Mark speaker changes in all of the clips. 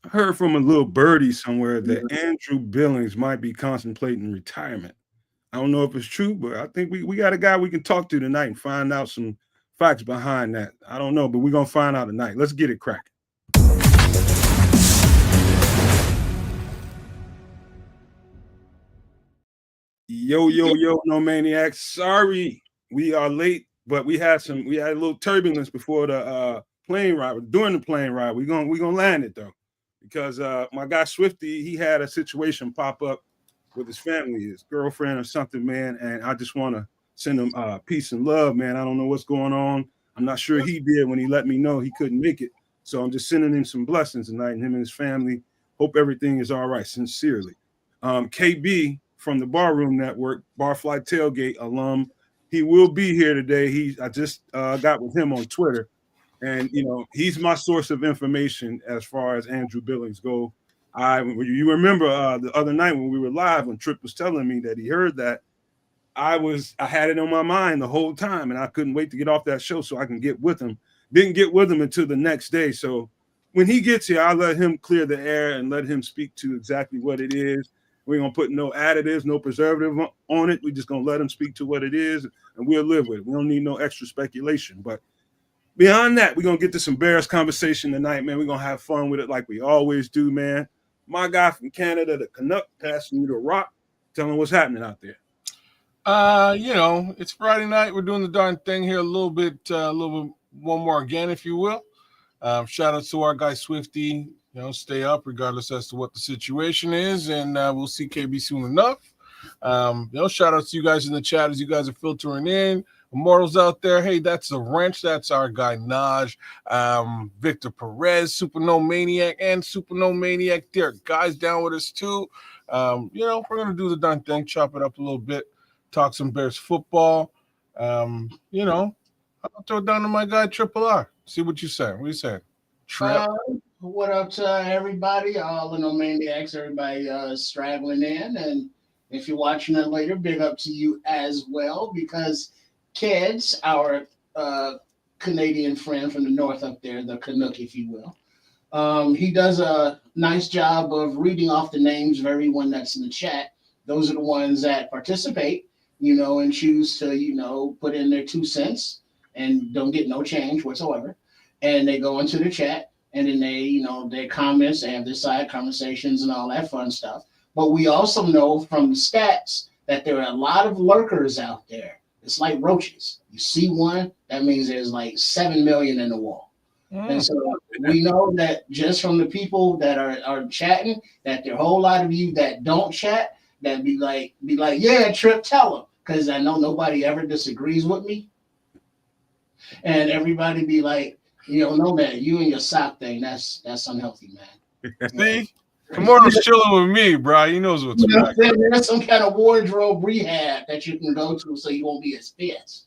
Speaker 1: I heard from a little birdie somewhere that Andrew Billings might be contemplating retirement. I don't know if it's true, but I think we got a guy we can talk to tonight and find out some facts behind that. I don't know, but we're gonna find out tonight. Let's get it cracking. Yo, no maniacs. Sorry, we are late, but we had a little turbulence before the plane ride. During the plane ride, we're gonna land it though, because my guy Swifty, he had a situation pop up with his family, his girlfriend or something, man. And I just want to send him peace and love, man. I don't know what's going on. I'm not sure he did when he let me know he couldn't make it. So I'm just sending him some blessings tonight, and him and his family. Hope everything is all right, sincerely. KB from the Barroom Network, Barfly Tailgate alum, he will be here today. I just got with him on Twitter, and he's my source of information as far as Andrew Billings go. You remember the other night when we were live, when Tripp was telling me that he heard that, I had it on my mind the whole time, and I couldn't wait to get off that show so I can get with him. Didn't get with him until the next day. So when he gets here, I'll let him clear the air and let him speak to exactly what it is. We're gonna put no additives, no preservative on it. We're just gonna let him speak to what it is, and we'll live with it. We don't need no extra speculation. But beyond that, we're gonna get to some Bears conversation tonight, man. We're gonna have fun with it like we always do, man. My guy from Canada, the Canuck, passing you the rock. Tell him what's happening out there.
Speaker 2: It's Friday night. We're doing the darn thing here a little bit one more again, if you will. Shout out to our guy Swifty. Stay up regardless as to what the situation is, and we'll see KB soon enough. Shout out to you guys in the chat as you guys are filtering in. Immortals out there, hey, that's the wrench. That's our guy Naj, Victor Perez, Super No Maniac, and Super No Maniac. Derek guys down with us too. We're gonna do the darn thing, chop it up a little bit, talk some Bears football. I'll throw it down to my guy Triple R. See what you say. What are you saying? Trip.
Speaker 3: What up to everybody? All the No Maniacs, everybody straggling in. And if you're watching it later, big up to you as well, because Keds, our Canadian friend from the north up there, the Canuck, if you will, he does a nice job of reading off the names of everyone that's in the chat. Those are the ones that participate, and choose to, put in their 2 cents and don't get no change whatsoever. And they go into the chat. And then they, their comments, they have their side conversations and all that fun stuff. But we also know from the stats that there are a lot of lurkers out there. It's like roaches. You see one, that means there's like 7 million in the wall. And so we know that just from the people that are chatting, that there are a whole lot of you that don't chat, that be like, yeah, Trip, tell them. Because I know nobody ever disagrees with me. And everybody be like, Nomad, you and your sock thing, that's unhealthy, man.
Speaker 2: See? Immortal's chilling with me, bro. He knows what's right.
Speaker 3: There's some kind of wardrobe rehab that you can go to so you won't be as pissed.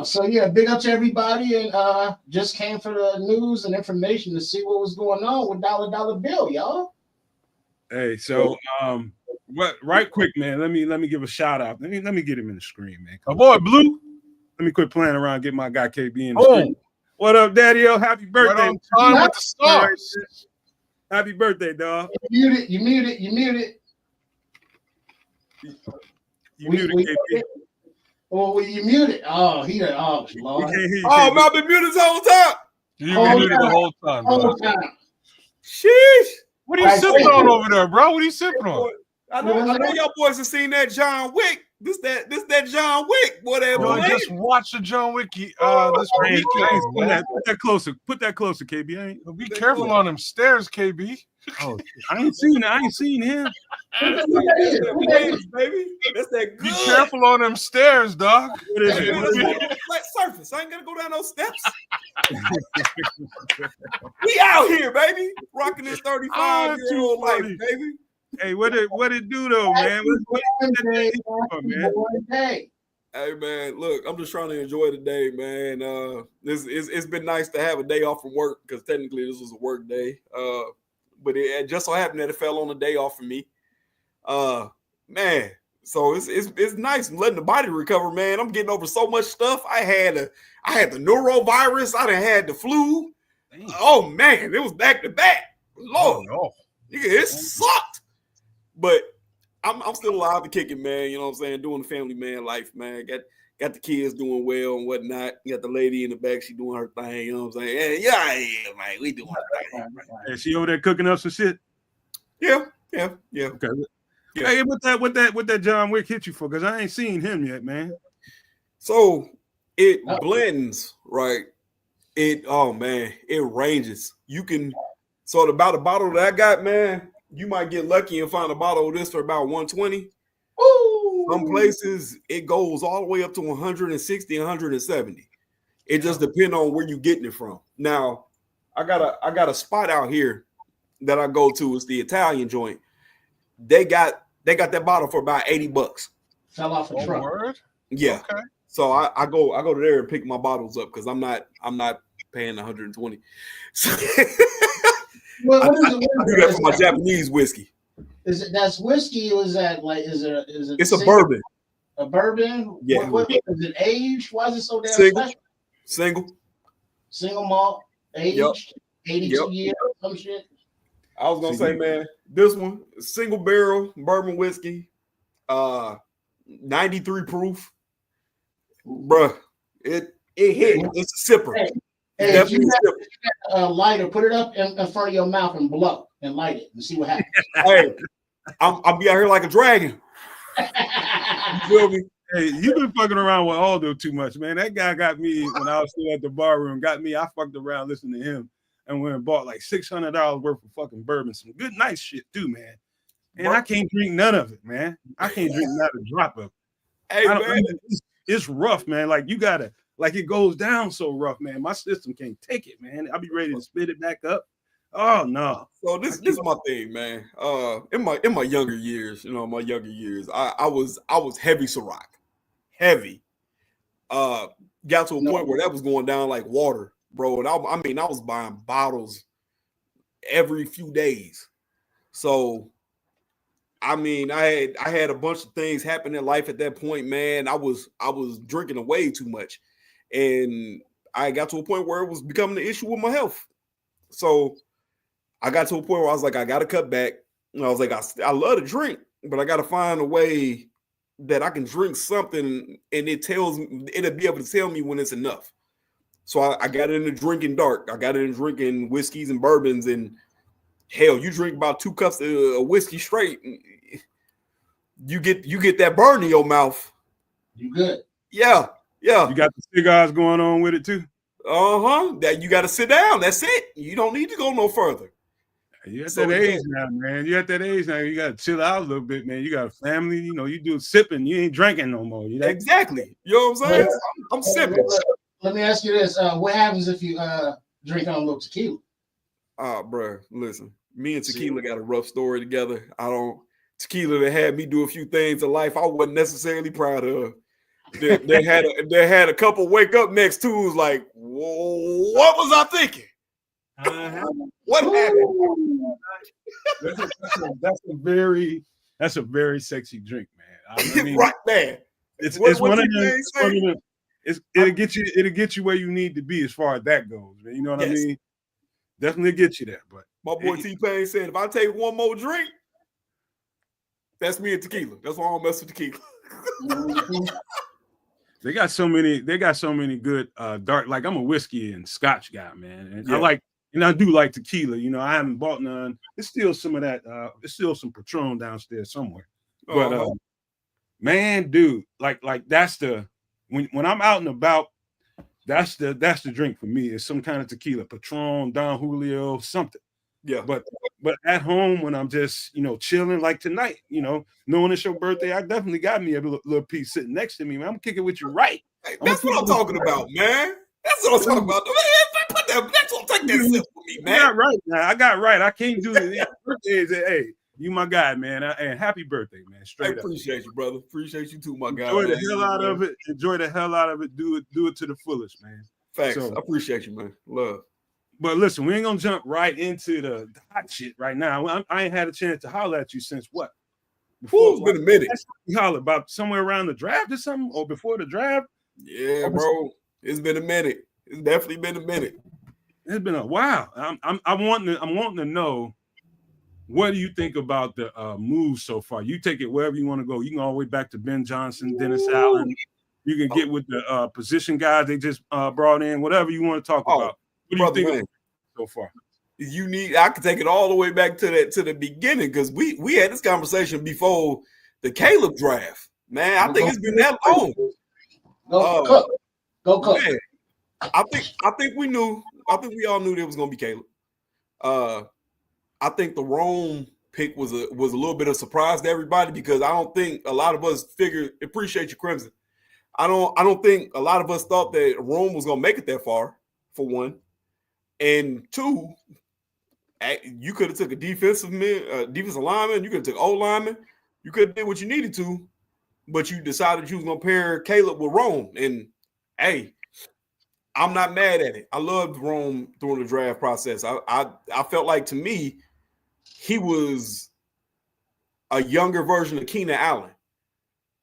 Speaker 3: So yeah, big up to everybody, and just came for the news and information to see what was going on with Dollar Bill, y'all.
Speaker 1: Hey, so right quick, man. Let me give a shout out. Let me get him in the screen, man.
Speaker 2: My boy Blue.
Speaker 1: Let me quit playing around, get my guy KB in the screen. What up, Daddy-O? Happy birthday.
Speaker 2: Right on time with the stars.
Speaker 1: Happy birthday, dog.
Speaker 3: You muted.
Speaker 1: You muted, KB.
Speaker 3: Well, you muted. Oh, Lord.
Speaker 4: I've been muted this whole time.
Speaker 2: You muted the whole time, bro.
Speaker 1: Sheesh.
Speaker 2: What are you sipping on over there, bro? What are you sipping on?
Speaker 4: I know y'all boys have seen that John Wick. This that John Wick, boy.
Speaker 2: I just watched the John Wick this weekend.
Speaker 1: Put that closer. Put that closer, KB.
Speaker 2: Be careful on them stairs, KB.
Speaker 1: Oh, I ain't seen him.
Speaker 4: That's baby. That's that good.
Speaker 2: Be careful on them stairs, dog.
Speaker 1: What is it?
Speaker 4: Flat surface. I ain't gonna go down those steps. We out here, baby. Rocking this 35-year-old life, baby.
Speaker 1: Hey, what it do though, man?
Speaker 4: Hey man, look, I'm just trying to enjoy the day, man. It's been nice to have a day off from work because technically this was a work day. But it just so happened that it fell on a day off for me. Man, so it's nice. I'm letting the body recover, man. I'm getting over so much stuff. I had the norovirus. I done had the flu. Dang. Oh man, it was back to back. Lord,
Speaker 2: no.
Speaker 4: it sucked. But I'm still alive to kick it, man. You know what I'm saying? Doing the family man life, man. Got the kids doing well and whatnot. Got the lady in the back, she doing her thing. You know what I'm saying? Yeah, man. We doing our thing.
Speaker 1: And she over there cooking up some shit.
Speaker 4: Yeah.
Speaker 1: Okay.
Speaker 4: Yeah.
Speaker 1: Hey, what that John Wick hit you for? Because I ain't seen him yet, man.
Speaker 4: So it blends, right? It ranges. You can about a bottle that I got, man, you might get lucky and find a bottle of this for about 120.
Speaker 3: Ooh.
Speaker 4: Some places it goes all the way up to 160, 170. It just depends on where you're getting it from. Now, I got a spot out here that I go to. It's the Italian joint. They got that bottle for about $80.
Speaker 3: Fell off a truck.
Speaker 2: Word?
Speaker 4: Yeah.
Speaker 2: Okay.
Speaker 4: So I go to there and pick my bottles up because I'm not paying 120. So
Speaker 3: Well,
Speaker 4: I do that for my Japanese whiskey.
Speaker 3: That's whiskey? Or is that
Speaker 4: It's a bourbon.
Speaker 3: A bourbon?
Speaker 4: Yeah.
Speaker 3: What is it aged? Why is it so damn special? Single malt, aged, 82 years, some shit.
Speaker 4: I was gonna say, man, this one, single barrel bourbon whiskey, 93 proof. Bruh, it hit. It's a sipper.
Speaker 3: Hey, if you got a lighter, put it up in front of your mouth and blow and light it and see what happens.
Speaker 4: Hey, I'll be out here like a dragon. You feel me?
Speaker 1: Hey, you've been fucking around with Aldo too much, man. That guy got me when I was still at the bar room. I fucked around listening to him and went and bought like $600 worth of fucking bourbon. Some good, nice shit too, man. And I can't drink none of it, man. I can't drink not a drop of it.
Speaker 4: Hey, man.
Speaker 1: It's rough, man. Like, you gotta, like, it goes down so rough, man. My system can't take it, man. I'll be ready to spit it back up. Oh no.
Speaker 4: So this is my thing, man. In my younger years, I was heavy Ciroc. Heavy. Got to a point where that was going down like water, bro. And I was buying bottles every few days. So I had a bunch of things happen in life at that point, man. I was drinking way too much. And I got to a point where it was becoming an issue with my health. So I got to a point where I was like, I got to cut back. And I was like, I love to drink, but I got to find a way that I can drink something and it'll be able to tell me when it's enough. So I got into drinking dark. I got into drinking whiskeys and bourbons, and hell, you drink about 2 cups of whiskey straight, you get that burn in your mouth.
Speaker 3: You good?
Speaker 4: Yeah.
Speaker 1: You got the cigars going on with it too.
Speaker 4: That you got to sit down. That's it. You don't need to go no further.
Speaker 1: You at that age now, man. You at that age now. You got to chill out a little bit, man. You got a family. You know, you do sipping. You ain't drinking no more.
Speaker 4: Exactly. You know what I'm saying? I'm sipping.
Speaker 3: Let me ask you this: what happens if you drink on a little tequila?
Speaker 4: Bro, listen. Me and tequila got a rough story together. Tequila that had me do a few things in life I wasn't necessarily proud of. They had a couple wake up next to us like, what was I thinking? What happened?
Speaker 1: That's a very sexy drink, man. I mean,
Speaker 4: right, man.
Speaker 1: It's one of them. It'll get you where you need to be as far as that goes, man. You know what I mean? Definitely get you there. But
Speaker 4: my boy T-Pain said, if I take one more drink, that's me and tequila. That's why I don't mess with tequila.
Speaker 1: They got so many good dark. Like, I'm a whiskey and scotch guy, man. And I do like tequila. You know, I haven't bought none. There's still some of that. There's still some Patron downstairs somewhere. But man, dude, like that's the when I'm out and about, that's the drink for me. It's some kind of tequila, Patron, Don Julio, something.
Speaker 4: Yeah.
Speaker 1: But at home when I'm just, chilling like tonight, knowing it's your birthday, I definitely got me a little piece sitting next to me, man. I'm kicking with you right.
Speaker 4: Hey, that's what I'm talking about, man. That's what I'm talking about. That's what I'm taking that sip for me, man.
Speaker 1: I got right. I can't do it. Birthdays, hey, you my guy, man. And happy birthday, man. Straight up.
Speaker 4: Appreciate you, brother. Appreciate you too, my guy.
Speaker 1: Enjoy the hell out of it. Enjoy the hell out of it. Do it to the fullest, man.
Speaker 4: Facts. I appreciate you, man. Love.
Speaker 1: But listen, we ain't gonna jump right into the hot shit right now. I ain't had a chance to holler at you since what?
Speaker 4: It's been a minute.
Speaker 1: We holler about somewhere around the draft or something, or before the draft.
Speaker 4: Yeah, bro. It's been a minute. It's definitely been a minute.
Speaker 1: It's been a while. I'm wanting to know, what do you think about the moves so far? You take it wherever you want to go. You can go all the way back to Ben Johnson, Dennis Allen. You can get with the position guys they just brought in. Whatever you want to talk about. What do you think
Speaker 4: man,
Speaker 1: so far?
Speaker 4: I could take it all the way back to the beginning, because we had this conversation before the Caleb draft. Man, I think it's been that long.
Speaker 3: Go Cook.
Speaker 4: Man, I think we knew. I think we all knew there was going to be Caleb. I think the Rome pick was a little bit of a surprise to everybody, because I don't think a lot of us appreciate you, Crimson. I don't think a lot of us thought that Rome was going to make it that far, for one. And two, you could have took a defensive lineman, you could have took O lineman, you could have did what you needed to, but you decided you was going to pair Caleb with Rome. And hey, I'm not mad at it. I loved Rome during the draft process. I felt like, to me, he was a younger version of Keenan Allen,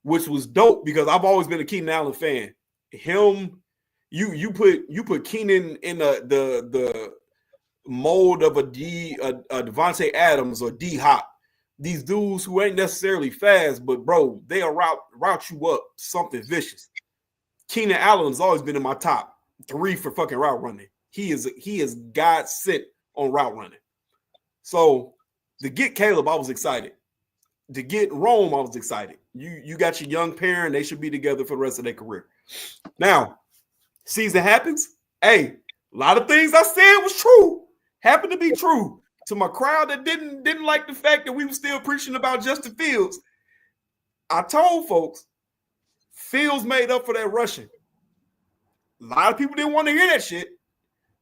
Speaker 4: which was dope, because I've always been a Keenan Allen fan. Him, you put Keenan in the mold of a Devontae Adams or D Hop. These dudes who ain't necessarily fast, but bro, they'll route you up something vicious. Keenan Allen has always been in my top 3 for fucking route running. He is God sent on route running. So to get Caleb, I was excited. To get Rome, I was excited. You got your young pair, and they should be together for the rest of their career. Now, season happens. Hey, a lot of things I said was true. Happened to be true. To my crowd that didn't like the fact that we were still preaching about Justin Fields, I told folks, Fields made up for that rushing. A lot of people didn't want to hear that shit.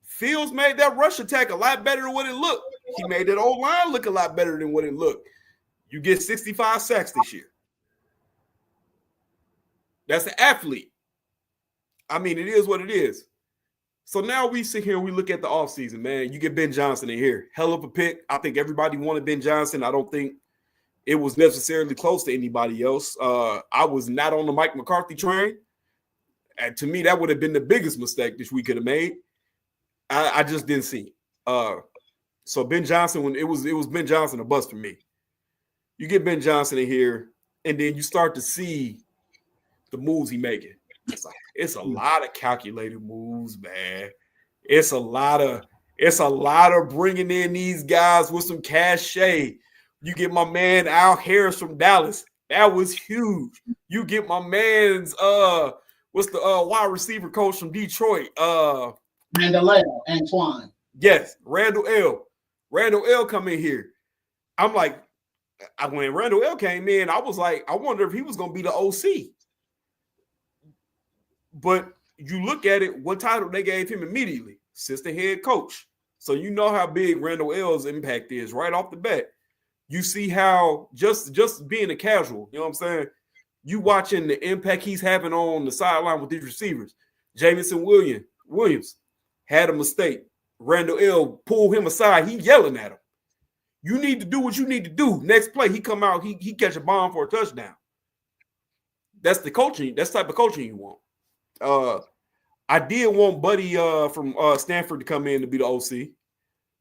Speaker 4: Fields made that rush attack a lot better than what it looked. He made that old line look a lot better than what it looked. You get 65 sacks this year. That's an athlete. I mean, it is what it is. So now we sit here and we look at the offseason, man. You get Ben Johnson in here. Hell of a pick. I think everybody wanted Ben Johnson. I don't think it was necessarily close to anybody else. I was not on the Mike McCarthy train. And to me, that would have been the biggest mistake that we could have made. I just didn't see it. So Ben Johnson, when it was Ben Johnson a bust for me. You get Ben Johnson in here, and then you start to see the moves he making. It's a lot of calculated moves, man. It's a lot of bringing in these guys with some cachet. You get my man Al Harris from Dallas. That was huge. You get my man's what's the wide receiver coach from Detroit?
Speaker 3: Randall Antoine.
Speaker 4: Yes, Randall L. Randall L come in here. I'm like, when Randall L came in, I was like, I wonder if he was going to be the OC. But you look at it, what title they gave him immediately? Assistant head coach. So you know how big Randall L's impact is right off the bat. You see how just being a casual, you know what I'm saying? You watching the impact he's having on the sideline with these receivers. Jamison Williams had a mistake. Randall L pulled him aside. He yelling at him. You need to do what you need to do. Next play, he come out, he catch a bomb for a touchdown. That's the coaching. That's the type of coaching you want. I did want Buddy from Stanford to come in to be the OC.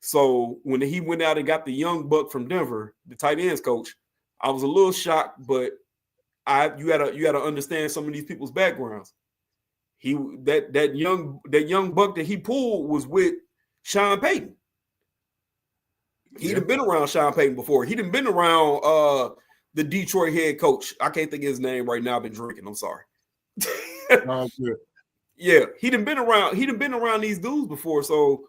Speaker 4: So when he went out and got the young buck from Denver, the tight ends coach, I was a little shocked, but you gotta understand some of these people's backgrounds. That young buck that he pulled was with Sean Payton. He'd have been around Sean Payton before. He'd have been around the Detroit head coach. I can't think of his name right now. I've been drinking. I'm sorry.
Speaker 1: Oh, good.
Speaker 4: Yeah, he'd have been around these dudes before. So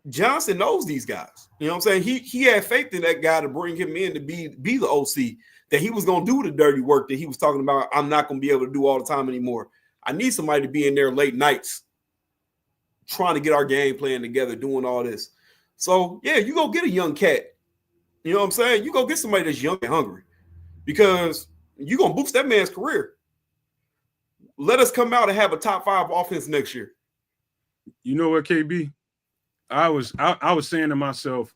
Speaker 4: Johnson knows these guys. You know what I'm saying? He had faith in that guy to bring him in to be the OC, that he was going to do the dirty work that he was talking about. I'm not going to be able to do all the time anymore. I need somebody to be in there late nights trying to get our game plan together, doing all this. So, yeah, you go get a young cat. You know what I'm saying? You go get somebody that's young and hungry, because you're going to boost that man's career. Let us come out and have a top 5 offense next year.
Speaker 1: You know what, KB? I was saying to myself,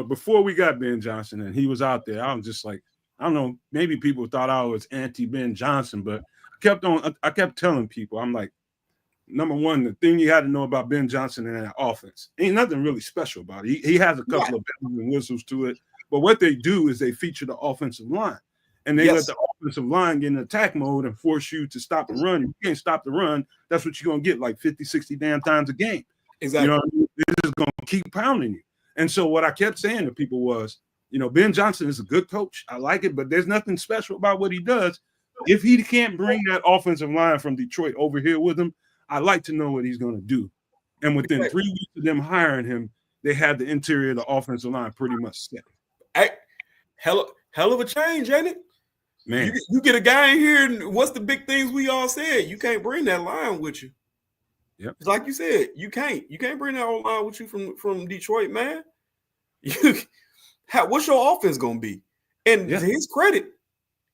Speaker 1: before we got Ben Johnson and he was out there, I was just like, I don't know, maybe people thought I was anti-Ben Johnson, but I kept telling people, I'm like, number one, the thing you got to know about Ben Johnson and that offense, ain't nothing really special about it. He has a couple of bells and whistles to it, but what they do is they feature the offensive line, and they let the offensive line get in attack mode and force you to stop the run. If you can't stop the run, that's what you're going to get like 50, 60 damn times a game.
Speaker 4: Exactly.
Speaker 1: You know what I mean? They're just going to keep pounding you. And so what I kept saying to people was, Ben Johnson is a good coach. I like it, but there's nothing special about what he does. If he can't bring that offensive line from Detroit over here with him, I like to know what he's going to do. And within 3 weeks of them hiring him, they had the interior of the offensive line pretty much set.
Speaker 4: Hey, hell of a change, ain't it?
Speaker 1: Man,
Speaker 4: you get a guy in here, and what's the big things we all said? You can't bring that line with you.
Speaker 1: Yep.
Speaker 4: It's like you said, you can't bring that whole line with you from Detroit, man. What's your offense gonna be? And to his credit,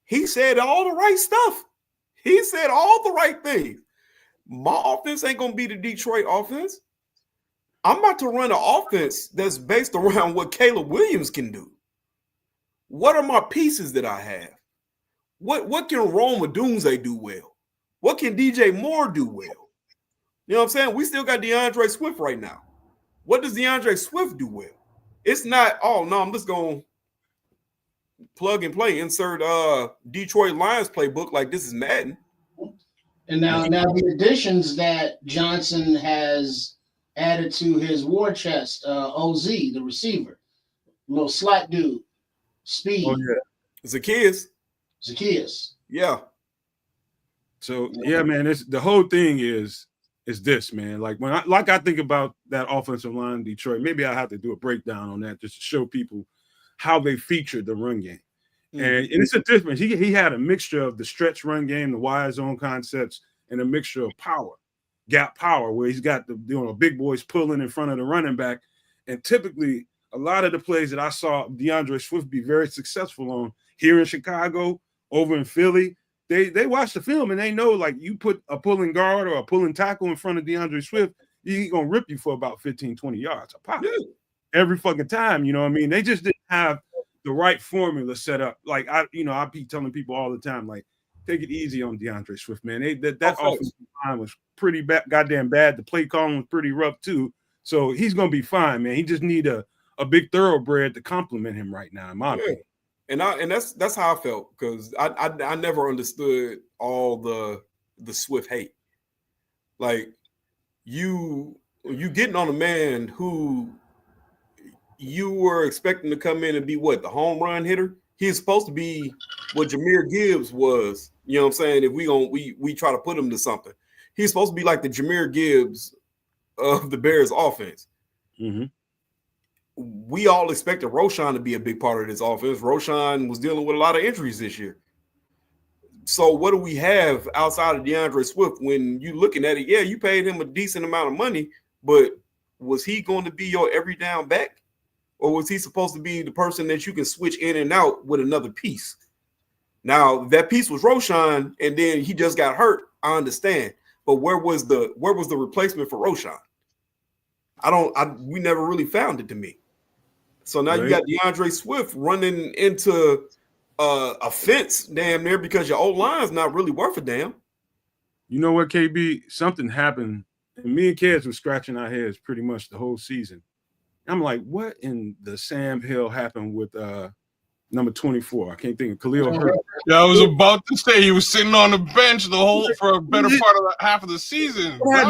Speaker 4: he said all the right stuff. He said all the right things. My offense ain't gonna be the Detroit offense. I'm about to run an offense that's based around what Caleb Williams can do. What are my pieces that I have? What can Rome Odunze do well? What can DJ Moore do well? You know what I'm saying? We still got DeAndre Swift right now. What does DeAndre Swift do well? It's not, I'm just going to plug and play, insert Detroit Lions playbook like this is Madden.
Speaker 3: And now the additions that Johnson has added to his war chest, OZ, the receiver, little slack dude, speed.
Speaker 1: Oh, yeah.
Speaker 3: Zacchaeus.
Speaker 4: Yeah.
Speaker 1: So, yeah, man, the whole thing is this, man. Like I think about that offensive line in Detroit, maybe I have to do a breakdown on that just to show people how they featured the run game. Mm-hmm. And it's a difference. He had a mixture of the stretch run game, the wide zone concepts, and a mixture of power, gap power, where he's got the big boys pulling in front of the running back. And typically, a lot of the plays that I saw DeAndre Swift be very successful on here in Chicago, over in Philly, they watch the film and they know, like, you put a pulling guard or a pulling tackle in front of DeAndre Swift, he's going to rip you for about 15, 20 yards a pop every fucking time. You know what I mean? They just didn't have the right formula set up. Like, I be telling people all the time, like, take it easy on DeAndre Swift, man. That offensive line was pretty goddamn bad. The play calling was pretty rough too. So he's going to be fine, man. He just need a big thoroughbred to complement him right now, in my opinion.
Speaker 4: And that's how I felt, because I never understood all the Swift hate. Like, you getting on a man who you were expecting to come in and be what, the home run hitter? He's supposed to be what Jahmyr Gibbs was. You know what I'm saying? If we try to put him to something, he's supposed to be like the Jahmyr Gibbs of the Bears offense.
Speaker 1: Mm-hmm.
Speaker 4: We all expected Roschon to be a big part of this offense. Roschon was dealing with a lot of injuries this year. So what do we have outside of DeAndre Swift when you looking at it? Yeah, you paid him a decent amount of money, but was he going to be your every down back? Or was he supposed to be the person that you can switch in and out with another piece? Now, that piece was Roschon, and then he just got hurt. I understand. But where was the replacement for Roschon? We never really found it, to me. So now you got DeAndre Swift running into a fence damn near because your old line's not really worth a damn.
Speaker 1: You know what, KB? Something happened, and me and Kez were scratching our heads pretty much the whole season. I'm like, what in the Sam Hill happened with number 24? I can't think of Khalil Herbert.
Speaker 2: Yeah, I was about to say he was sitting on the bench for a better part of half of the season.
Speaker 1: What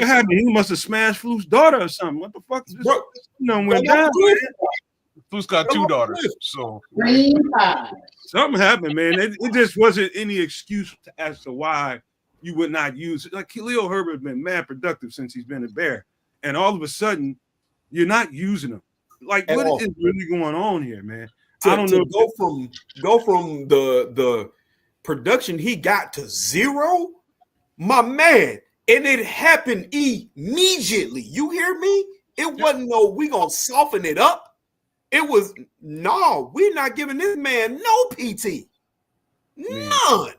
Speaker 1: happened? He must have smashed Fluke's daughter or something. What the fuck is this? Went down.
Speaker 2: Fluke's got two daughters, so
Speaker 1: something happened, man. It just wasn't any excuse as to why you would not use it. Like, Khalil Herbert has been mad productive since he's been a Bear, and all of a sudden you're not using him. Like, what is really going on here, man? I don't know.
Speaker 4: Go from the production he got to zero, my man, and it happened immediately. You hear me? It wasn't we gonna soften it up. It was we're not giving this man no PT, none.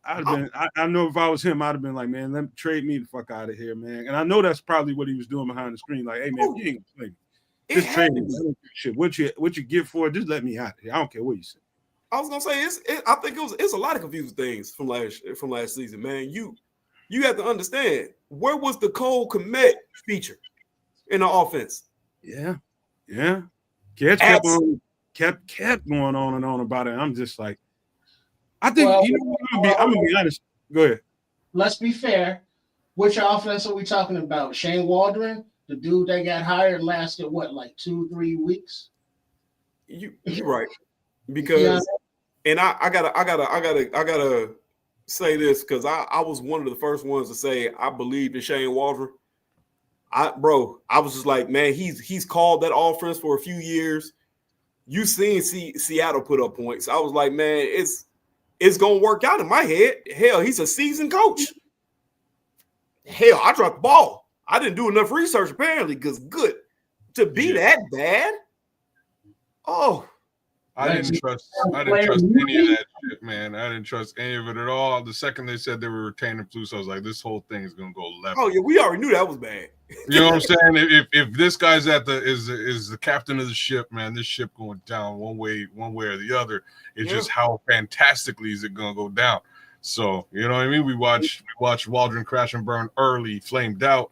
Speaker 1: I know if I was him, I'd have been like, man, let me trade me the fuck out of here, man. And I know that's probably what he was doing behind the screen. Like, hey, man, you ain't gonna play me. Just trade me. Shit, what you get for it? Just let me out of here. I don't care what you say.
Speaker 4: I was gonna say I think it's a lot of confused things from last season, man. You you have to understand, where was the Cole Kmet feature in the offense?
Speaker 1: Yeah. Kids kept going on and on about it. I'm just like, I think I'm gonna be honest. Go ahead.
Speaker 3: Let's be fair. Which offense are we talking about? Shane Waldron, the dude that got hired, lasted what, like 2-3 weeks?
Speaker 4: You're right, because and I gotta say this, because I was one of the first ones to say I believed in Shane Waldron. I was just like, man, he's called that offense for a few years. You seen Seattle put up points. I was like, man, it's gonna work out in my head. Hell, he's a seasoned coach. Hell, I dropped the ball. I didn't do enough research apparently, because good to be that bad. Oh,
Speaker 2: I didn't trust any of that shit, man. I didn't trust any of it at all. The second they said they were retaining Flus, I was like, this whole thing is gonna go left.
Speaker 4: Oh yeah, we already knew that was bad.
Speaker 2: You know what I'm saying? If this guy's is the captain of the ship, man, this ship going down one way or the other. It's just how fantastically is it gonna go down. So you know what I mean? We watch Waldron crash and burn early, flamed out,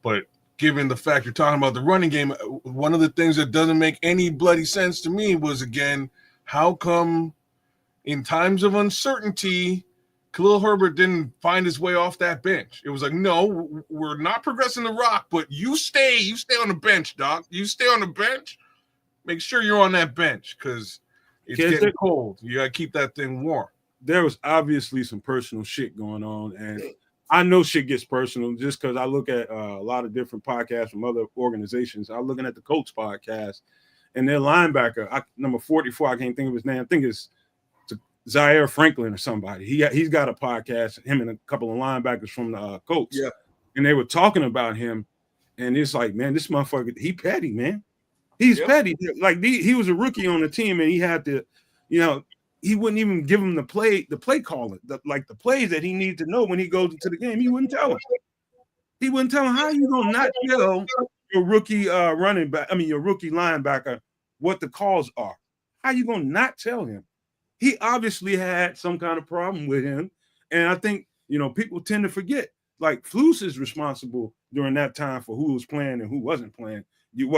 Speaker 2: but given the fact you're talking about the running game, one of the things that doesn't make any bloody sense to me was, again, how come in times of uncertainty, Khalil Herbert didn't find his way off that bench? It was like, no, we're not progressing the rock, but you stay on the bench, Doc. You stay on the bench. Make sure you're on that bench, because it's getting cold. You got to keep that thing warm.
Speaker 1: There was obviously some personal shit going on, and I know shit gets personal just because I look at a lot of different podcasts from other organizations. I'm looking at the Colts podcast, and their linebacker, number 44, I can't think of his name. I think it's Zaire Franklin or somebody. He's got a podcast, him and a couple of linebackers from the Colts.
Speaker 4: Yeah.
Speaker 1: And they were talking about him, and it's like, man, this motherfucker, he petty, man. He's petty. Like he was a rookie on the team, and he had to, he wouldn't even give him the play calling, the plays that he needed to know when he goes into the game. He wouldn't tell him. He wouldn't tell him. How you gonna not tell your rookie your rookie linebacker what the calls are? How you gonna not tell him? He obviously had some kind of problem with him, and I think people tend to forget. Like Flus is responsible during that time for who was playing and who wasn't playing.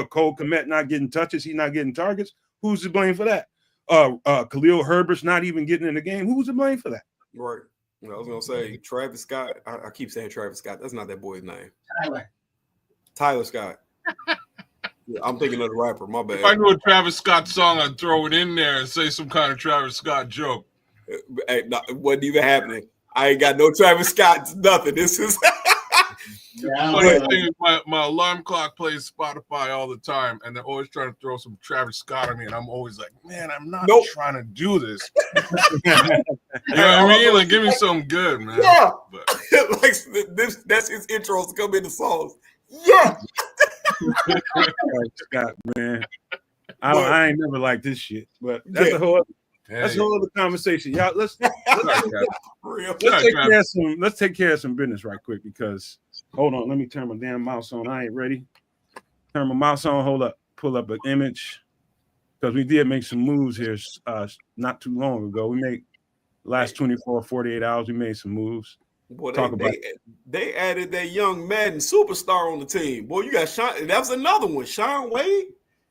Speaker 1: Cole Kmet not getting touches, he's not getting targets. Who's to blame for that? Khalil Herbert's not even getting in the game. Who's to blame for that?
Speaker 4: Right. I was gonna say Travis Scott. I keep saying Travis Scott. That's not that boy's name. Tyler Scott. Yeah, I'm thinking of the rapper. My bad.
Speaker 2: If I knew a Travis Scott song, I'd throw it in there and say some kind of Travis Scott joke.
Speaker 4: Hey, wasn't even happening. I ain't got no Travis Scott. Nothing. This is.
Speaker 2: Funny thing is, my alarm clock plays Spotify all the time, and they're always trying to throw some Travis Scott on me, and I'm always like, man, I'm not trying to do this. You know what I mean? Like, give me something good, man.
Speaker 4: Yeah. Like that's his intros to come into songs. Yeah.
Speaker 1: Scott, man. I ain't never liked this shit, but that's a whole other conversation. Y'all, let's take care of some business right quick, because hold on, let me turn my damn mouse on. I ain't ready. Turn my mouse on. Hold up. Pull up an image, because we did make some moves here not too long ago. We made last 24, 48 hours. We made some moves.
Speaker 4: Boy, they added that young Madden superstar on the team. Boy, you got Sean. That was another one. Sean Wade.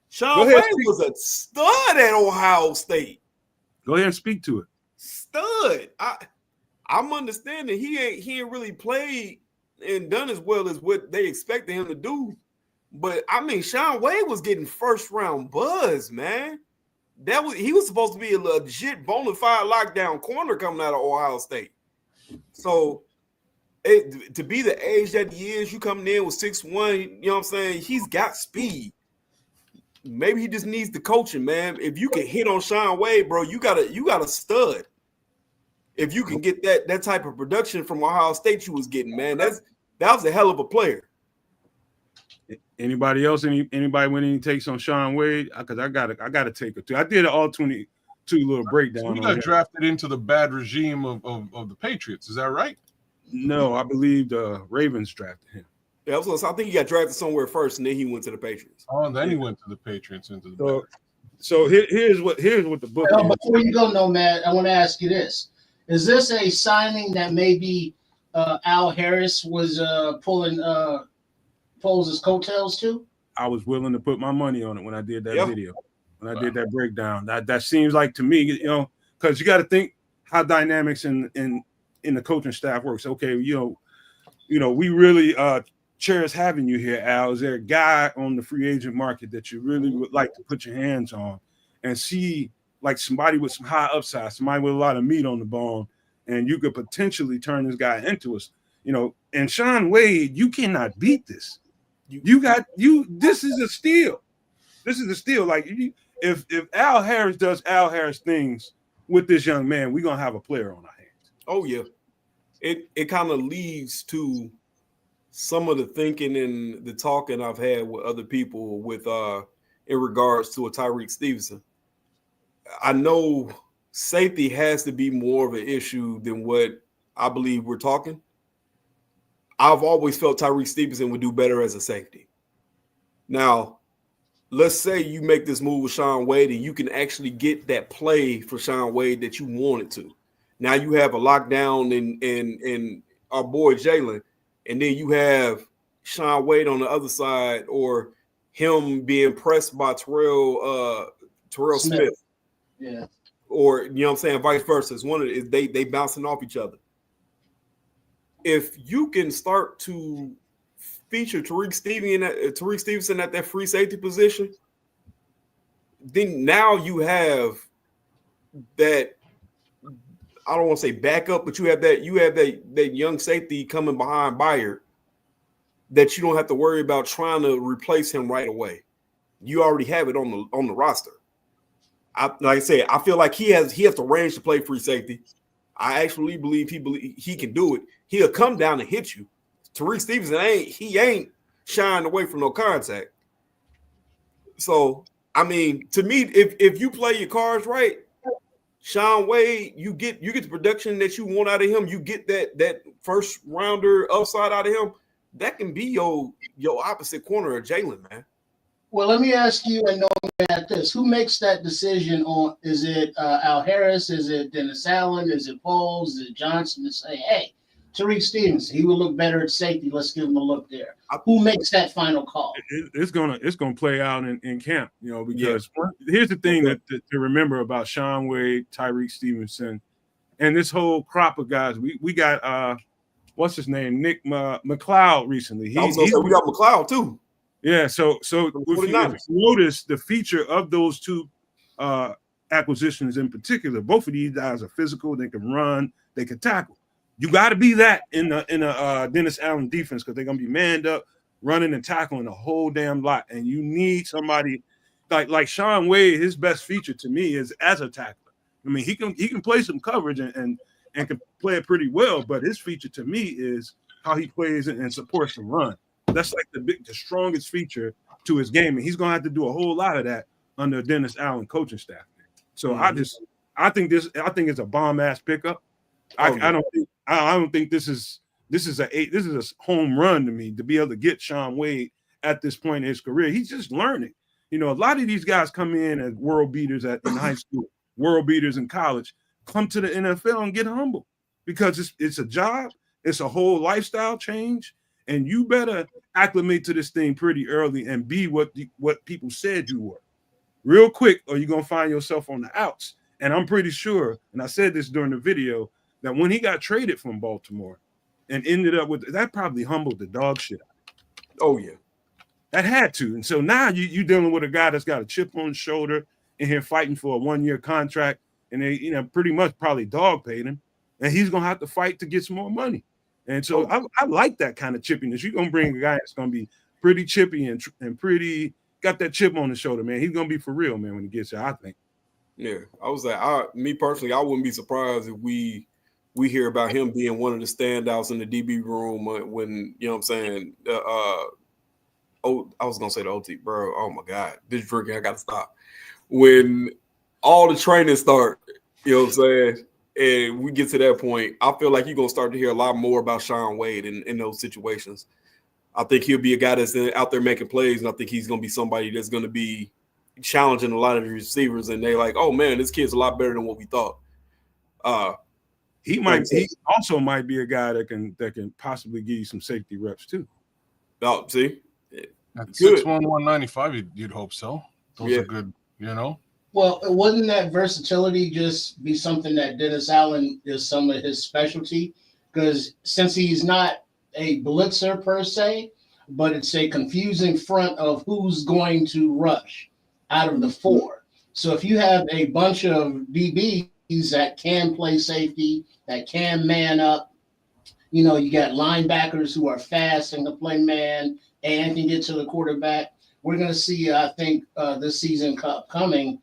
Speaker 4: Sean Wade was a stud at Ohio State.
Speaker 1: Go ahead and speak to it.
Speaker 4: Stud. I'm understanding he ain't really played and done as well as what they expected him to do. But I mean, Sean Wade was getting first round buzz, man. He was supposed to be a legit bona fide lockdown corner coming out of Ohio State. So to be the age that he is, you coming in with 6'1", you know what I'm saying? He's got speed. Maybe he just needs the coaching, man. If you can hit on Sean Wade, bro, you got a stud. If you can get that type of production from Ohio State you was getting, man, that was a hell of a player.
Speaker 1: Anybody else? Anybody with any takes on Sean Wade? Because I gotta take it too. I did an all 22 little breakdown.
Speaker 2: So he got drafted into the bad regime of the Patriots. Is that right?
Speaker 1: No, I believe the Ravens drafted him.
Speaker 4: Yeah, I think he got drafted somewhere first, and then he went to the Patriots.
Speaker 2: Oh, and then he went to the Patriots into the.
Speaker 1: So here's what the book.
Speaker 3: Before you go, Nomad, I want to ask you this: is this a signing that may be Al Harris was pulling Foles' coattails too?
Speaker 1: I was willing to put my money on it when I did that
Speaker 4: Yeah.
Speaker 1: video, when I did that breakdown. That seems like to me, because you got to think how dynamics in the coaching staff works. Okay, we really cherish having you here, Al. Is there a guy on the free agent market that you really would like to put your hands on and see, like somebody with some high upside, somebody with a lot of meat on the bone, and you could potentially turn this guy into us? And Sean Wade, you cannot beat this. This is a steal. This is a steal. Like, if Al Harris does Al Harris things with this young man, we're gonna have a player on our hands.
Speaker 4: Oh yeah. It kind of leads to some of the thinking and the talking I've had with other people with in regards to a Tyreek Stevenson. I know safety has to be more of an issue than what I believe we're talking. I've always felt Tyreek Stevenson would do better as a safety. Now, let's say you make this move with Sean Wade and you can actually get that play for Sean Wade that you wanted to. Now you have a lockdown in our boy Jalen, and then you have Sean Wade on the other side, or him being pressed by Terrell Smith.
Speaker 3: Yeah.
Speaker 4: Or, you know what I'm saying, vice versa. It's one of they bouncing off each other. If you can start to feature Tyreek Stevenson at that free safety position, then now you have that. I don't want to say backup, but you have that young safety coming behind Byard that you don't have to worry about trying to replace him right away. You already have it on the roster. Like I said, I feel like he has the range to play free safety. I actually believe he can do it. He'll come down and hit you. Tyreek Stevenson ain't shying away from no contact. So, I mean, to me, if you play your cards right, Sean Wade, you get the production that you want out of him. You get that first rounder upside out of him. That can be your opposite corner of Jalen, man.
Speaker 3: Well, let me ask you and Nomad this: who makes that decision on? Is it Al Harris? Is it Dennis Allen? Is it Foles? Is it Johnson to say, "Hey, Tyreek Stevenson, he will look better at safety. Let's give him a look there." Who makes that final call?
Speaker 1: It's gonna play out in camp, because here's the thing to remember about Sean Wade, Tyreek Stevenson, and this whole crop of guys. We got what's his name, Nick McLeod recently.
Speaker 4: We got McLeod too.
Speaker 1: Yeah, so if you notice the feature of those two acquisitions in particular, both of these guys are physical. They can run, they can tackle. You got to be that in a Dennis Allen defense, because they're gonna be manned up, running and tackling a whole damn lot. And you need somebody like Sean Wade. His best feature to me is as a tackler. I mean, he can play some coverage and can play it pretty well, but his feature to me is how he plays and supports the run. That's like the strongest feature to his game, and he's gonna have to do a whole lot of that under Dennis Allen coaching staff. So I think it's a bomb ass pickup. I don't think this is a home run to me to be able to get Sean Wade at this point in his career. He's just learning. A lot of these guys come in as world beaters in high school, world beaters in college, come to the NFL and get humble, because it's a job, it's a whole lifestyle change, and you better acclimate to this thing pretty early and be what people said you were real quick, or you're gonna find yourself on the outs. And I'm pretty sure, and I said this during the video, that when he got traded from Baltimore and ended up with that, probably humbled the dog shit out.
Speaker 4: Oh yeah,
Speaker 1: that had to. And so now you dealing with a guy that's got a chip on his shoulder in here fighting for a 1-year contract, and they pretty much probably dog paid him, and he's gonna have to fight to get some more money. And so I like that kind of chippiness. You're gonna bring a guy that's gonna be pretty chippy and pretty got that chip on his shoulder, man. He's gonna be for real, man, when he gets here, I think.
Speaker 4: Yeah, I was like, me personally, I wouldn't be surprised if we hear about him being one of the standouts in the DB room when, you know what I'm saying, I was going to say the OT, bro. Oh, my God. This drinking, I got to stop. When all the training start, you know what I'm saying, and we get to that point, I feel like you're going to start to hear a lot more about Sean Wade in those situations. I think he'll be a guy that's out there making plays, and I think he's going to be somebody that's going to be challenging a lot of the receivers, and they're like, oh, man, this kid's a lot better than what we thought.
Speaker 1: He also might be a guy that can possibly give you some safety reps too.
Speaker 4: Oh, see,
Speaker 2: at 6'1", 195, you'd hope so. Those are good,
Speaker 3: Well, wouldn't that versatility just be something that Dennis Allen is some of his specialty? Because since he's not a blitzer per se, but it's a confusing front of who's going to rush out of the four. So if you have a bunch of DBs that can play safety, that can man up, you got linebackers who are fast and can play man and can get to the quarterback. We're going to see, I think, this season coming,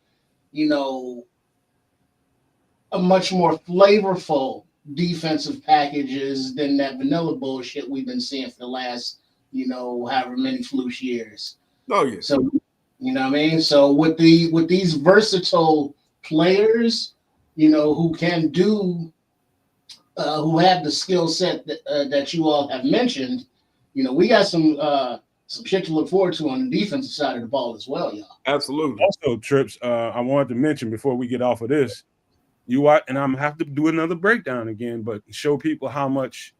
Speaker 3: a much more flavorful defensive packages than that vanilla bullshit we've been seeing for the last, however many floosh years.
Speaker 4: Oh yeah.
Speaker 3: So, you know what I mean? So with these versatile players, who can do, who have the skill set that you all have mentioned, we got some shit to look forward to on the defensive side of the ball as well, y'all.
Speaker 4: Absolutely.
Speaker 1: Also, Trips, I wanted to mention before we get off of this, and I'm gonna have to do another breakdown again, but show people how much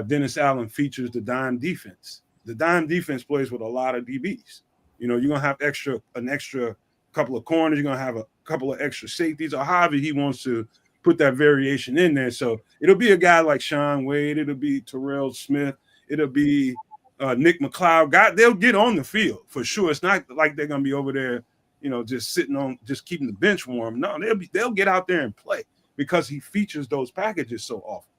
Speaker 1: Dennis Allen features the dime defense. The dime defense plays with a lot of DBs. You're gonna have an extra couple of corners. You're gonna have a couple of extra safeties, or however he wants to put that variation in there. So it'll be a guy like Sean Wade. It'll be Terrell Smith. It'll be Nick McLeod. They'll get on the field for sure. It's not like they're gonna be over there, just sitting on, just keeping the bench warm. No, they'll get out there and play because he features those packages so often.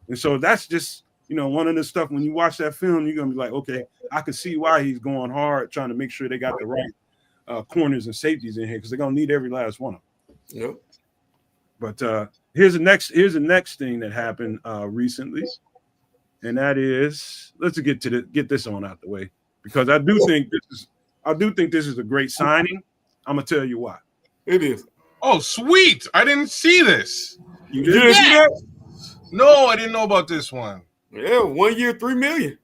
Speaker 1: And so that's just, one of the stuff when you watch that film, you're gonna be like, okay, I can see why he's going hard, trying to make sure they got the right corners and safeties in here because they're gonna need every last one of them.
Speaker 4: Yep.
Speaker 1: But here's the next thing that happened recently. And that is, let's get this on out the way, because I do think this is a great signing. I'm gonna tell you why.
Speaker 4: It is.
Speaker 2: Oh, sweet! I didn't see this.
Speaker 1: You
Speaker 4: didn't see that?
Speaker 2: No, I didn't know about this one.
Speaker 4: Yeah, 1 year, $3 million.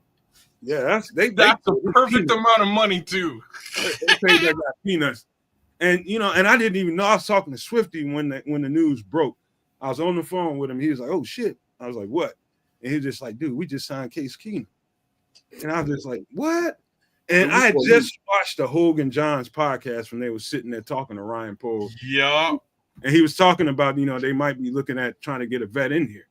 Speaker 1: Yeah, that's
Speaker 2: a perfect amount of money too.
Speaker 1: They paid that guy peanuts, and and I didn't even know. I was talking to Swifty when the news broke. I was on the phone with him. He was like, "Oh shit!" I was like, "What?" And he was just like, "Dude, we just signed Case Keenum," and I was just like, "What?" And I had just watched the Hogan Johns podcast when they were sitting there talking to Ryan Pohl.
Speaker 2: Yeah.
Speaker 1: And he was talking about, they might be looking at trying to get a vet in here.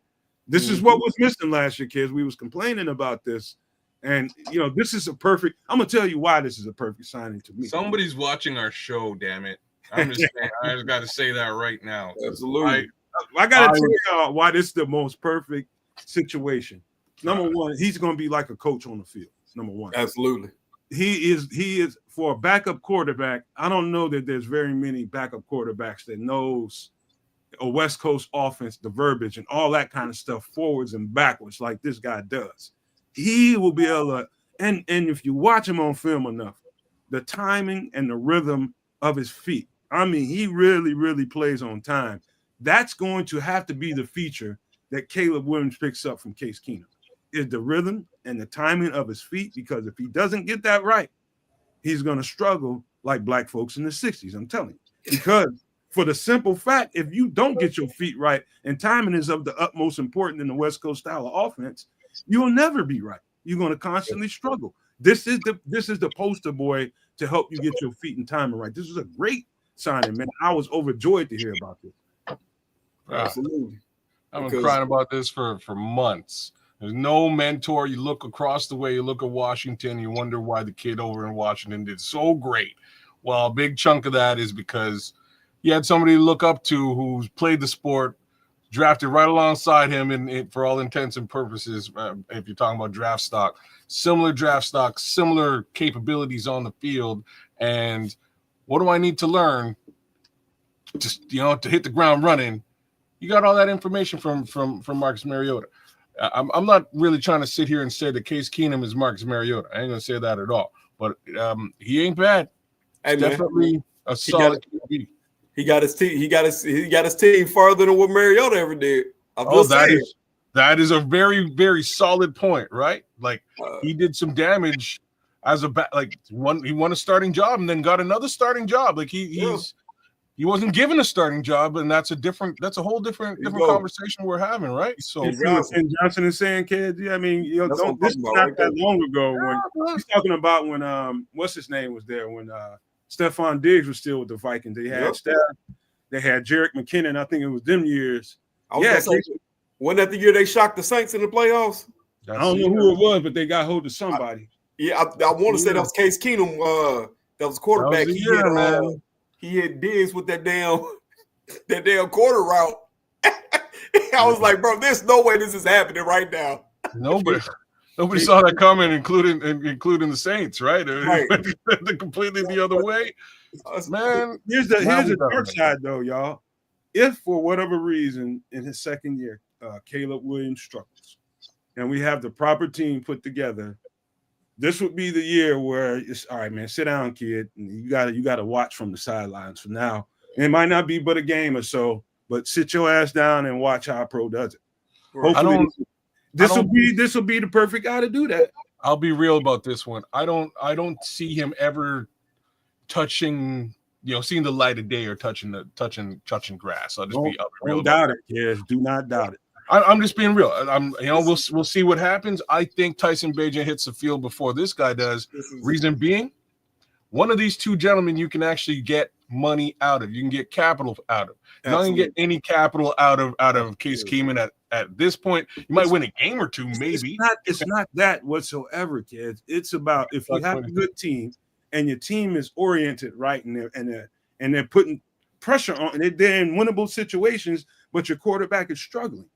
Speaker 1: This is what was missing last year, kids. We was complaining about this. And, this is I'm going to tell you why this is a perfect signing to me.
Speaker 2: Somebody's watching our show, damn it. I'm just saying, I just got to say that right now.
Speaker 4: Absolutely.
Speaker 1: I got to tell y'all why this is the most perfect situation. Number one, he's going to be like a coach on the field. Number one.
Speaker 4: Absolutely.
Speaker 1: He is for a backup quarterback. I don't know that there's very many backup quarterbacks that knows a West Coast offense, the verbiage and all that kind of stuff, forwards and backwards, like this guy does. He will be able to, and if you watch him on film enough, the timing and the rhythm of his feet. I mean, he really, really plays on time. That's going to have to be the feature that Caleb Williams picks up from Case Keenum, is the rhythm and the timing of his feet, because if he doesn't get that right, he's going to struggle like black folks in the 60s, I'm telling you. Because for the simple fact, if you don't get your feet right, and timing is of the utmost importance in the West Coast style of offense, you'll never be right. You're going to constantly struggle. This is the poster boy to help you get your feet and timing right. This is a great signing, man. I was overjoyed to hear about this.
Speaker 4: Absolutely.
Speaker 2: I've been crying about this for months. There's no mentor. You look across the way, you look at Washington, you wonder why the kid over in Washington did so great. Well, a big chunk of that is because he had somebody to look up to who's played the sport, drafted right alongside him, and for all intents and purposes, if you're talking about draft stock, similar capabilities on the field. And what do I need to learn? Just, to hit the ground running. You got all that information from Marcus Mariota. I'm not really trying to sit here and say that Case Keenum is Marcus Mariota. I ain't gonna say that at all. But he ain't bad.
Speaker 4: Hey,
Speaker 2: definitely a solid QB.
Speaker 4: He got his team. He got his team farther than what Mariota ever did.
Speaker 2: That is a very, very solid point, right? Like he did some damage as he won a starting job and then got another starting job. Like he's he wasn't given a starting job, and that's a whole different conversation we're having, right? So
Speaker 1: you see what Ken Johnson is saying, kids. Yeah, I mean, this is not that long ago when he's talking about when what's his name was there when Stephon Diggs was still with the Vikings. They had Steph, they had Jerick McKinnon. I think it was them years.
Speaker 4: Wasn't that the year they shocked the Saints in the playoffs?
Speaker 1: I don't know who it was, but they got hold of somebody.
Speaker 4: I want to say that was Case Keenum. That was quarterback. He had Diggs with that damn quarter route. I was like, bro, there's no way this is happening right now.
Speaker 2: Nobody saw that coming, including the Saints, right? Completely the other way. Man,
Speaker 1: here's the dark side, though, y'all. If for whatever reason in his second year, Caleb Williams struggles, and we have the proper team put together, this would be the year where it's all right, man. Sit down, kid. You got to watch from the sidelines for now. It might not be but a game or so, but sit your ass down and watch how a pro does it. Hopefully, this will be the perfect guy to do that.
Speaker 2: I'll be real about this one. I don't see him ever touching, seeing the light of day or touching grass. I'll just be real.
Speaker 1: Don't doubt it, kids. Do not doubt it.
Speaker 2: I'm just being real. We'll see what happens. I think Tyson Bagent hits the field before this guy does. Reason being, one of these two gentlemen you can actually get money out of. You can get capital out of. You're not going to get any capital out of Case Keenum at this point. You might win a game or two, maybe.
Speaker 1: It's not that whatsoever, kids. It's about if you have a good team and your team is oriented right and they're putting pressure on, and they're in winnable situations, but your quarterback is struggling.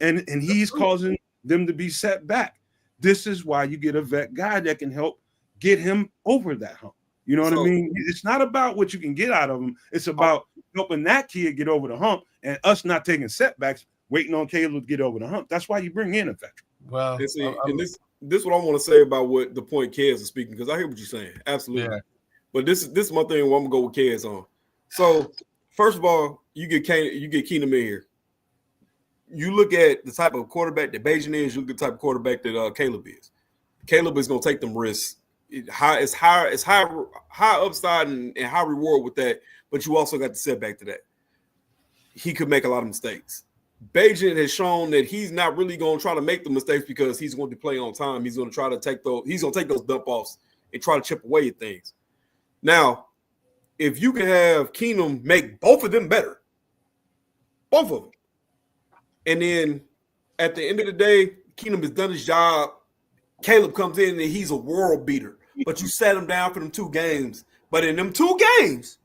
Speaker 1: And he's causing them to be set back. This is why you get a vet guy that can help get him over that hump. You know what I mean? It's not about what you can get out of him. It's about helping that kid get over the hump and us not taking setbacks, waiting on Caleb to get over the hump. That's why you bring in a veteran.
Speaker 4: Well, this is what I want to say about what the point Kez is speaking, because I hear what you're saying. Absolutely. Yeah. But this is my thing where I'm going to go with Kez on. So, first of all, you get Keenum in here. You look at the type of quarterback that Bagent is, you look at the type of quarterback that Caleb is. Caleb is going to take them risks. It's high upside and high reward with that, but you also got the setback to that. He could make a lot of mistakes. Bagent has shown that he's not really going to try to make the mistakes because he's going to play on time. He's going to try to take those dump offs and try to chip away at things. Now, if you can have Keenum make both of them better, both of them, and then at the end of the day, Keenum has done his job. Caleb comes in and he's a world beater. But you sat him down for them 2 games. But in them 2 games,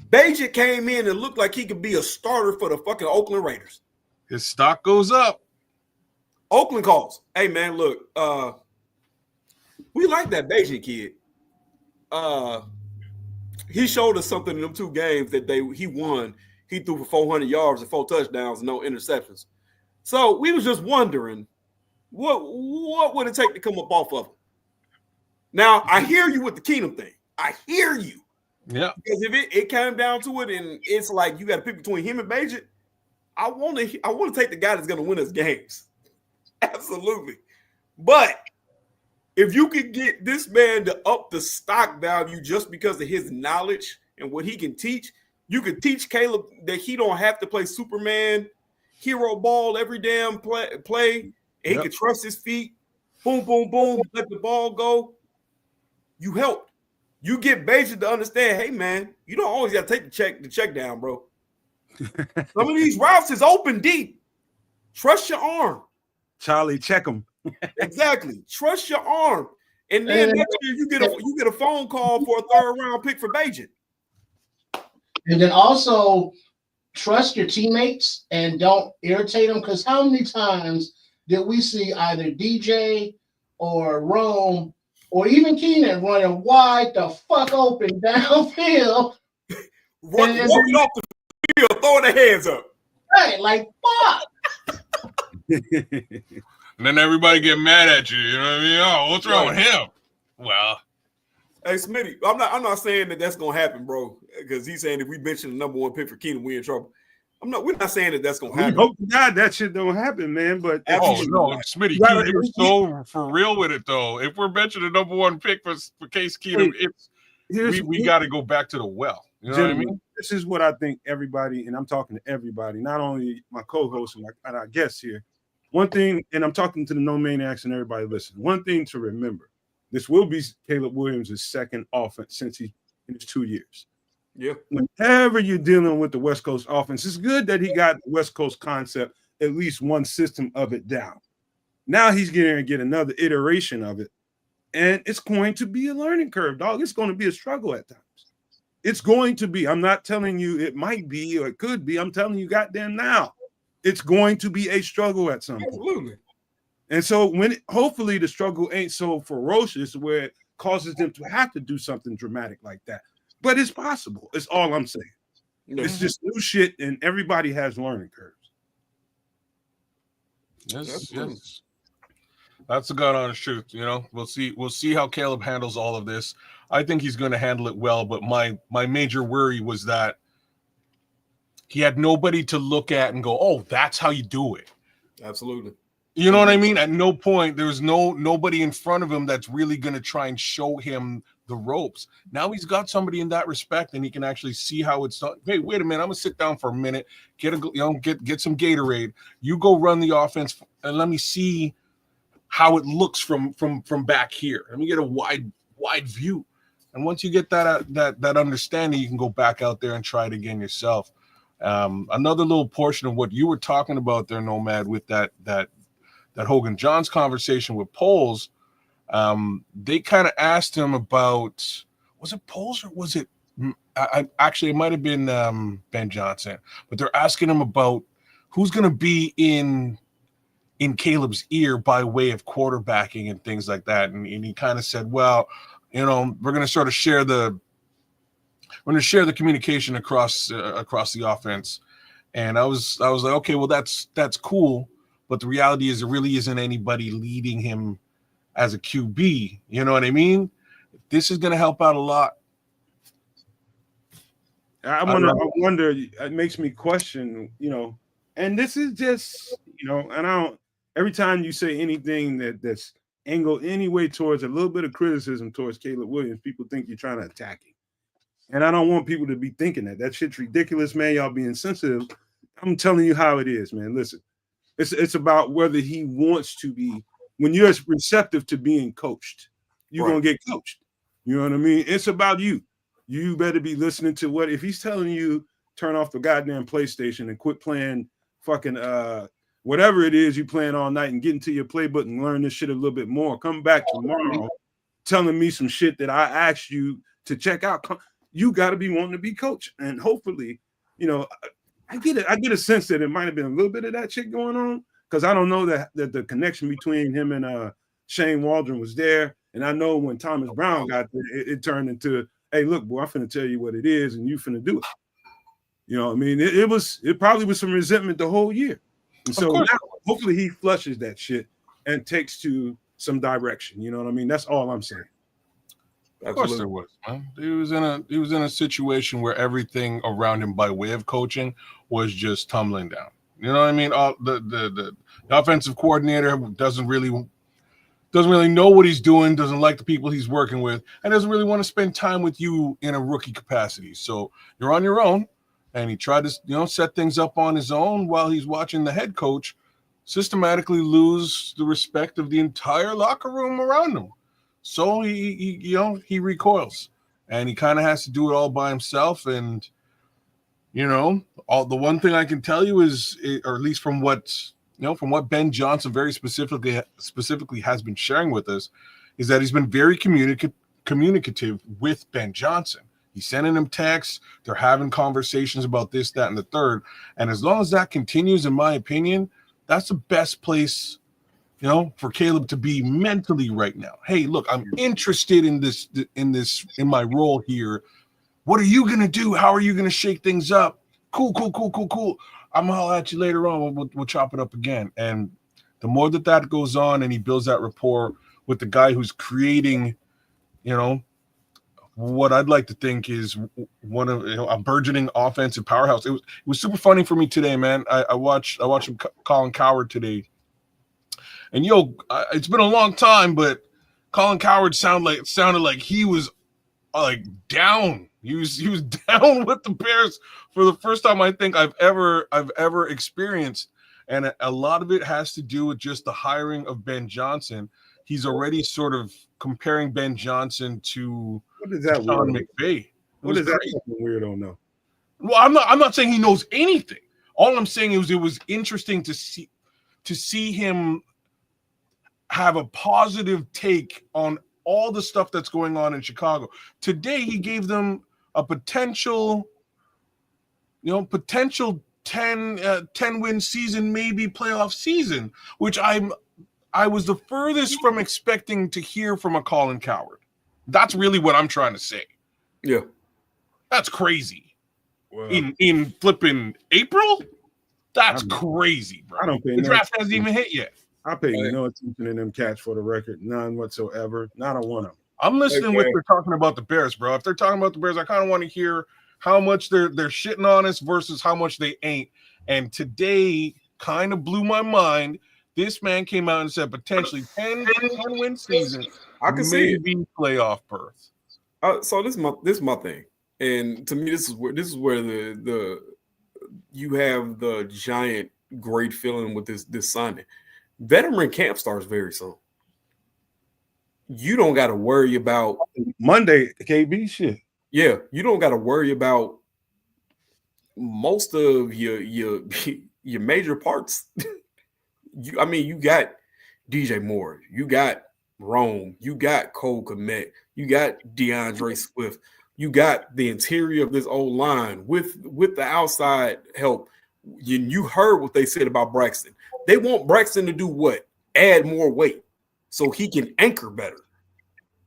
Speaker 4: Bagent came in and looked like he could be a starter for the fucking Oakland Raiders.
Speaker 2: His stock goes up.
Speaker 4: Oakland calls. Hey, man, look, we like that Bagent kid. He showed us something in them 2 games that he won. He threw for 400 yards and 4 touchdowns and no interceptions. So we was just wondering, what would it take to come up off of him? Now, I hear you with the Keenum thing. I hear you.
Speaker 2: Yeah.
Speaker 4: Because if it came down to it and it's like you got to pick between him and Bagent, I want to take the guy that's going to win us games. Absolutely. But if you could get this man to up the stock value just because of his knowledge and what he can teach, you could teach Caleb that he don't have to play Superman hero ball every damn play and he can trust his feet. Boom, boom, boom. Let the ball go. You helped. You get Bagent to understand, hey, man, you don't always got to take the check down, bro. Some of these routes is open deep. Trust your arm.
Speaker 1: Charlie, check him.
Speaker 4: Exactly. Trust your arm. And then next year you get a phone call for a 3rd round pick for Bagent.
Speaker 3: And then also trust your teammates and don't irritate them, because how many times did we see either DJ or Rome or even Keenan running wide the fuck open downfield,
Speaker 4: walking off the field, throwing their hands up,
Speaker 3: right? Like fuck.
Speaker 2: And then everybody get mad at you. You know what I mean? Oh, what's wrong with him? Well,
Speaker 4: hey Smitty, I'm not saying that that's gonna happen, bro. Because he's saying if we mention the #1 pick for Keenan, we in trouble. We're not saying that that's gonna happen.
Speaker 1: Hope to God that shit don't happen, man. But
Speaker 2: no, Smitty, you're so for real with it though. If we're mentioning the #1 pick for Case Keenum, we got to go back to the well. You know what I mean?
Speaker 1: this is what I think everybody, and I'm talking to everybody, not only my co-host and our guests here. One thing, and I'm talking to the No Maniacs and everybody listening. One thing to remember: this will be Caleb Williams' second offense since he's in his 2 years.
Speaker 4: Yeah.
Speaker 1: Whenever you're dealing with the West Coast offense, it's good that he got the West Coast concept, at least one system of it down. Now he's going to get another iteration of it, and it's going to be a learning curve, dog. It's going to be a struggle at times. It's going to be. I'm not telling you it might be or it could be. I'm telling you, goddamn now. It's going to be a struggle at some point.
Speaker 4: Absolutely.
Speaker 1: And so hopefully the struggle ain't so ferocious where it causes them to have to do something dramatic like that. But it's possible. It's all I'm saying.
Speaker 4: Yeah.
Speaker 1: It's just new shit, and everybody has learning curves.
Speaker 2: Yes. That's the God honest truth. We'll see how Caleb handles all of this. I think he's going to handle it well, but my major worry was that he had nobody to look at and go, oh, that's how you do it.
Speaker 4: Absolutely.
Speaker 2: You know what I mean? At no point, there was nobody in front of him that's really going to try and show him the ropes. Now he's got somebody in that respect, and he can actually see how it's done. Hey, wait a minute, I'm gonna sit down for a minute, get some Gatorade. You go run the offense, and let me see how it looks from back here. Let me get a wide view. And once you get that understanding, you can go back out there and try it again yourself. Another little portion of what you were talking about there, Nomad, with that Hogan Johns conversation with Poles, they kind of asked him about, was it Poles or was it actually it might have been Ben Johnson, but they're asking him about who's going to be in Caleb's ear by way of quarterbacking and things like that, and he kind of said, well, we're going to sort of share the communication across the offense. And I was like, okay, well that's cool, but the reality is there really isn't anybody leading him as a QB. You know what I mean? This is going to help out a lot.
Speaker 1: I wonder. It makes me question. And this is just and I don't. Every time you say anything that's angled any way towards a little bit of criticism towards Caleb Williams, people think you're trying to attack him. And I don't want people to be thinking that. That shit's ridiculous, man. Y'all being sensitive. I'm telling you how it is, man. Listen, it's about whether he wants to be. When you're receptive to being coached, you're going to get coached. You know what I mean? It's about you. You better be listening to if he's telling you turn off the goddamn PlayStation and quit playing fucking whatever it is you playing all night and get into your playbook and learn this shit a little bit more. Come back tomorrow telling me some shit that I asked you to check out. You got to be wanting to be coached. And hopefully, I get it. I get a sense that it might have been a little bit of that shit going on, because I don't know that the connection between him and Shane Waldron was there. And I know when Thomas Brown got there, it turned into, hey, look, boy, I'm finna tell you what it is and you finna do it. You know what I mean? It probably was some resentment the whole year. And so now, hopefully he flushes that shit and takes to some direction. You know what I mean? That's all I'm saying.
Speaker 2: Of course there was, man. He was in a situation where everything around him by way of coaching was just tumbling down. You know what I mean? The offensive coordinator doesn't really know what he's doing, doesn't like the people he's working with, and doesn't really want to spend time with you in a rookie capacity. So you're on your own. And he tried to, set things up on his own while he's watching the head coach systematically lose the respect of the entire locker room around him. So he recoils, and he kind of has to do it all by himself. And the one thing I can tell you is, or at least from what Ben Johnson very specifically has been sharing with us, is that he's been very communicative with Ben Johnson. He's sending him texts. They're having conversations about this, that, and the third. And as long as that continues, in my opinion, that's the best place, for Caleb to be mentally right now. Hey, look, I'm interested in my role here. What are you going to do? How are you going to shake things up? Cool. I'm going to holler at you later on. We'll chop it up again. And the more that goes on and he builds that rapport with the guy who's creating, what I'd like to think is one of a burgeoning offensive powerhouse. It was super funny for me today, man. I watched him, Colin Cowherd today, and it's been a long time, but Colin Cowherd sounded like he was like down He was down with the Bears for the first time I think I've ever experienced, and a lot of it has to do with just the hiring of Ben Johnson. He's already sort of comparing Ben Johnson to
Speaker 1: What is that
Speaker 2: Sean
Speaker 1: weirdo?
Speaker 2: McVay.
Speaker 1: What is that fucking weirdo know?
Speaker 2: Well, I'm not saying he knows anything. All I'm saying is it was interesting to see him have a positive take on all the stuff that's going on in Chicago. Today, he gave them a potential 10 win season, maybe playoff season, which I was the furthest from expecting to hear from a Colin Cowherd. That's really what I'm trying to say.
Speaker 4: Yeah.
Speaker 2: That's crazy.
Speaker 1: Well,
Speaker 2: In flipping April? That's crazy, bro.
Speaker 1: I don't pay
Speaker 2: the
Speaker 1: no
Speaker 2: draft hasn't even hit yet.
Speaker 1: I pay no attention to them cats for the record, none whatsoever. Not a one of them.
Speaker 2: I'm listening with they're talking about the Bears, bro. If they're talking about the Bears, I kind of want to hear how much they're shitting on us versus how much they ain't. And today kind of blew my mind. This man came out and said potentially 10 win season.
Speaker 4: I can see
Speaker 2: maybe playoff berth.
Speaker 4: So this is my thing, and to me, this is where the you have the giant great feeling with this signing. Veteran camp starts very soon. You don't got to worry about
Speaker 1: Monday KB shit.
Speaker 4: Yeah, you don't got to worry about most of your major parts. You got DJ Moore, you got Rome, you got Cole Kmet, you got DeAndre Swift, you got the interior of this old line with the outside help. You heard what they said about Braxton. They want Braxton to do what? Add more weight so he can anchor better.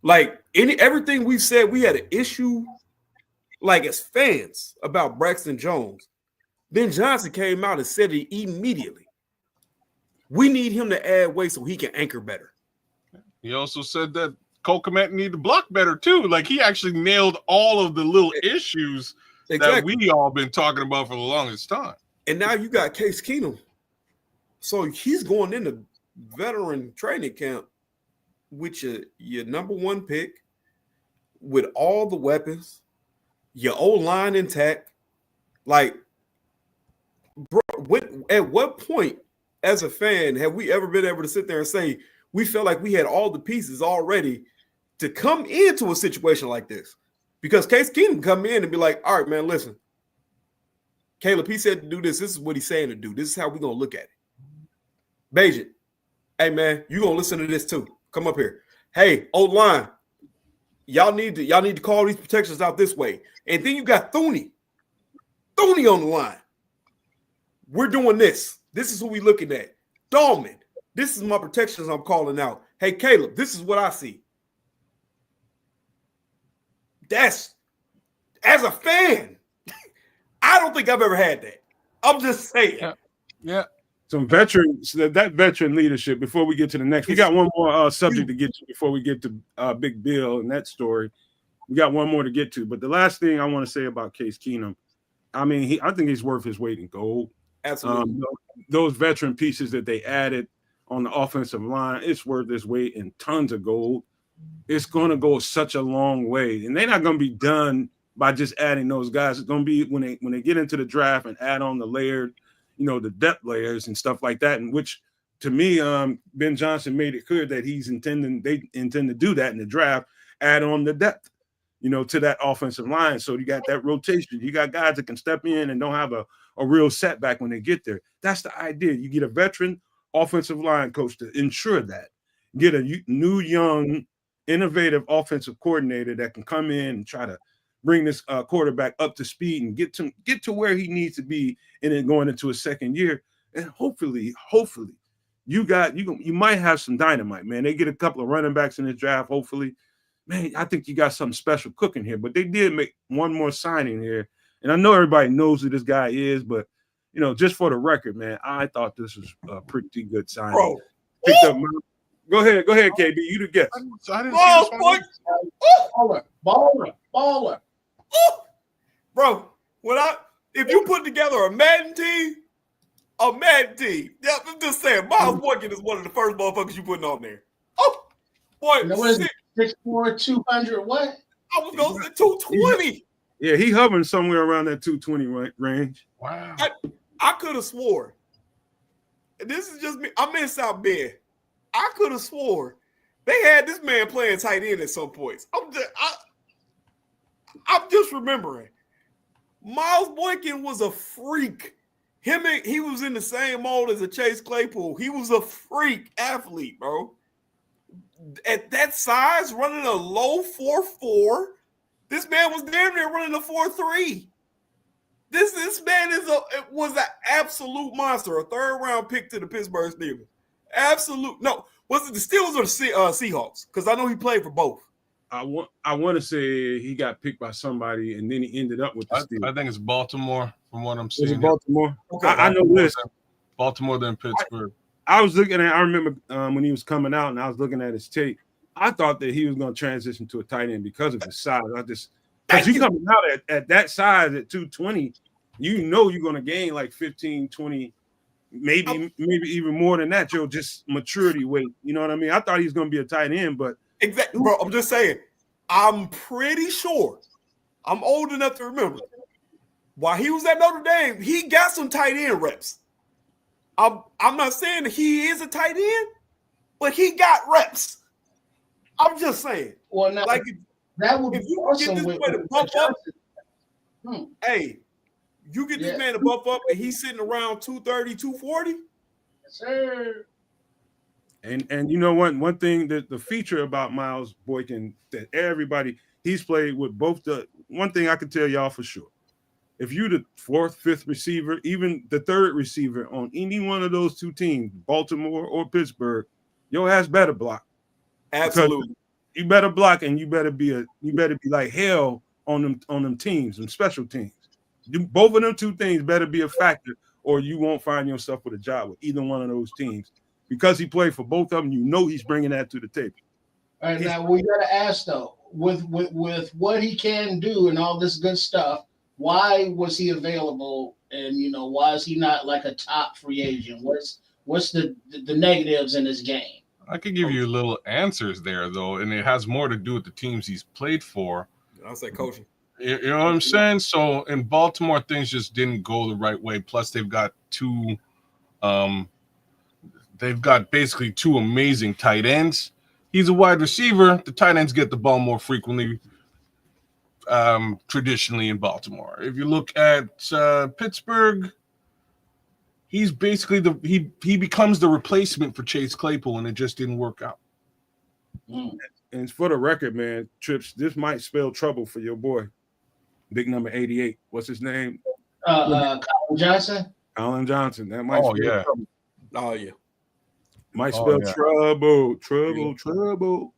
Speaker 4: Like everything we've said, we had an issue, like as fans, about Braxton Jones. Ben Johnson came out and said it immediately. We need him to add weight so he can anchor better.
Speaker 2: He also said that Cole Kmet need to block better too. Like he actually nailed all of the little issues that we all been talking about for the longest time.
Speaker 4: And now you got Case Keenum. So he's going into veteran training camp with your number one pick, with all the weapons, your O-line intact. Like, bro, at what point as a fan have we ever been able to sit there and say we felt like we had all the pieces already to come into a situation like this? Because Case Keenum come in and be like, all right, man, listen, Caleb, he said to do this. This is what he's saying to do. This is how we're going to look at it. Bajan, hey, man, you're going to listen to this too. Come up here. Hey, O-line, y'all need to call these protections out this way. And then you got Thuney on the line. We're doing this. This is who we looking at. Dahlman, this is my protections I'm calling out. Hey, Caleb, this is what I see. That's, as a fan, I don't think I've ever had that. I'm just saying.
Speaker 2: Yeah.
Speaker 1: Some veterans, that veteran leadership, before we get to the next, we got one more subject to get to before we get to Big Bill and that story. We got one more to get to. But the last thing I want to say about Case Keenum, I mean, I think he's worth his weight in gold.
Speaker 4: Absolutely.
Speaker 1: Those veteran pieces that they added on the offensive line, it's worth its weight in tons of gold. It's going to go such a long way. And they're not going to be done by just adding those guys. It's going to be when they get into the draft and add on the layered, the depth layers and stuff like that, in which to me, Ben Johnson made it clear that they intend to do that in the draft, add on the depth, to that offensive line. So you got that rotation. You got guys that can step in and don't have a real setback when they get there. That's the idea. You get a veteran offensive line coach to ensure that. Get a new, young, innovative offensive coordinator that can come in and try to bring this quarterback up to speed and get to where he needs to be, and then going into a second year. And hopefully, you might have some dynamite, man. They get a couple of running backs in this draft. Hopefully, man, I think you got something special cooking here. But they did make one more signing here, and I know everybody knows who this guy is, but just for the record, man, I thought this was a pretty good signing.
Speaker 4: Bro,
Speaker 1: go ahead, KB. You the guest.
Speaker 2: I didn't see this one.
Speaker 3: Baller.
Speaker 4: Bro, if you put together a Madden team, yeah, I'm just saying, Myles Boykin is one of the first motherfuckers you putting on there. Oh, boy,
Speaker 3: what is it? 6'4", 200, what?
Speaker 4: I was going to say 220.
Speaker 1: Yeah, he hovering somewhere around that 220 range.
Speaker 2: Wow.
Speaker 4: I could have swore. This is just me. I'm in South Bend. I could have swore they had this man playing tight end at some points. I'm just remembering. Miles Boykin was a freak. He was in the same mold as a Chase Claypool. He was a freak athlete, bro. At that size, running a low 4.4, this man was damn near running a 4.3. This man was an absolute monster, a third-round pick to the Pittsburgh Steelers. Absolute. No, was it the Steelers or the Seahawks? Because I know he played for both.
Speaker 1: I want to say he got picked by somebody, and then he ended up with the Steelers.
Speaker 2: I think it's Baltimore, from what I'm
Speaker 1: Was
Speaker 2: seeing.
Speaker 1: it Baltimore?
Speaker 4: Okay.
Speaker 1: I know this.
Speaker 2: Baltimore than Pittsburgh.
Speaker 1: I was looking at. I remember when he was coming out, and I was looking at his tape. I thought that he was going to transition to a tight end because of his size. Because you coming out at that size at 220, you know you're going to gain like 15, 20, maybe even more than that. Your just maturity weight. You know what I mean? I thought he was going to be a tight end, but
Speaker 4: exactly, bro. I'm just saying. I'm pretty sure. I'm old enough to remember. While he was at Notre Dame, he got some tight end reps. I'm not saying that he is a tight end, but he got reps. I'm just saying.
Speaker 3: Well, now,
Speaker 4: like
Speaker 3: that would be awesome.
Speaker 4: Get this man to bump up. Hey, you get this man to bump up, and he's sitting around 230, 240.
Speaker 3: Yes, sir.
Speaker 1: And you know what? One thing that the feature about Miles Boykin that he's played with both one thing I can tell y'all for sure. If you're the fourth, fifth receiver, even the third receiver on any one of those two teams, Baltimore or Pittsburgh, your ass better block.
Speaker 4: Absolutely.
Speaker 1: Because you better block, and you better be like hell on them teams, them special teams. Both of them two things better be a factor, or you won't find yourself with a job with either one of those teams. Because he played for both of them, you know he's bringing that to the table.
Speaker 3: All right, now we got to ask though, with what he can do and all this good stuff, why was he available? And why is he not like a top free agent? What's the negatives in his game?
Speaker 2: I could give you little answers there though, and it has more to do with the teams he's played for.
Speaker 4: I'll say coaching.
Speaker 2: You know what I'm saying? So in Baltimore, things just didn't go the right way. Plus, they've got basically two amazing tight ends. He's a wide receiver. The tight ends get the ball more frequently, traditionally in Baltimore. If you look at Pittsburgh, he's basically he becomes the replacement for Chase Claypool, and it just didn't work out.
Speaker 1: And for the record, man, Trips, this might spell trouble for your boy, big number 88. What's his name?
Speaker 3: Colin Johnson.
Speaker 1: Colin Johnson. That might spell trouble.
Speaker 4: Oh yeah.
Speaker 1: Might spell trouble.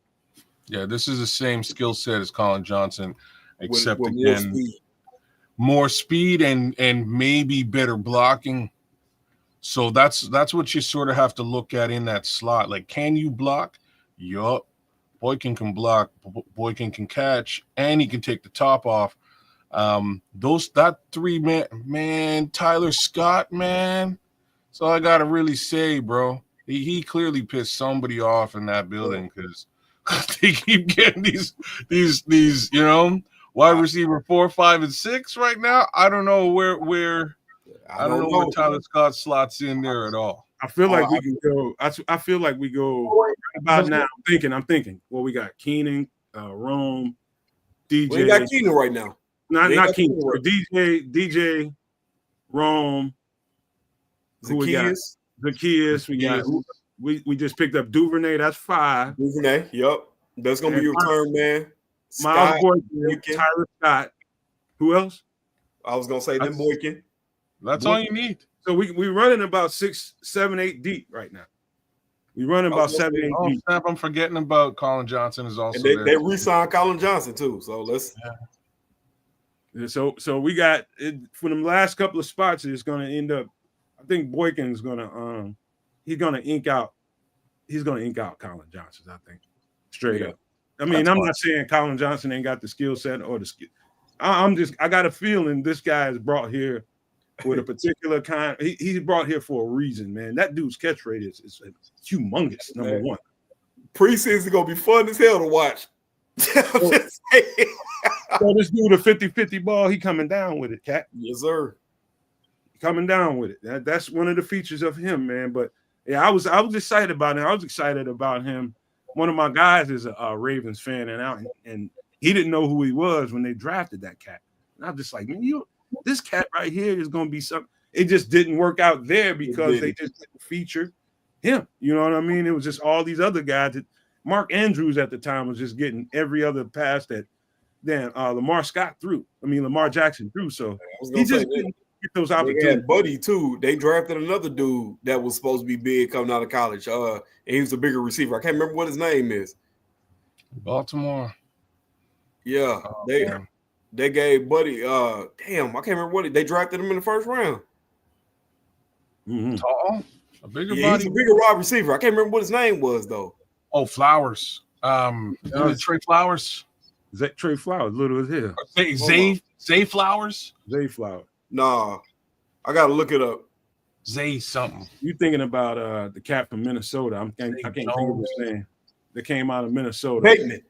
Speaker 2: Yeah, this is the same skill set as Colin Johnson, except
Speaker 4: with
Speaker 2: again, more speed and maybe better blocking. So that's what you sort of have to look at in that slot. Like, can you block? Yup. Boykin can block. Boykin can catch, and he can take the top off. That three man, Tyler Scott, man. So I gotta really say, bro. He clearly pissed somebody off in that building because they keep getting these wide receiver 4, 5, and 6 right now. I don't know where I don't know where Tyler Scott slots in there at all.
Speaker 1: I feel like we can go. I feel like we go about now. I'm thinking. Well, we got Keenan, Rome, DJ.
Speaker 4: We got Keenan right now.
Speaker 1: Not Keenan. DJ, Rome. Zacchaeus, we just picked up Duvernay. That's 5.
Speaker 4: Duvernay, yep. That's gonna be your turn, man.
Speaker 1: Miles Boykin, Tyler Scott. Who else?
Speaker 4: I was gonna say then Boykin.
Speaker 2: That's all you need.
Speaker 1: So we running about 6, 7, 8 deep right now. We running about 7, 8 deep.
Speaker 2: Snap! I'm forgetting about Colin Johnson is also
Speaker 4: and
Speaker 2: there.
Speaker 4: They re-signed Colin Johnson too. So let's.
Speaker 1: Yeah. So we got it for them last couple of spots. It's gonna end up. I think Boykin's gonna he's gonna ink out Colin Johnson, I think. Straight up. I mean, I'm not saying Colin Johnson ain't got the skill set or the skill. I got a feeling this guy is brought here with a particular kind. He's brought here for a reason, man. That dude's catch rate is humongous, number one.
Speaker 4: Preseason gonna be fun as hell to watch.
Speaker 1: So this dude, a 50-50 ball, he coming down with it, Cat.
Speaker 4: Yes, sir.
Speaker 1: Coming down with it. That's one of the features of him, man. But yeah, I was excited about him. I was excited about him. One of my guys is a Ravens fan, and he didn't know who he was when they drafted that cat. And I'm just like, man, this cat right here is going to be something. It just didn't work out there because they just didn't feature him. You know what I mean? It was just all these other guys. Mark Andrews at the time was just getting every other pass that Lamar Jackson threw. So he just didn't get those opportunities.
Speaker 4: They had Buddy too. They drafted another dude that was supposed to be big coming out of college. And he was a bigger receiver. I can't remember what his name is.
Speaker 2: Baltimore.
Speaker 4: Yeah, they gave Buddy. I can't remember what they drafted him in the first round.
Speaker 1: Mm-hmm.
Speaker 2: Tall, a bigger body.
Speaker 4: He's a bigger wide receiver. I can't remember what his name was though.
Speaker 2: Oh, Flowers. Trey Flowers.
Speaker 1: Trey Flowers, little as hell.
Speaker 2: Zay Flowers.
Speaker 1: Zay Flowers.
Speaker 4: Nah, I gotta look it up.
Speaker 2: Zay something.
Speaker 1: You thinking about the cat from Minnesota? I can't think of his name. That came out of Minnesota.
Speaker 4: Bateman.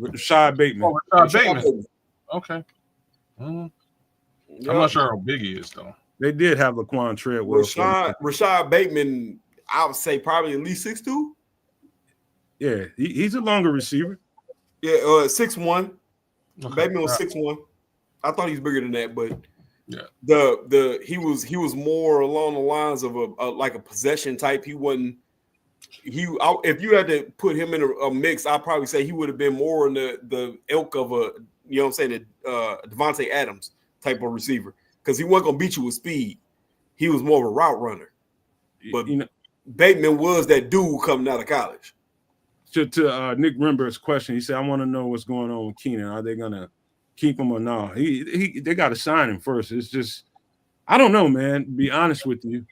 Speaker 1: Rashad Bateman.
Speaker 2: Oh, Rashad Bateman. Okay. Mm-hmm. Yep. I'm not sure how big he is though.
Speaker 1: They did have Laquan Treadwell.
Speaker 4: Rashad Bateman, I would say probably at least 6'2".
Speaker 1: Yeah, he's a longer receiver.
Speaker 4: Yeah, 6'1". Okay. Bateman was 6'1". I thought he was bigger than that, but
Speaker 2: yeah,
Speaker 4: he was more along the lines of a possession type. He wasn't. If you had to put him in a mix, I'd probably say he would have been more in the ilk of Devontae Adams type of receiver, because he wasn't gonna beat you with speed. He was more of a route runner. But Bateman was that dude coming out of college.
Speaker 1: To Nick Rimber's question, he said, "I want to know what's going on with Keenan. Are they gonna keep him or not? They got to sign him first. It's just, I don't know, man. To be honest with you,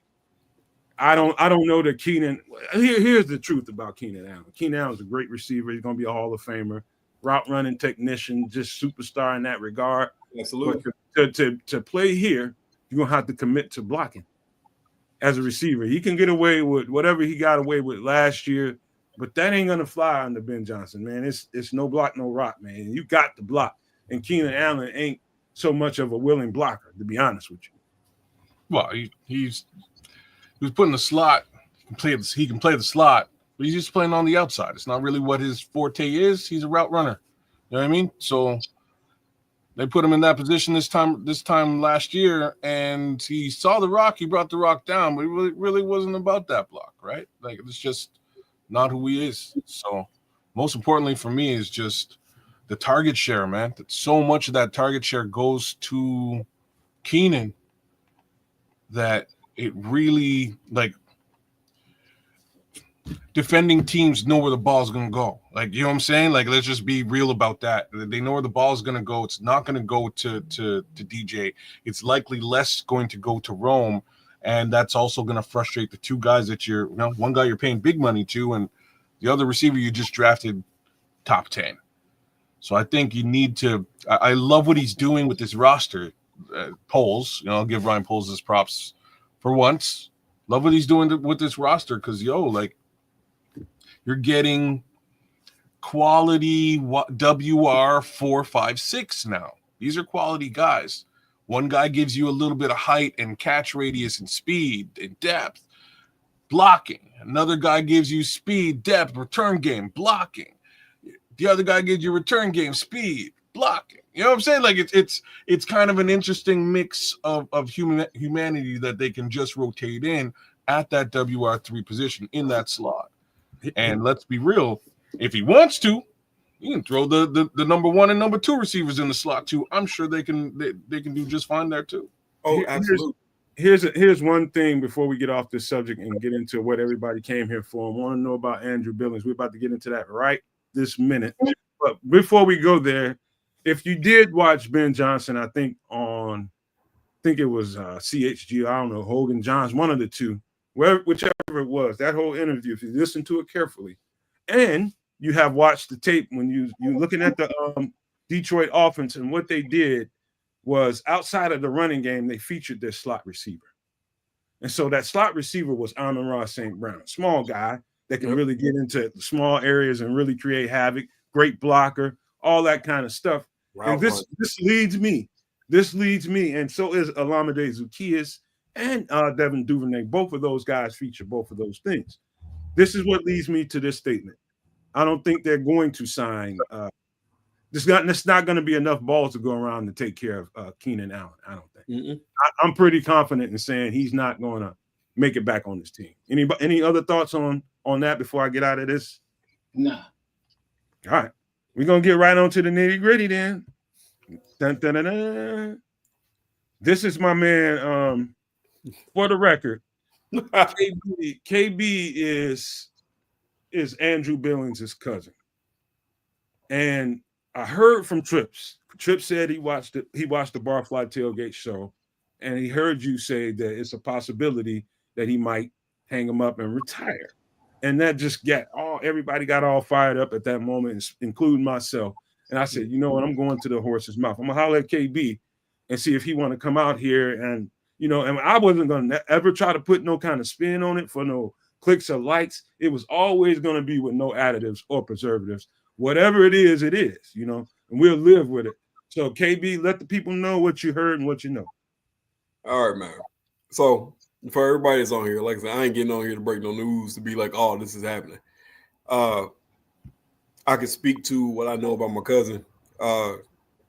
Speaker 1: I don't know that Keenan. Here's the truth about Keenan Allen. Keenan Allen's a great receiver. He's gonna be a Hall of Famer, route running technician, just superstar in that regard.
Speaker 4: Absolutely.
Speaker 1: But to play here, you're gonna have to commit to blocking as a receiver. He can get away with whatever he got away with last year, but that ain't gonna fly under Ben Johnson, man. It's no block, no rock, man. You got to block. And Keenan Allen ain't so much of a willing blocker, to be honest with you.
Speaker 2: Well, he was put in the slot. He can play the slot, but he's just playing on the outside. It's not really what his forte is. He's a route runner. You know what I mean? So they put him in that position this time last year, and he saw the rock. He brought the rock down, but it really wasn't about that block, right? Like, it's just not who he is. So most importantly for me is just the target share, man. So much of that target share goes to Keenan that it really, like, defending teams know where the ball's going to go. Like, you know what I'm saying? Like, let's just be real about that. They know where the ball's going to go. It's not going to go to DJ. It's likely less going to go to Rome. And that's also going to frustrate the two guys that one guy you're paying big money to, and the other receiver you just drafted top 10. So I think you need to – I love what he's doing with this roster. Poles, I'll give Ryan Poles his props for once. Love what he's doing with this roster because, you're getting quality WR 4, 5, 6 now. These are quality guys. One guy gives you a little bit of height and catch radius and speed and depth, blocking. Another guy gives you speed, depth, return game, blocking. The other guy gives you return game, speed, blocking. You know what I'm saying? Like, it's kind of an interesting mix of humanity that they can just rotate in at that WR3 position in that slot. And let's be real, if he wants to, you can throw the number 1 and number 2 receivers in the slot too. I'm sure they can do just fine there too.
Speaker 4: Oh, absolutely.
Speaker 1: Here's one thing before we get off this subject and get into what everybody came here for. I want to know about Andrew Billings. We're about to get into that right this minute. But before we go there, if you did watch Ben Johnson, I think it was CHG, I don't know, Hogan Johns, one of the two, whichever it was, that whole interview, if you listen to it carefully, and you have watched the tape when you're looking at the Detroit offense, and what they did was outside of the running game, they featured their slot receiver. And so that slot receiver was Amon-Ra St. Brown, small guy that can really get into small areas and really create havoc, great blocker, all that kind of stuff. And this leads me. This leads me, and so is Olamide Zaccheaus and Devin Duvernay. Both of those guys feature both of those things. This is what leads me to this statement. I don't think they're going to sign. There's not going to be enough balls to go around to take care of Keenan Allen. I don't think. I'm pretty confident in saying he's not going to make it back on this team. Any other thoughts on that before I get out of this?
Speaker 3: Nah.
Speaker 1: All right. We're going to get right on to the nitty-gritty then. Dun, dun, dun, dun. This is my man. For the record, KB is Andrew Billings' cousin. And I heard from Trips. Trips said he watched the Barfly Tailgate show, and he heard you say that it's a possibility that he might hang him up and retire. And that just everybody got all fired up at that moment, including myself. And I said, you know what? I'm going to the horse's mouth. I'm gonna holler at KB and see if he want to come out here and and I wasn't gonna ever try to put no kind of spin on it for no clicks or likes. It was always gonna be with no additives or preservatives. Whatever it is, and we'll live with it. So KB, let the people know what you heard and what you know.
Speaker 4: All right, man. So for everybody that's on here, like I said, I ain't getting on here to break no news to be like, oh, this is happening. I can speak to what I know about my cousin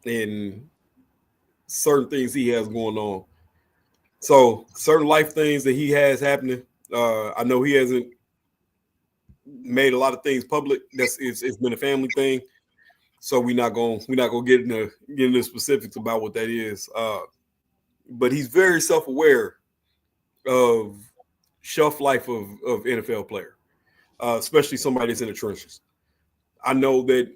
Speaker 4: and certain things he has going on. So certain life things that he has happening. I know he hasn't made a lot of things public. It's been a family thing. So we're not gonna get into specifics about what that is. But he's very self-aware of shelf life of NFL player, especially somebody that's in the trenches. I know that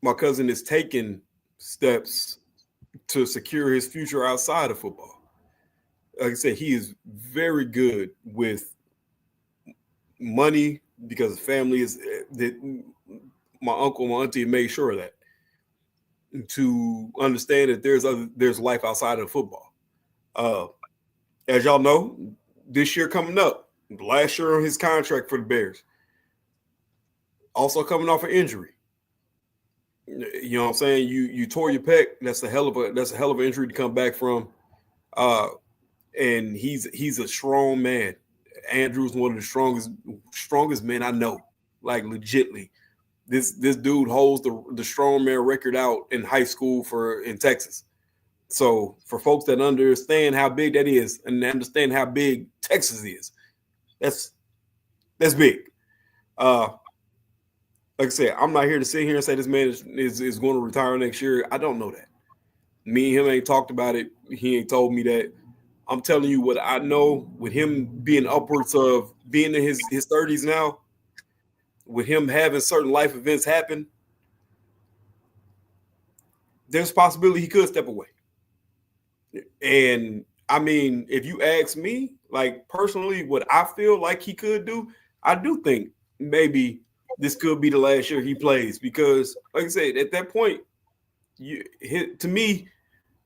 Speaker 4: my cousin is taking steps to secure his future outside of football. Like I said, he is very good with money because family is that my uncle, my auntie made sure of that, to understand that there's life outside of football. As y'all know, this year coming up, last year on his contract for the Bears, also coming off an injury. You know what I'm saying? You tore your pec. That's a hell of an injury to come back from. And he's a strong man. Andrew's one of the strongest men I know. Like legitly. This dude holds the strongman record out in high school in Texas. So for folks that understand how big that is and understand how big Texas is, that's big. Like I said, I'm not here to sit here and say this man is going to retire next year. I don't know that. Me and him ain't talked about it. He ain't told me that. I'm telling you what I know, with him being upwards of being in his 30s now, with him having certain life events happen, there's a possibility he could step away. And I mean, if you ask me, like personally, what I feel like he could do, I do think maybe this could be the last year he plays, because like I said, at that point, to me,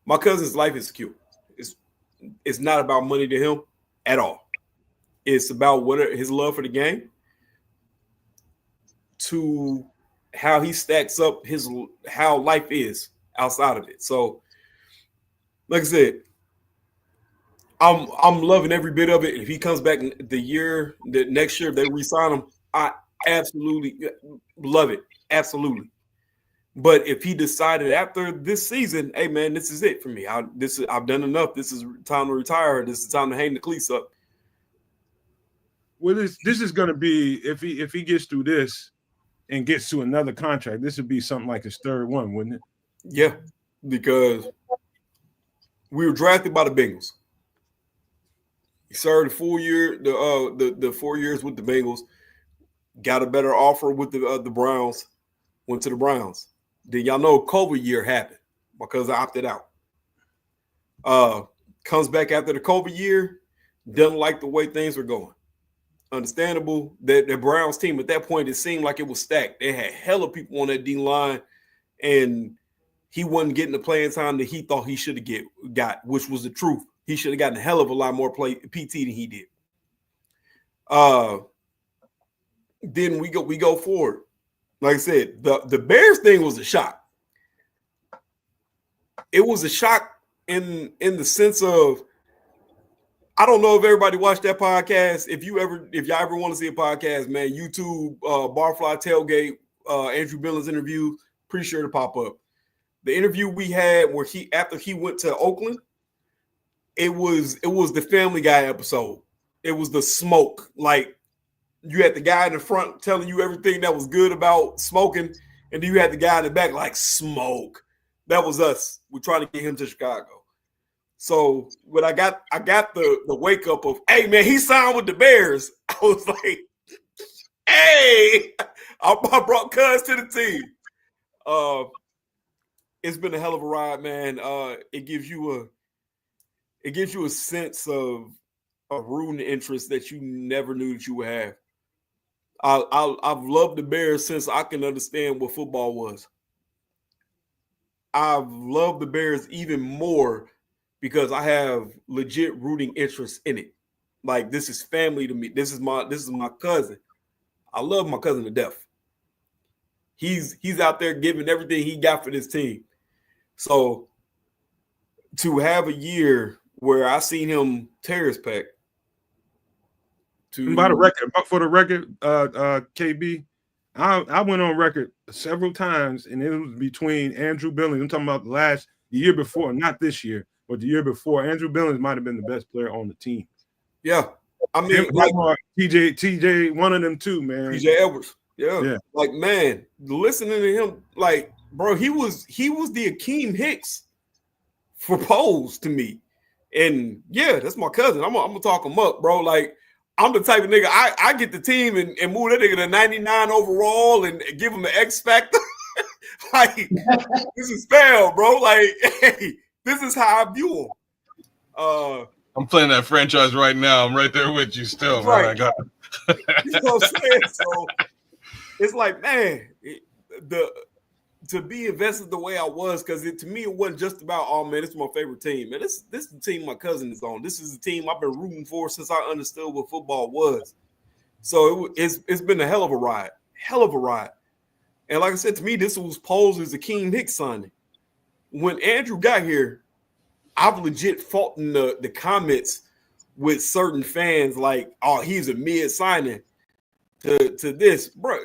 Speaker 4: my cousin's life is secure. It's not about money to him at all. It's about his love for the game, to how he stacks up how life is outside of it. So, like I said, I'm loving every bit of it. If he comes back the next year, they re-sign him, I absolutely love it. Absolutely. But if he decided after this season, hey man, this is it for me. I've done enough. This is time to retire. This is time to hang the cleats up.
Speaker 1: Well, this is going to be, if he gets through this and gets to another contract, this would be something like his third one, wouldn't it?
Speaker 4: Yeah, because we were drafted by the Bengals. He served a full year, the 4 years with the Bengals. Got a better offer with the Browns. Went to the Browns. Then y'all know COVID year happened because I opted out. Comes back after the COVID year, doesn't like the way things were going. Understandable that the Browns team at that point, it seemed like it was stacked. They had hella people on that D line, and he wasn't getting the playing time that he thought he should have got, which was the truth. He should have gotten a hell of a lot more PT than he did. Then we go forward. Like I said, the Bears thing was a shock. It was a shock in the sense of, I don't know if everybody watched that podcast. If y'all ever want to see a podcast, man, YouTube, Barfly Tailgate, Andrew Billings interview, pretty sure to pop up. The interview we had where after he went to Oakland, it was the Family Guy episode. It was the smoke. Like, you had the guy in the front telling you everything that was good about smoking, and then you had the guy in the back like, smoke. That was us. We're trying to get him to Chicago. So when I got the wake up of, hey man, he signed with the Bears. I was like, hey, I brought Cuz to the team. It's been a hell of a ride, man. It gives you a sense of a rooting interest that you never knew that you would have. I've loved the Bears since I can understand what football was. I've loved the Bears even more because I have legit rooting interest in it. Like, this is family to me. This is my cousin. I love my cousin to death. He's out there giving everything he got for this team. So to have a year where I seen him tear his pec.
Speaker 1: For the record, KB, I went on record several times, and it was between Andrew Billings. I'm talking about the year before, not this year, but the year before. Andrew Billings might have been the best player on the team.
Speaker 4: Yeah, I mean, like
Speaker 1: TJ, one of them too, man.
Speaker 4: TJ Edwards. Yeah, like, man, listening to him, like, bro, he was the Akeem Hicks for polls to me, and yeah, that's my cousin. I'm gonna talk him up, bro. Like, I'm the type of nigga, I get the team and move that nigga to 99 overall and give him the X factor. Like, this is fair, bro. Like, hey, this is how I view him.
Speaker 2: I'm playing that franchise right now. I'm right there with you still, man.
Speaker 4: Right.
Speaker 2: I got it.
Speaker 4: You know what I'm saying? So it's like, man, to be invested the way I was, because to me, it wasn't just about, oh man, this is my favorite team. Man, this is the team my cousin is on. This is the team I've been rooting for since I understood what football was. So it's been a hell of a ride. And like I said, to me, this was posed as a Akeem Hicks signing. When Andrew got here, I've legit fought in the comments with certain fans like, oh, he's a mid signing to this. Bro,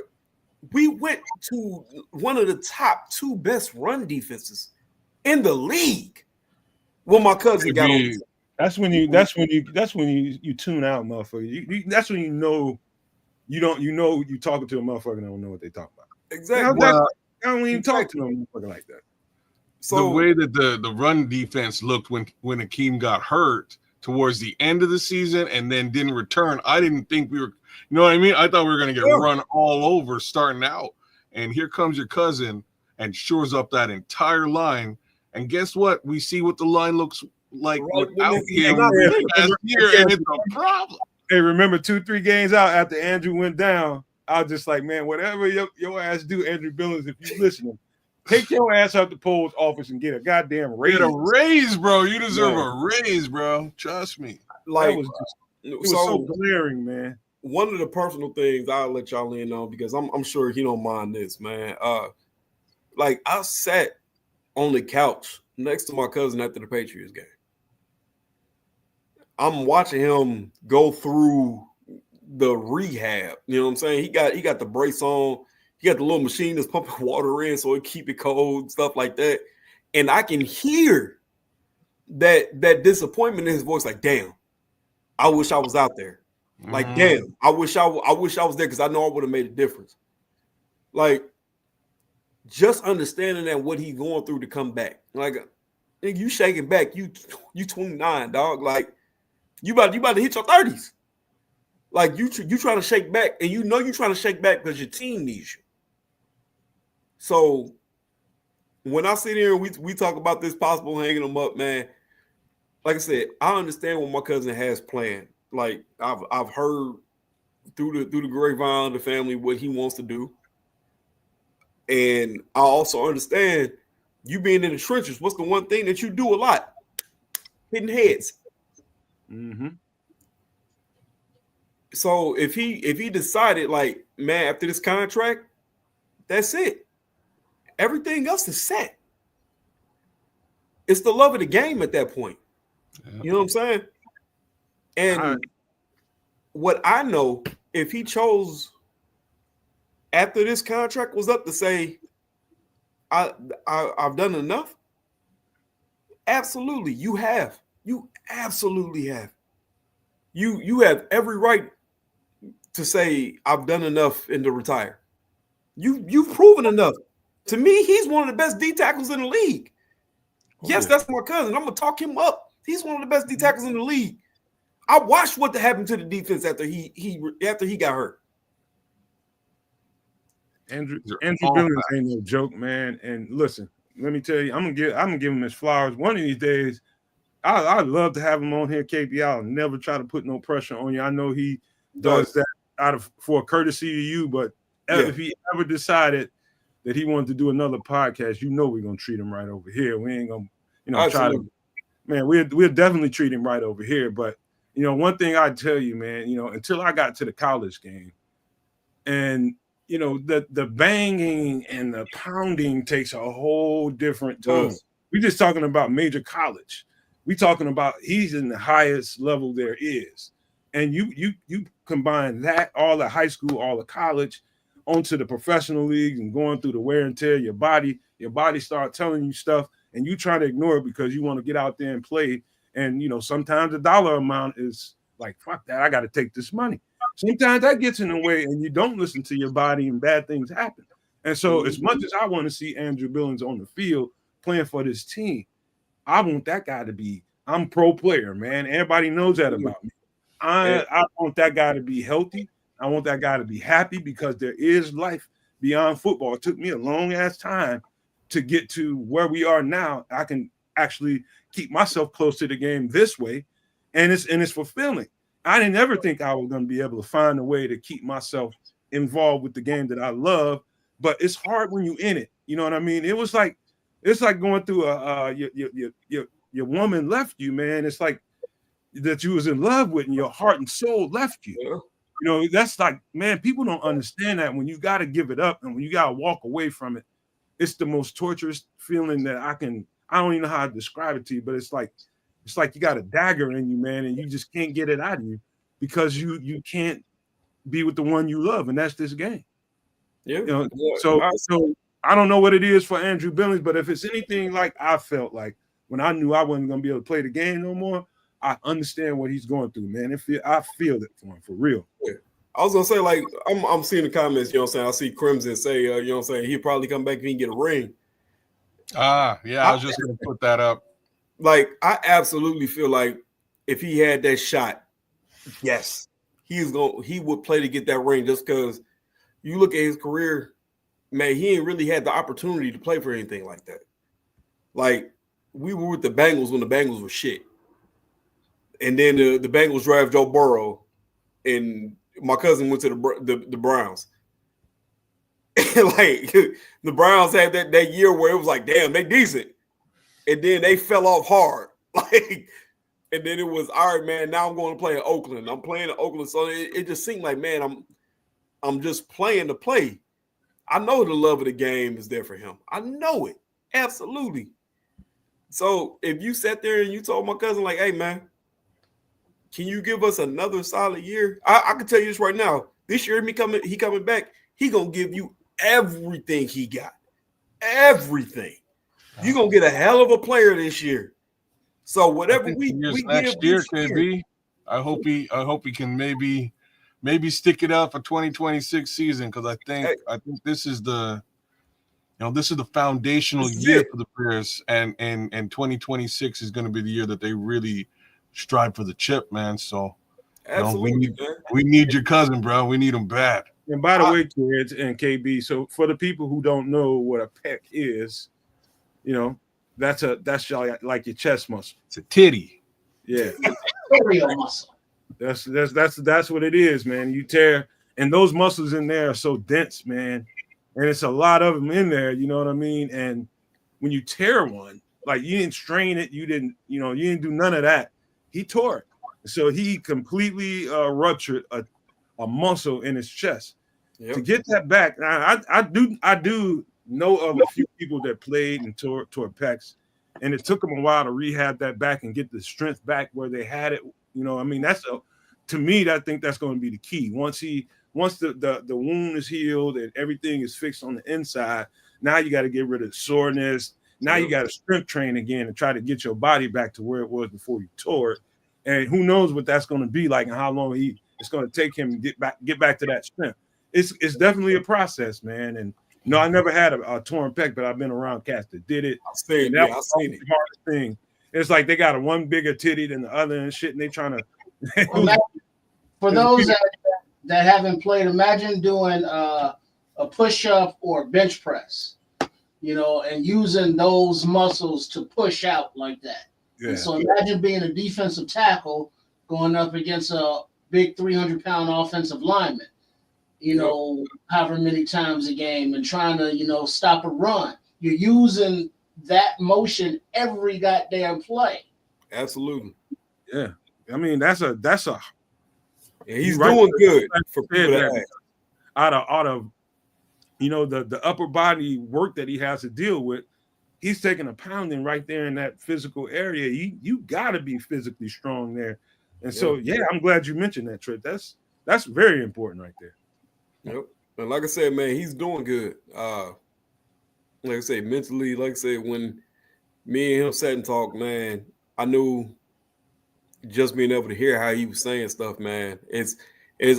Speaker 4: we went to one of the top 2 best run defenses in the league when my cousin got on.
Speaker 1: That's when you tune out, motherfucker. That's when you know you talking to a motherfucker and don't know what they talk about.
Speaker 4: Exactly.
Speaker 1: I don't even talk to them motherfucker like that.
Speaker 2: So the way that the run defense looked when Akeem got hurt towards the end of the season and then didn't return, I didn't think we were, you know what I mean? I thought we were going to get run all over starting out. And here comes your cousin and shores up that entire line. And guess what? We see what the line looks like without him last year, and it's a problem.
Speaker 1: Hey, remember 2-3 games out after Andrew went down, I was just like, man, whatever your ass do, Andrew Billings, if you listening, take your ass out the polls office and get a goddamn raise.
Speaker 2: Get a raise, bro. You deserve a raise, bro. Trust me.
Speaker 1: Like, it was so glaring, man.
Speaker 4: One of the personal things I'll let y'all in on, because I'm sure he don't mind this, man. Like, I sat on the couch next to my cousin after the Patriots game. I'm watching him go through the rehab. You know what I'm saying? He got the brace on. He got the little machine that's pumping water in so it keep it cold, stuff like that. And I can hear that disappointment in his voice, like, damn, I wish I was out there. Like, damn, I wish I was there, because I know I would have made a difference. Like, just understanding that what he's going through to come back. Like, nigga, you shaking back, you 29, dog. Like, you about to hit your 30s. Like, you trying to shake back, and you know you're trying to shake back because your team needs you. So when I sit here and we talk about this possible hanging them up, man, like I said, I understand what my cousin has planned. Like, I've heard through the grapevine of the family what he wants to do. And I also understand you being in the trenches, what's the one thing that you do a lot? Hitting heads.
Speaker 1: Mm-hmm.
Speaker 4: So if he decided, like, man, after this contract, That's it. Everything else is set. It's the love of the game at that point. Yeah. You know what I'm saying? And what I know, if he chose after this contract was up to say, I've done enough. Absolutely, you have. You absolutely have. You have every right to say I've done enough and to retire. You've proven enough. To me, he's one of the best D tackles in the league. Yes, that's my cousin. I'm gonna talk him up. He's one of the best D tackles in the league. I watched what happened to the defense after he got hurt.
Speaker 1: Andrew Billings ain't no joke, man. And listen, let me tell you, I'm gonna give him his flowers. One of these days, I'd love to have him on here, KB. I'll never try to put no pressure on you. I know he does that for courtesy to you, but if he ever decided that he wanted to do another podcast, we're gonna treat him right over here. We ain't gonna, try to. Man, we'll definitely treat him right over here. But one thing I tell you, man, until I got to the college game, and the banging and the pounding takes a whole different tone. We're just talking about major college. We're talking about he's in the highest level there is. And you combine that, all the high school, all the college, onto the professional leagues and going through the wear and tear, your body start telling you stuff and you try to ignore it because you want to get out there and play. And sometimes the dollar amount is like, fuck that, I got to take this money. Sometimes that gets in the way and you don't listen to your body and bad things happen. And so as much as I want to see Andrew Billings on the field playing for this team, I want that guy to be, I'm pro player, man. Everybody knows that about me. I want that guy to be healthy. I want that guy to be happy because there is life beyond football. It took me a long ass time to get to where we are now. I can actually keep myself close to the game this way. And it's fulfilling. I didn't ever think I was going to be able to find a way to keep myself involved with the game that I love, but it's hard when you're in it. You know what I mean? It's like going through your woman left you, man. It's like that you was in love with and your heart and soul left you. Yeah. That's like, man, people don't understand that when you got to give it up and when you got to walk away from it, it's the most torturous feeling that I don't even know how to describe it to you, but it's like you got a dagger in you, man, and you just can't get it out of you because you can't be with the one you love, and that's this game. Yeah. So I don't know what it is for Andrew Billings, but if it's anything like I felt like when I knew I wasn't going to be able to play the game no more, I understand what he's going through, man. I feel it for him, for real.
Speaker 4: Yeah. I was going to say, like, I'm seeing the comments, I see Crimson say, he'll probably come back if he can get a ring.
Speaker 2: Yeah, I was just going to put that up.
Speaker 4: Like, I absolutely feel like if he had that shot, yes, he would play to get that ring just because you look at his career, man, he ain't really had the opportunity to play for anything like that. Like, we were with the Bengals when the Bengals were shit. And then the Bengals draft Joe Burrow, and my cousin went to the Browns. Like, the Browns had that year where it was like, damn, they decent. And then they fell off hard. Like, and then it was, all right, man, now I'm going to play in Oakland. I'm playing in Oakland. So it just seemed like, man, I'm just playing to play. I know the love of the game is there for him. I know it. Absolutely. So if you sat there and you told my cousin, like, hey, man, can you give us another solid year? I can tell you this right now. This year, he coming back, he going to give you everything he got. Everything. You're going to get a hell of a player this year. So whatever we
Speaker 2: next
Speaker 4: give
Speaker 2: year, KB, I hope he can maybe stick it out for 2026 season, because I think this is the foundational year for the Bears, and 2026 is going to be the year that they really strive for the chip, man. So
Speaker 4: absolutely,
Speaker 2: we need your cousin, bro. We need him bad.
Speaker 1: And by the way, kids and KB, so for the people who don't know what a pec is, that's like your chest muscle.
Speaker 2: It's a titty.
Speaker 1: Yeah.
Speaker 3: muscle.
Speaker 1: That's what it is, man. You tear, and those muscles in there are so dense, man. And it's a lot of them in there, you know what I mean? And when you tear one, like you didn't strain it, you didn't do none of that. He tore it. So he completely ruptured a muscle in his chest. to get that back. I do know of a few people that played and tore pecs, and it took them a while to rehab that back and get the strength back where they had it. You know, I mean, to me, I think that's going to be the key. Once the wound is healed and everything is fixed on the inside, now you got to get rid of the soreness. Now you got to strength train again and try to get your body back to where it was before you tore it. And who knows what that's going to be like and how long it's going to take him to get back to that strength. It's definitely a process, man. And no, I never had a torn pec, but I've been around cats that did it.
Speaker 4: I've seen
Speaker 1: that
Speaker 4: it.
Speaker 1: was the hardest thing. It's like they got one bigger titty than the other and shit, and they trying to.
Speaker 3: For those that haven't played, imagine doing a push-up or bench press, you know, and using those muscles to push out like that. Yeah. So imagine being a defensive tackle going up against a big 300-pound offensive lineman, you know, however many times a game, and trying to, you know, stop a run. You're using that motion every goddamn play.
Speaker 4: Absolutely.
Speaker 1: Yeah. I mean, that's a
Speaker 4: he's doing good for people that
Speaker 1: out of you know the upper body work that he has to deal with. He's taking a pounding right there in that physical area. You got to be physically strong there. And so, I'm glad you mentioned that, Trent. That's very important right there.
Speaker 4: Yep. And like I said, man, he's doing good. Like I say, mentally, like I said, when me and him sat and talked, man, I knew just being able to hear how he was saying stuff, man. It's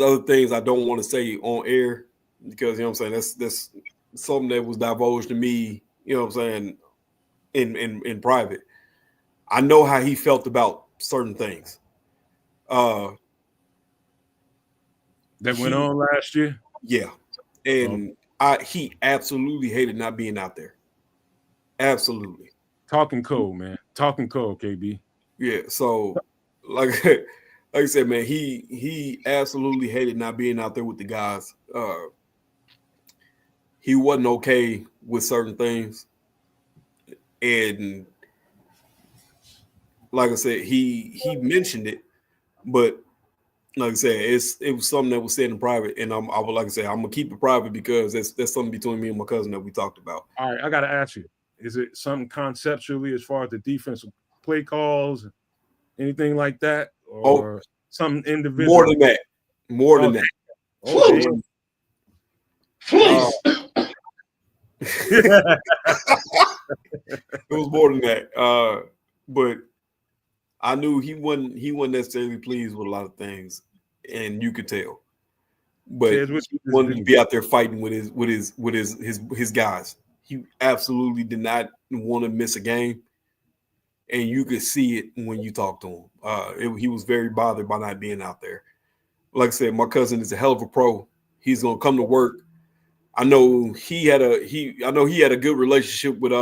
Speaker 4: other things I don't want to say on air because, you know what I'm saying, that's something that was divulged to me, you know what I'm saying, in private. I know how he felt about certain things.
Speaker 1: That went on last year?
Speaker 4: Yeah. And he absolutely hated not being out there. Absolutely.
Speaker 1: Talking cold, man. Talking cold, KB.
Speaker 4: Yeah. So, like I said, man, he absolutely hated not being out there with the guys. He wasn't okay with certain things. And like I said, he mentioned it, but like I said, it was something that was said in private, and I would like to say I'm gonna keep it private because that's something between me and my cousin that we talked about.
Speaker 1: All right, I gotta ask you: is it something conceptually as far as the defensive play calls, anything like that, or something individual?
Speaker 4: More than that. More than that. It was more than that. But I knew he wasn't necessarily pleased with a lot of things, and you could tell. But he wanted to be out there fighting with his guys. He absolutely did not want to miss a game, and you could see it when you talk to him. He was very bothered by not being out there. Like I said, my cousin is a hell of a pro. He's gonna come to work. I know he had a good relationship with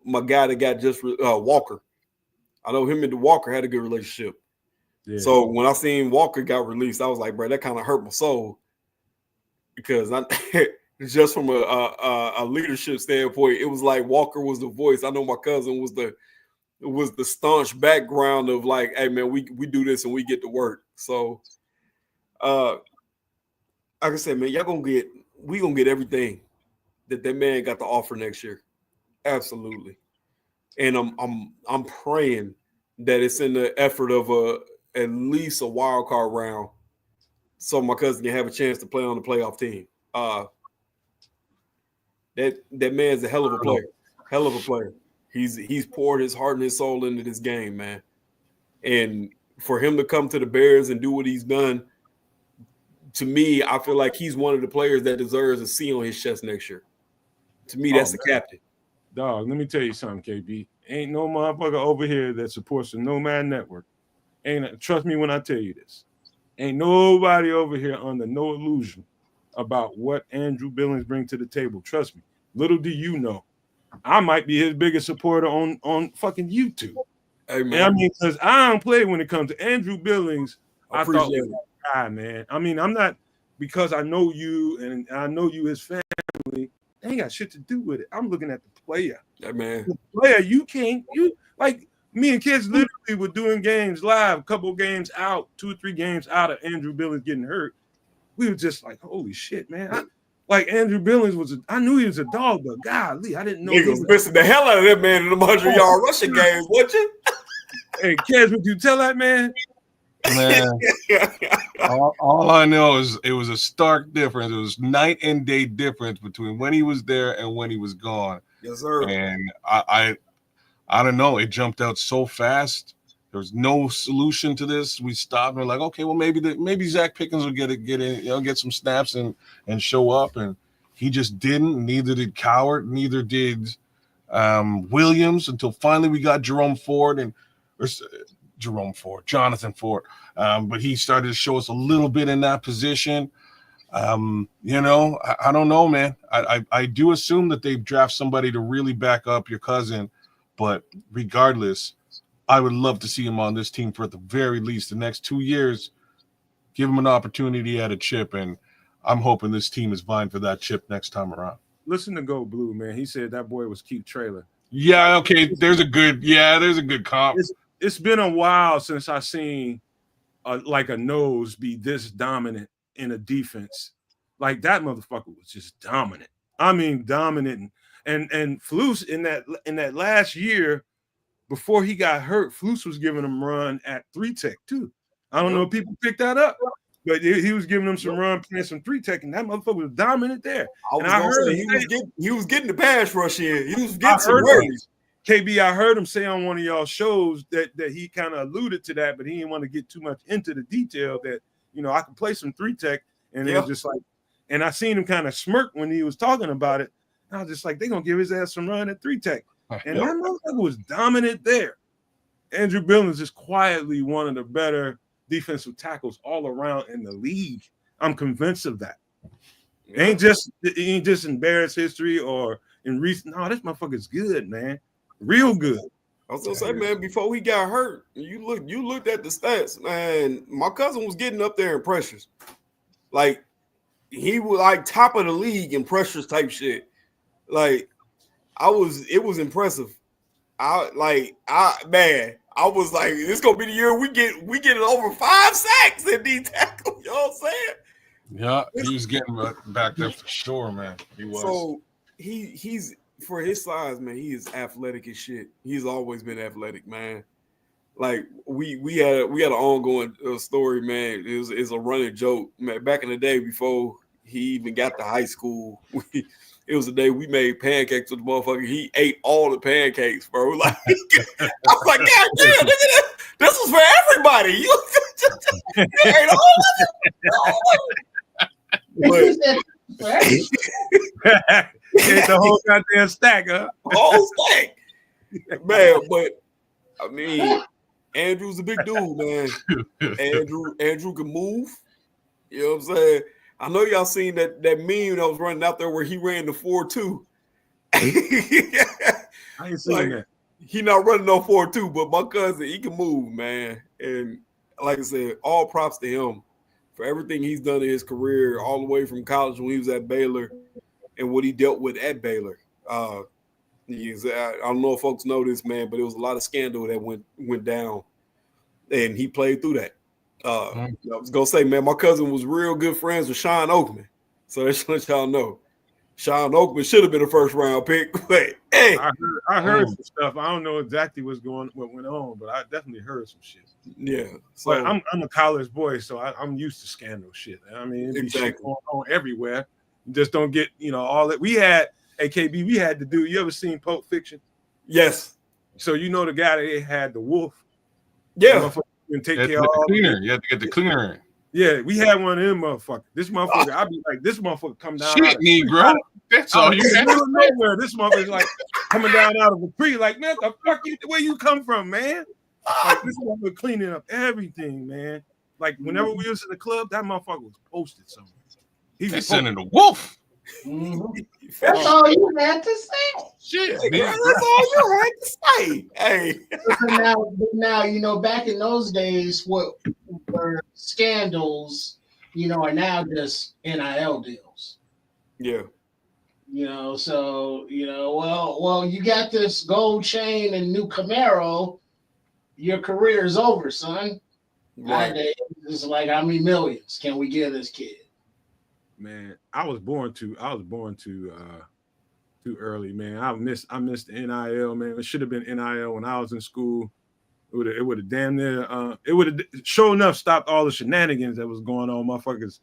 Speaker 4: my guy that got just Walker. I know him and Walker had a good relationship. Yeah. So when I seen Walker got released, I was like, bro, that kind of hurt my soul because just from a leadership standpoint, it was like Walker was the voice. I know my cousin was the staunch background of like, hey man, we do this and we get to work. So, like I said, man, we gonna get everything that man got to offer next year. Absolutely. And I'm praying that it's in the effort of at least a wild card round, so my cousin can have a chance to play on the playoff team. That man's a hell of a player. Hell of a player. He's poured his heart and his soul into this game, man. And for him to come to the Bears and do what he's done, to me, I feel like he's one of the players that deserves a C on his chest next year. To me, that's the captain.
Speaker 1: Dog, let me tell you something, KB. Ain't no motherfucker over here that supports the Nomad Network. Trust me when I tell you this. Ain't nobody over here under no illusion about what Andrew Billings brings to the table. Trust me. Little do you know, I might be his biggest supporter on fucking YouTube. Hey, man. And I mean, because I don't play when it comes to Andrew Billings. I thought was a guy, man. I mean, I'm not because I know you and I know you his family. They ain't got shit to do with it. I'm looking at the player.
Speaker 4: Yeah, man.
Speaker 1: The player, you like me and kids literally were doing games live, a couple games out, 2 or 3 games out of Andrew Billings getting hurt. we were just like, holy shit, man. Like Andrew Billings I knew he was a dog, but golly, I didn't know.
Speaker 4: Niggas was missing the hell out of that man in the 100-yard rushing games, wasn't you?
Speaker 1: Hey, Kez, would you tell that man?
Speaker 2: Man, all I know is it was a stark difference. It was night and day difference between when he was there and when he was gone.
Speaker 4: Yes, sir.
Speaker 2: And I don't know. It jumped out so fast. There was no solution to this. We stopped and we're like, okay, well maybe Zach Pickens will get in, get some snaps and show up. And he just didn't. Neither did Coward. Neither did Williams until finally we got Jonathan Ford. But he started to show us a little bit in that position. I don't know, man. I do assume that they draft somebody to really back up your cousin, but regardless, I would love to see him on this team for at the very least the next 2 years. Give him an opportunity at a chip, and I'm hoping this team is vying for that chip next time around.
Speaker 1: Listen to Go Blue, man. He said that boy was Keith Traylor.
Speaker 2: Yeah, okay. There's a good comp.
Speaker 1: It's been a while since I seen like a nose be this dominant in a defense. Like that motherfucker was just dominant. I mean, dominant. And Flus in that last year before he got hurt, Flus was giving him run at 3-tech too. I don't know if people picked that up, but he was giving him some run playing some 3-tech, and that motherfucker was dominant there.
Speaker 4: I heard he was getting the pass rush in. He was getting some words.
Speaker 1: KB, I heard him say on one of y'all shows that he kind of alluded to that, but he didn't want to get too much into the detail that, I could play some 3-tech. And it was just like, and I seen him kind of smirk when he was talking about it. And I was just like, they're going to give his ass some run at 3-tech. And that motherfucker was dominant there. Andrew Billings is quietly one of the better defensive tackles all around in the league. I'm convinced of that. He ain't just embarrassed history or in recent. No, this motherfucker's good, man. Real good.
Speaker 4: I was gonna say, man, before he got hurt, you looked at the stats, man. My cousin was getting up there in pressures. Like he was like top of the league in pressures type shit. Like it was impressive. I was like, this gonna be the year we get over 5 sacks in D tackle. You know what I'm saying?
Speaker 2: Yeah, he was getting back there for sure, man. He was. So
Speaker 4: he's for his size, man, he is athletic as shit. He's always been athletic, man. Like we had an ongoing story, man. It's a running joke, man. Back in the day before he even got to high school, it was the day we made pancakes with the motherfucker. He ate all the pancakes, bro. Like I was like, God damn, look at that. This was for everybody. You ate all of it.
Speaker 1: It's the whole goddamn stack, huh?
Speaker 4: Whole stack, man. But I mean, Andrew's a big dude, man. Andrew can move. You know what I'm saying? I know y'all seen that meme that was running out there where he ran the 4.2.
Speaker 1: I ain't seen that.
Speaker 4: He not running no 4.2, but my cousin, he can move, man. And like I said, all props to him for everything he's done in his career, all the way from college when he was at Baylor and what he dealt with at Baylor. I don't know if folks know this, man, but it was a lot of scandal that went down, and he played through that. I was gonna say, man, my cousin was real good friends with Sean Oakman, so that's what y'all know. Sean Oakman should have been a first-round pick, but hey,
Speaker 1: I heard some stuff. I don't know exactly what went on, but I definitely heard some shit.
Speaker 4: Yeah, so
Speaker 1: but I'm a college boy, so I'm used to scandal shit. I mean, it be shit going on everywhere. You just don't get all that. We had AKB. We had to do. You ever seen Pulp Fiction?
Speaker 4: Yes.
Speaker 1: So the guy that had the wolf.
Speaker 4: Yeah.
Speaker 1: And take care of all
Speaker 2: cleaner. You have to get the cleaner in.
Speaker 1: Yeah, we had one of them motherfuckers. This motherfucker, I'd be like, this motherfucker come down.
Speaker 2: Shit, Negro. That's all you had.
Speaker 1: Nowhere. This motherfucker's like coming down out of a tree. Like, man, the fuck where you come from, man? Like this motherfucker cleaning up everything, man. Like whenever we was in the club, that motherfucker was posted somewhere.
Speaker 2: He's sending the wolf.
Speaker 3: That's all you had to say.
Speaker 2: Shit,
Speaker 4: that's all you had to say. Hey,
Speaker 3: now back in those days, what were scandals, are now just NIL deals.
Speaker 4: Yeah.
Speaker 3: So well, you got this gold chain and new Camaro. Your career is over, son. Right. It's like, how many millions can we give this kid?
Speaker 1: Man, I was born too early, man. I missed the NIL, man. It should have been NIL when I was in school. It would have damn near it would have sure enough stopped all the shenanigans that was going on. Motherfuckers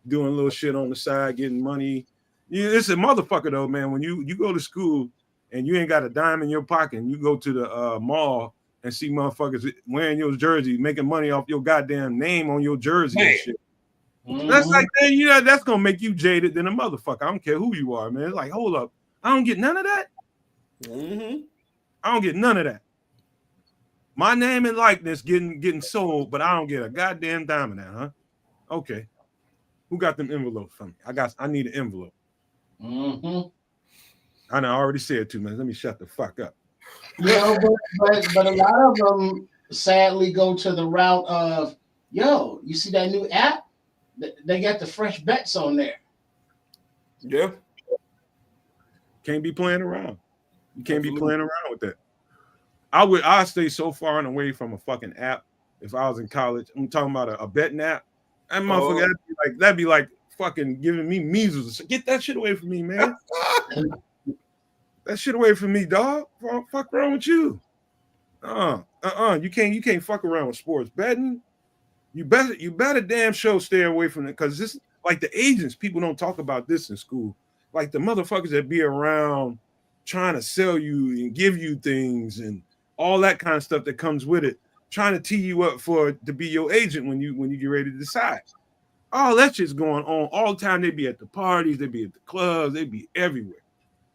Speaker 1: doing little shit on the side, getting money. Yeah, it's a motherfucker though, man. When you go to school and you ain't got a dime in your pocket, and you go to the mall and see motherfuckers wearing your jersey, making money off your goddamn name on your jersey and shit. That's like, man, you know, that's gonna make you jaded than a motherfucker. I don't care who you are, man. It's like, hold up, I don't get none of that. I don't get none of that. My name and likeness getting sold, but I don't get a goddamn dime of that, huh? Okay. Who got them envelopes for me? I need an envelope. I already said 2 minutes. Let me shut the fuck up.
Speaker 3: You know, but a lot of them sadly go to the route of, yo, you see that new app? They got the fresh bets on there.
Speaker 4: Yeah.
Speaker 1: Can't be playing around. You can't be playing around with that. I stay so far and away from a fucking app. If I was in college, I'm talking about a betting app. That motherfucker, that'd be like fucking giving me measles. Get that shit away from me, man. That shit away from me, dog. Fuck wrong with you? You can't fuck around with sports betting. You better damn sure stay away from it, because this, like the agents, people don't talk about this in school. Like the motherfuckers that be around trying to sell you and give you things and all that kind of stuff that comes with it, trying to tee you up to be your agent when you get ready to decide. All that shit's going on all the time. They be at the parties, they be at the clubs, they be everywhere.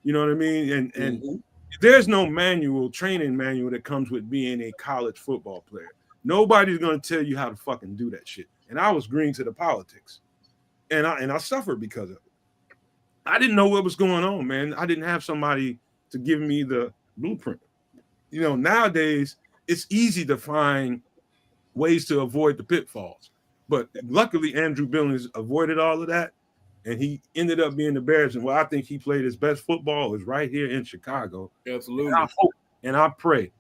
Speaker 1: You know what I mean? And there's no training manual that comes with being a college football player. Nobody's gonna tell you how to fucking do that shit. And I was green to the politics, and I suffered because of it. I didn't know what was going on, man. I didn't have somebody to give me the blueprint. You know, nowadays it's easy to find ways to avoid the pitfalls. But luckily, Andrew Billings avoided all of that, and he ended up being the Bears. And where I think he played his best football is right here in Chicago.
Speaker 4: Absolutely.
Speaker 1: And I hope and I pray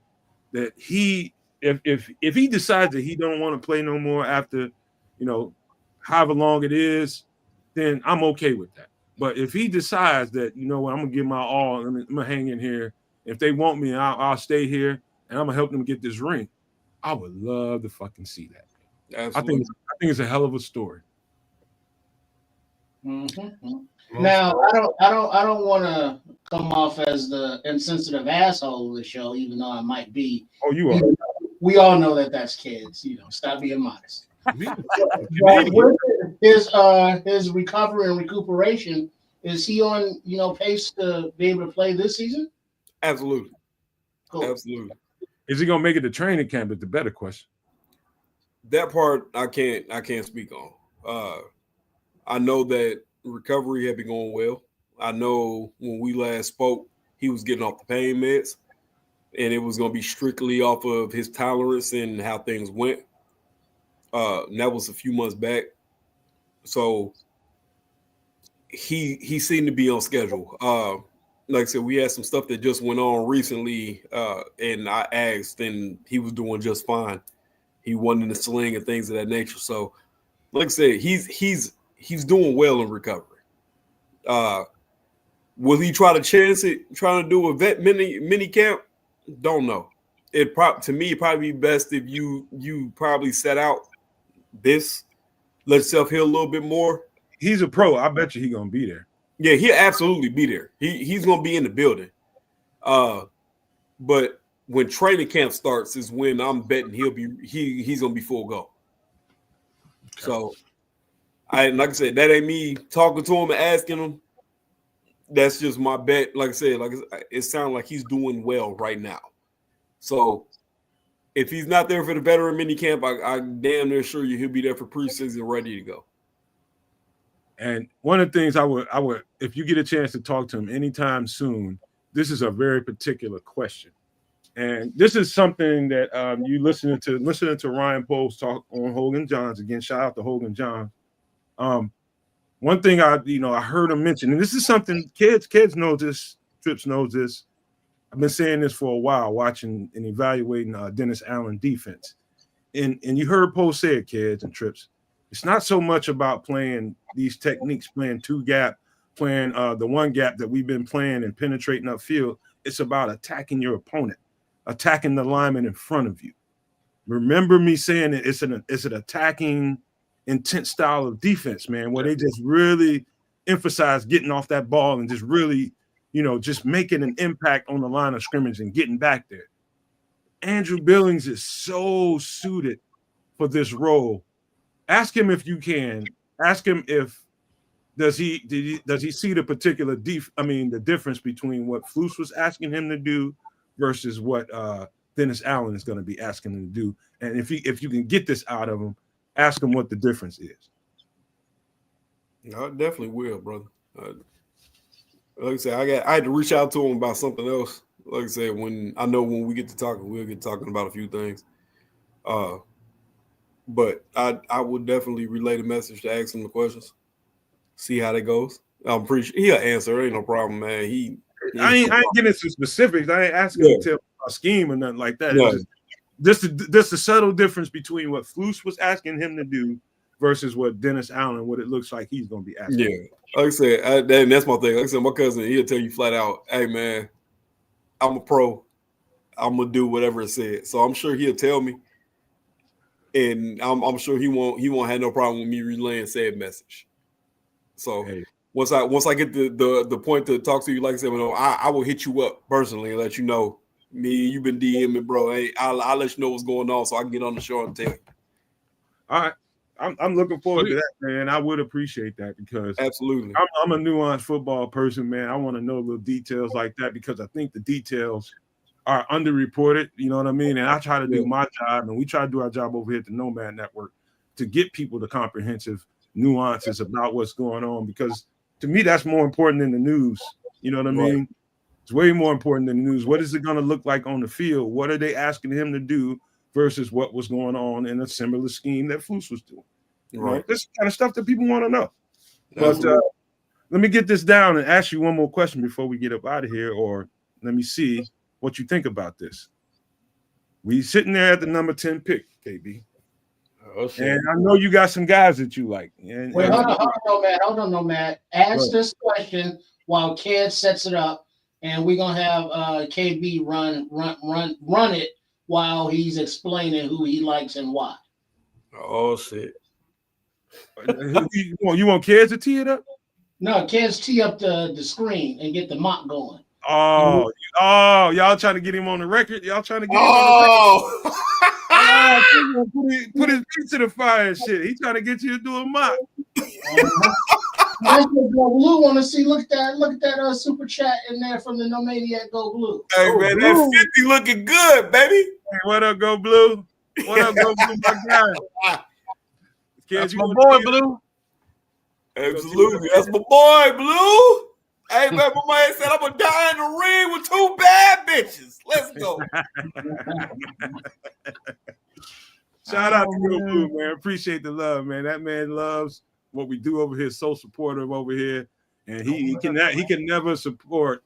Speaker 1: that if he decides that he don't want to play no more after, you know, however long it is, then I'm okay with that. But if he decides that, you know what, I'm gonna give my all, I'm gonna hang in here. If they want me, I'll stay here, and I'm gonna help them get this ring. I would love to fucking see that.
Speaker 4: Absolutely.
Speaker 1: I think it's a hell of a story.
Speaker 3: Now, I don't want to come off as the insensitive asshole of the show, even though I might be.
Speaker 1: Oh, you are.
Speaker 3: We all know that that's kids. You know, stop being modest. His recovery and recuperation, is he on pace to be able to play this season?
Speaker 4: Absolutely.
Speaker 3: Cool.
Speaker 4: Absolutely.
Speaker 1: Is he gonna make it to training camp? Is the better question.
Speaker 4: That part I can't speak on. I know that recovery had been going well. I know when we last spoke, he was getting off the pain meds, and it was going to be strictly off of his tolerance and how things went. And that was a few months back. So he seemed to be on schedule. Like I said, we had some stuff that just went on recently, and I asked, and he was doing just fine. He wasn't in the sling and things of that nature. So, like I said, he's doing well in recovery. Will he try to chance it, trying to do a vet mini camp? Don't know. To me, it'd probably be best if you probably set out this, let yourself heal a little bit more.
Speaker 1: He's a pro. I bet you he's gonna be there.
Speaker 4: Yeah, he'll absolutely be there. He's gonna be in the building. But when training camp starts is when I'm betting he's gonna be full go. Okay. So like I said, that ain't me talking to him and asking him. That's just my bet. Like I said, it sounds like he's doing well right now. So if he's not there for the veteran mini camp, I damn near sure he'll be there for preseason ready to go.
Speaker 1: And one of the things I would, if you get a chance to talk to him anytime soon, this is a very particular question. And this is something that you listening to Ryan Poles talk on Hogan Johns again. Shout out to Hogan Johns. One thing I heard him mention, and this is something kids know this, Trips knows this. I've been saying this for a while, watching and evaluating Dennis Allen defense. And you heard Poles say it, kids and Trips. It's not so much about playing these techniques, playing two gap, playing the one gap that we've been playing and penetrating upfield. It's about attacking your opponent, attacking the lineman in front of you. Remember me saying that it's an attacking, intense style of defense, man, where they just really emphasize getting off that ball and just really, just making an impact on the line of scrimmage and getting back there. Andrew Billings is so suited for this role. Ask him if you can. Ask him if does he see the particular the difference between what Flus was asking him to do versus what Dennis Allen is going to be asking him to do. And if you can get this out of him, ask him what the difference is.
Speaker 4: I definitely will, brother. Like I said, I had to reach out to him about something else. Like I said, when we get to talking, we'll get talking about a few things. But I would definitely relay the message to ask him the questions, see how that goes. I'm pretty sure he'll answer. Ain't no problem, man. I
Speaker 1: ain't getting into specifics. I ain't asking him to tell a scheme or nothing like that.
Speaker 4: Yeah.
Speaker 1: This the subtle difference between what Flus was asking him to do versus what Dennis Allen, what it looks like he's going to be asking.
Speaker 4: Yeah, like I said, that's my thing. Like I said, my cousin, he'll tell you flat out, "Hey, man, I'm a pro. I'm gonna do whatever it said." So I'm sure he'll tell me, and I'm sure he won't have no problem with me relaying said message. So once I get the point to talk to you, like I said, I will hit you up personally and let you know. You've been DMing, bro. Hey, I'll let you know what's going on so I can get on the show and tell you.
Speaker 1: All right. I'm looking forward to that, man. I would appreciate that because
Speaker 4: absolutely,
Speaker 1: I'm a nuanced football person, man. I want to know little details like that because I think the details are underreported. You know what I mean? And I try to do my job, and we try to do our job over here at the Nomad Network to get people the comprehensive nuances about what's going on because to me that's more important than the news. You know what I mean? It's way more important than the news. What is it going to look like on the field? What are they asking him to do versus what was going on in a similar scheme that Flus was doing? Right. This kind of stuff that people want to know. But let me get this down and ask you one more question before we get up out of here, or let me see what you think about this. We sitting there at the number 10 pick, KB. And I know you got some guys that you like.
Speaker 3: Wait, hold on, Nomad. Ask this question while Ked sets it up. And we're gonna have KB run it while he's explaining who he likes and why.
Speaker 4: Oh shit!
Speaker 1: You want Ked to tee it up?
Speaker 3: No, Ked's tee up the screen and get the mock going.
Speaker 1: Oh, y'all trying to get him on the record? Y'all trying to get him on the record? Put his feet to the fire and shit. He trying to get you to do a mock.
Speaker 3: That's what Go Blue want to see. Look at that super chat in there from the No Maniac Go Blue.
Speaker 4: Hey man, that 50 looking good, baby.
Speaker 1: Hey, what up, Go Blue? What up, Go Blue, my guy?
Speaker 2: That's my boy, Blue.
Speaker 4: Absolutely, that's my boy, Blue. Hey man, my man said I'm gonna die in the ring with 2 bad bitches. Let's go.
Speaker 1: Shout out to Go Blue, man. Appreciate the love, man. That man loves what we do over here, so supportive over here, and he can never support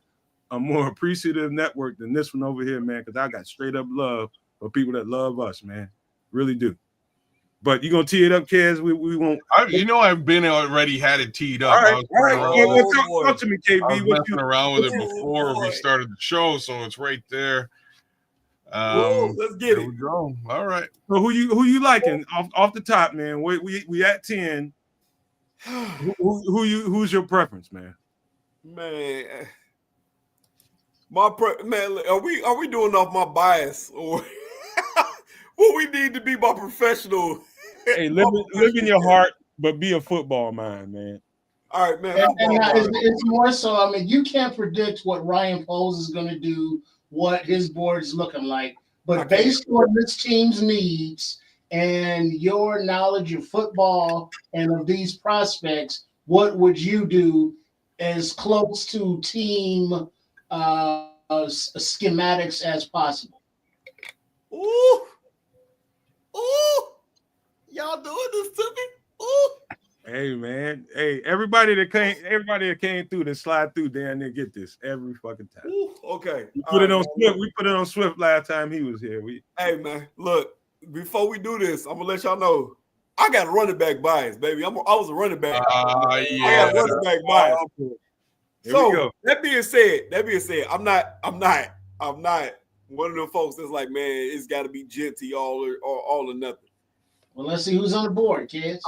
Speaker 1: a more appreciative network than this one over here, man. Because I got straight up love for people that love us, man, really do. But you gonna tee it up, Kez? We won't.
Speaker 2: I've been already had it teed up.
Speaker 1: All right. Talk to me, KB.
Speaker 2: I was messing around with it before we started the show, so it's right there.
Speaker 4: Let's get it.
Speaker 2: We go. All right.
Speaker 1: So who you liking off the top, man? We at 10. Who's your preference, man?
Speaker 4: Man, are we doing off my bias or what we need to be my professional?
Speaker 1: Hey, live in your heart, but be a football mind, man.
Speaker 4: All right, man.
Speaker 3: And it's more so. I mean, you can't predict what Ryan Poles is going to do, what his board's looking like, but based on this team's needs and your knowledge of football and of these prospects, what would you do as close to team schematics as possible?
Speaker 4: Ooh, y'all doing this to me? Ooh.
Speaker 1: Hey man, everybody that came through that slide through down there get this every fucking time.
Speaker 4: Ooh, okay.
Speaker 1: We put it on Swift. We put it on Swift last time he was here.
Speaker 4: Hey man, look, before we do this, I'm gonna let y'all know I got a running back bias, baby. I was a running back. I
Speaker 2: Yeah.
Speaker 4: got a running back bias.
Speaker 1: Here we
Speaker 4: So
Speaker 1: go.
Speaker 4: that being said, I'm not one of them folks that's like, man, it's got to be Genty all or nothing.
Speaker 3: Well, let's see who's on the board, kids.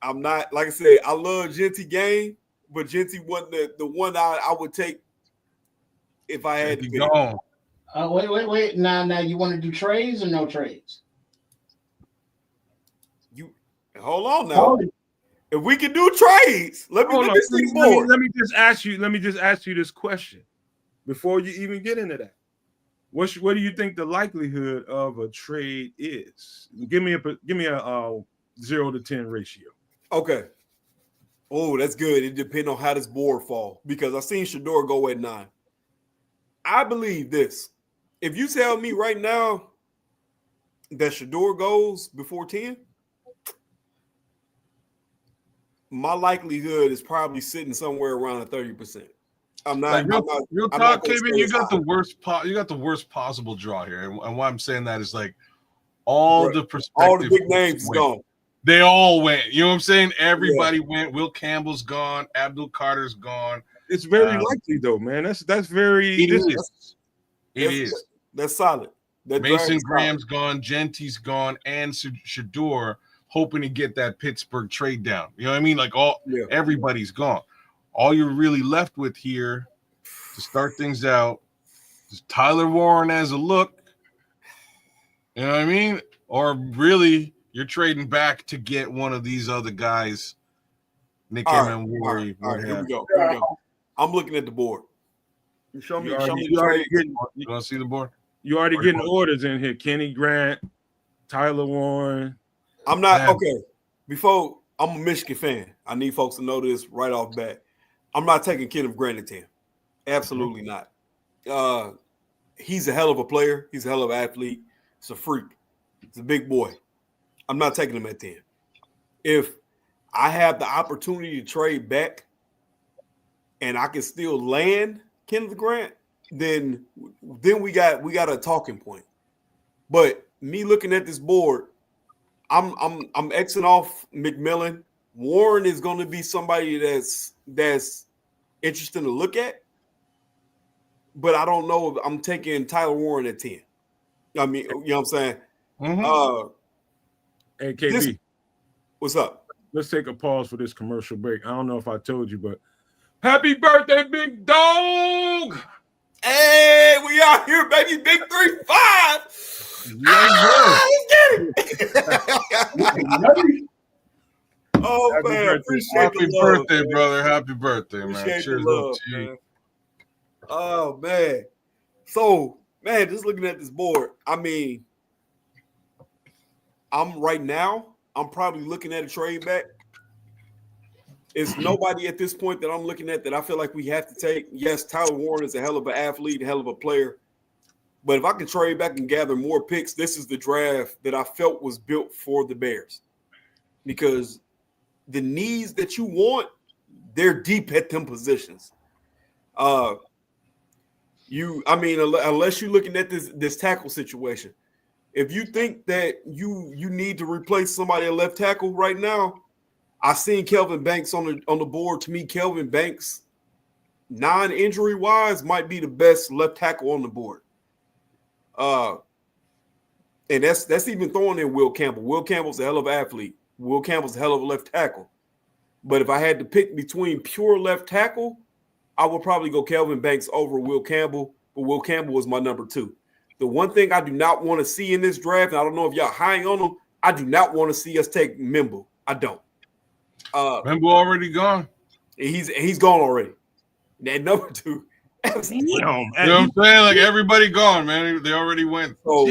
Speaker 4: I'm not, like I said, I love Genty game, but Genty wasn't the one I would take if I had to pick.
Speaker 2: Gone.
Speaker 3: Wait. Now, you want to do trades or no trades?
Speaker 4: You hold on now. If we can do trades, let me see the board.
Speaker 1: Let me just ask you this question before you even get into that. What do you think the likelihood of a trade is? Give me a 0 to 10 ratio.
Speaker 4: Okay. Oh, that's good. It depends on how this board fall because I seen Shador go at 9. I believe this. If you tell me right now that Shador goes before 10, my likelihood is probably sitting somewhere around a 30%. I'm not.
Speaker 2: Real talk, Kevin. You got the worst. You got the worst possible draw here, and why I'm saying that is like all the
Speaker 4: big names gone.
Speaker 2: They all went. You know what I'm saying? Everybody went. Will Campbell's gone. Abdul Carter's gone.
Speaker 1: It's very likely though, man. That's very.
Speaker 2: It is.
Speaker 4: That's solid.
Speaker 2: Mason Graham's gone. Genty's gone, and Shador hoping to get that Pittsburgh trade down. You know what I mean? Like everybody's gone. All you're really left with here to start things out is Tyler Warren as a look. You know what I mean? Or really, you're trading back to get one of these other guys. Nick and Worry.
Speaker 4: All right, here we go. I'm looking at the board. Show me
Speaker 2: You want to see the board?
Speaker 1: You already getting orders in here. Kenny Grant, Tyler Warren.
Speaker 4: I'm not okay. Before I'm a Michigan fan, I need folks to know this right off bat. I'm not taking Kenneth Grant at 10. Absolutely not. He's a hell of a player. He's a hell of an athlete. He's a freak. He's a big boy. I'm not taking him at 10. If I have the opportunity to trade back and I can still land Kenneth Grant, then we got a talking point. But me looking at this board, I'm Xing off McMillan. Warren is going to be somebody that's interesting to look at, but I don't know if I'm taking Tyler Warren at 10. I mean, you know what I'm saying?
Speaker 2: Mm-hmm.
Speaker 1: Hey, KB.
Speaker 4: What's up?
Speaker 1: Let's take a pause for this commercial break. I don't know if I told you, but happy birthday, big dog!
Speaker 4: Hey, we out here, baby. Big 3-5. Let's get it. Oh,
Speaker 1: happy
Speaker 4: man.
Speaker 1: Birthday.
Speaker 2: Happy birthday, brother. Happy birthday, man.
Speaker 4: Appreciate
Speaker 2: Cheers
Speaker 4: the love,
Speaker 2: to you.
Speaker 4: man. Oh, man. So, man, just looking at this board, I mean, I'm probably looking at a trade back. It's nobody at this point that I'm looking at that I feel like we have to take. Yes, Tyler Warren is a hell of an athlete, a hell of a player. But if I can trade back and gather more picks, this is the draft that I felt was built for the Bears. Because the needs that you want, they're deep at them positions. Unless you're looking at this tackle situation, if you think that you need to replace somebody at left tackle right now, I've seen Kelvin Banks on the board. To me, Kelvin Banks, non-injury wise, might be the best left tackle on the board. And that's even throwing in Will Campbell. Will Campbell's a hell of an athlete. Will Campbell's a hell of a left tackle. But if I had to pick between pure left tackle, I would probably go Kelvin Banks over Will Campbell, but Will Campbell was my number 2. The one thing I do not want to see in this draft, and I don't know if y'all high on him, I do not want to see us take Mimble. I don't.
Speaker 2: Mimble already gone.
Speaker 4: He's gone already. That number 2.
Speaker 2: You know what I'm saying? Like everybody gone, man. They already went.
Speaker 4: So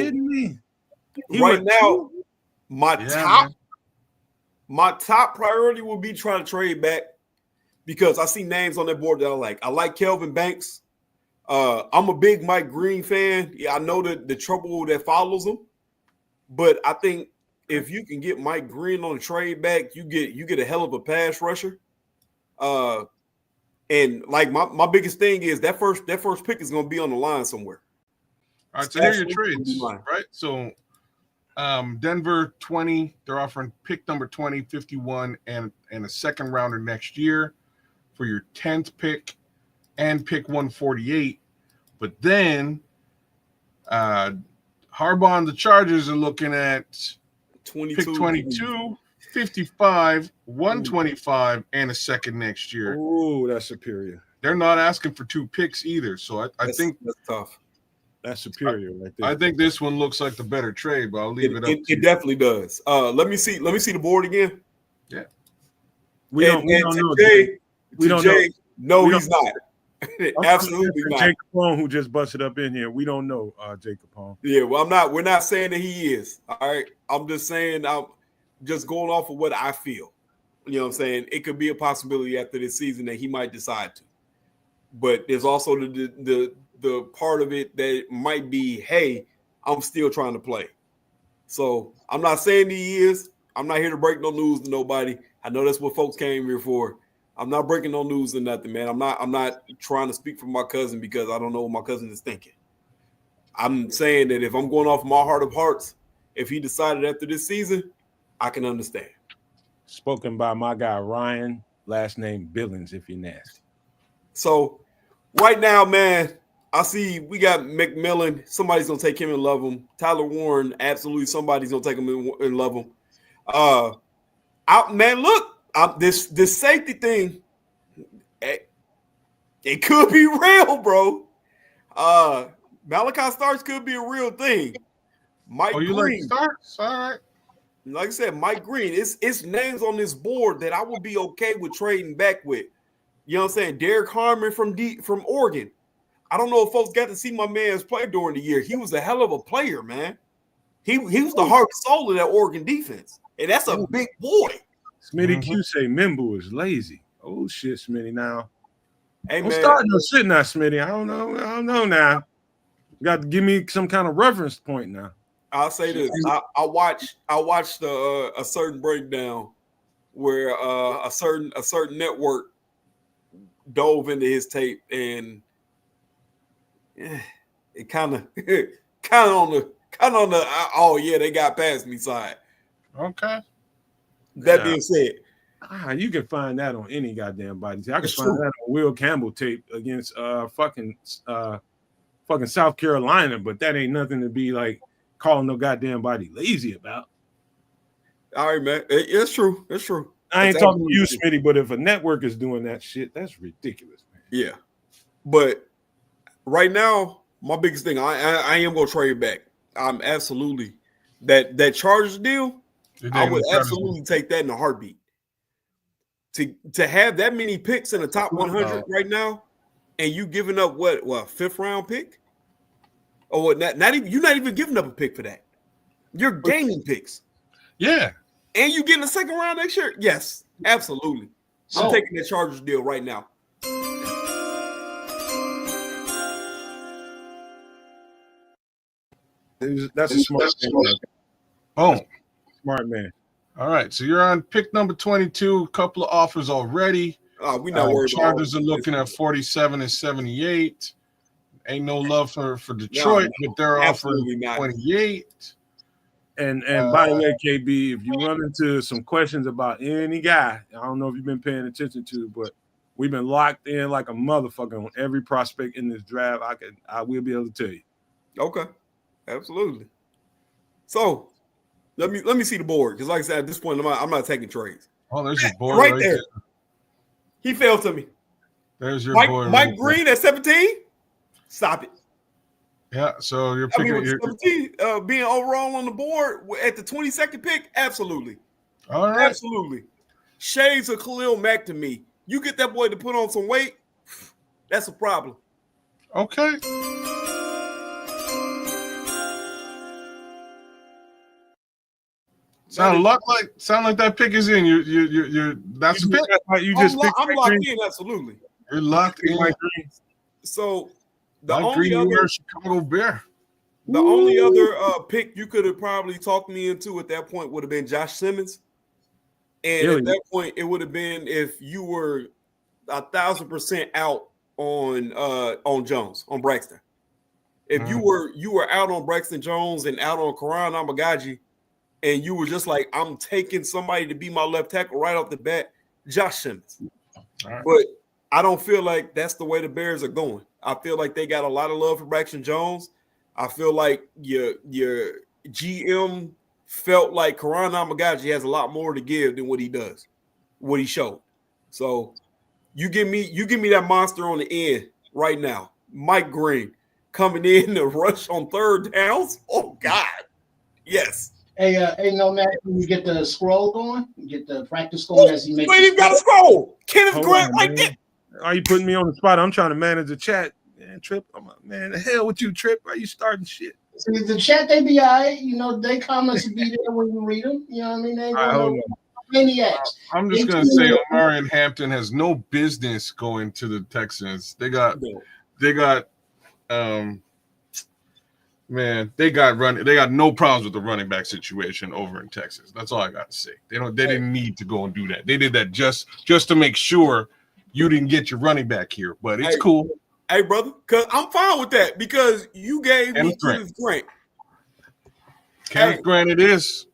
Speaker 4: right now, my top priority will be trying to trade back because I see names on that board that I like. I like Kelvin Banks. I'm a big Mike Green fan. Yeah, I know the trouble that follows him, but I think if you can get Mike Green on a trade back, you get a hell of a pass rusher. And like my biggest thing is that first pick is going to be on the line somewhere.
Speaker 2: All right, so here are your trades, right? So Denver 20. They're offering pick number 20, 51, and a second rounder next year for your 10th pick and pick 148. But then Harbaugh and the Chargers are looking at
Speaker 4: 22,
Speaker 2: pick 22, 55, 125, and a second next year.
Speaker 1: Oh, that's superior.
Speaker 2: They're not asking for 2 picks either. So I think
Speaker 4: that's tough.
Speaker 1: That's superior right there.
Speaker 2: I think this one looks like the better trade, but I'll leave it up.
Speaker 4: It definitely does. Let me see the board again.
Speaker 2: Yeah.
Speaker 1: We don't know.
Speaker 4: Jay,
Speaker 1: we don't
Speaker 4: Jay,
Speaker 1: know.
Speaker 4: No, he's not. Absolutely not.
Speaker 1: Jay Capone, who just busted up in here. We don't know Jay Capone.
Speaker 4: Yeah, well, we're not saying that he is. All right. I'm just saying I'm just going off of what I feel. You know what I'm saying? It could be a possibility after this season that he might decide to. But there's also the part of it that might be, hey, I'm still trying to play. So I'm not saying he is. I'm not here to break no news to nobody. I know that's what folks came here for. I'm not breaking no news or nothing, man. I'm not trying to speak for my cousin because I don't know what my cousin is thinking. I'm saying that if I'm going off my heart of hearts, if he decided after this season, I can understand.
Speaker 1: Spoken by my guy Ryan, last name Billings, if you're nasty.
Speaker 4: So right now, man, I see we got McMillan. Somebody's gonna take him and love him. Tyler Warren, absolutely, somebody's gonna take him and love him. Man, look, this safety thing, it could be real, bro. Malachi Starks could be a real thing. Mike
Speaker 2: you
Speaker 4: Green.
Speaker 2: like Starks? All right.
Speaker 4: Like I said, Mike Green. It's names on this board that I would be okay with trading back with. You know what I'm saying? Derek Harmon from Oregon. I don't know if folks got to see my man's play during the year. He was a hell of a player, man. He was the heart and soul of that Oregon defense. And that's a big boy.
Speaker 1: Smitty Q say Mimbu is lazy. Oh shit, Smitty now.
Speaker 4: Hey,
Speaker 1: I'm
Speaker 4: man.
Speaker 1: starting to shit now, Smitty. I don't know now. You got to give me some kind of reference point now.
Speaker 4: I'll say this. I watched a certain breakdown where a certain network dove into his tape, and it kind of on the oh yeah, they got past me side.
Speaker 2: Okay.
Speaker 4: That being said,
Speaker 1: you can find that on any goddamn body. I can
Speaker 4: It's
Speaker 1: find
Speaker 4: true.
Speaker 1: that on Will Campbell tape against fucking South Carolina, but that ain't nothing to be like calling no goddamn body lazy about.
Speaker 4: All right, man. It's true. It's true.
Speaker 1: I ain't
Speaker 4: It's
Speaker 1: talking to you,
Speaker 4: absolutely
Speaker 1: Smitty, but if a network is doing that shit, that's ridiculous, man.
Speaker 4: Yeah, but right now, my biggest thing, I am gonna trade back. I'm absolutely that Chargers deal. I would absolutely take that in a heartbeat. To have that many picks in the top 100 right now, and you giving up what 5th round pick, or what? Not even, you're not even giving up a pick for that. You're gaining picks.
Speaker 2: Yeah.
Speaker 4: And you getting a second round next year? Yes, absolutely. I'm taking the Chargers deal right now.
Speaker 1: That's a smart man.
Speaker 2: Oh,
Speaker 1: Smart man.
Speaker 2: all right. So you're on pick number 22. A couple of offers already.
Speaker 4: We not worried.
Speaker 2: Chargers are looking at 47 and 78. Ain't no love for Detroit, but they're offering 28.
Speaker 1: And by the way, KB, if you run into some questions about any guy, I don't know if you've been paying attention to, but we've been locked in like a motherfucker on every prospect in this draft. I will be able to tell you.
Speaker 4: Okay, absolutely. So let me see the board, because like I said, at this point, I'm not taking trades.
Speaker 2: Oh, there's your board
Speaker 4: right there. He fell to me.
Speaker 2: There's your boy.
Speaker 4: Mike Green at 17. Stop it.
Speaker 2: Yeah, so you're picking
Speaker 4: with 17 being overall on the board at the 22nd pick. Absolutely.
Speaker 2: All right.
Speaker 4: Absolutely. Shades of Khalil Mack to me. You get that boy to put on some weight, that's a problem.
Speaker 2: Okay. Sound like that pick is in. You're that's the pick.
Speaker 1: You just picked
Speaker 4: I'm locked in, absolutely.
Speaker 2: You're locked in.
Speaker 4: So the
Speaker 2: Mike
Speaker 4: only
Speaker 2: Green,
Speaker 4: other
Speaker 2: Chicago Bear.
Speaker 4: The only other pick you could have probably talked me into at that point would have been Josh Simmons. And at that point, it would have been if you were 1,000% out on Jones, on Braxton. If you were out on Braxton Jones and out on Karan Amagaji, and you were just like, I'm taking somebody to be my left tackle right off the bat, Josh Simmons.
Speaker 2: Right.
Speaker 4: But I don't feel like that's the way the Bears are going. I feel like they got a lot of love for Braxton Jones. I feel like your GM felt like Karan Amagaji has a lot more to give than what he showed. So you give me that monster on the end right now. Mike Green coming in to rush on third downs. Oh God. Yes.
Speaker 3: Hey, Nomad, can you get the scroll going? Get the practice going as he makes.
Speaker 4: You ain't even got a scroll. Kenneth
Speaker 1: Hold
Speaker 4: Grant
Speaker 1: on,
Speaker 4: like
Speaker 1: man.
Speaker 4: that.
Speaker 1: Are you putting me on the spot? I'm trying to manage the chat. Man, Trip. Man, the hell with you, Trip. Why you starting shit?
Speaker 3: See, the chat, they be all right. You know, they comments will be there when you read them. You know what I mean? They ain't going no maniacs.
Speaker 2: I'm just going to say Omarion Hampton has no business going to the Texans. They got no problems with the running back situation over in Texas. That's all I got to say. They didn't need to go and do that. They did that just to make sure you didn't get your running back here, but it's cool.
Speaker 4: Hey, brother, because I'm fine with that because you gave me Kenneth Grant.
Speaker 2: Kenneth Grant it is.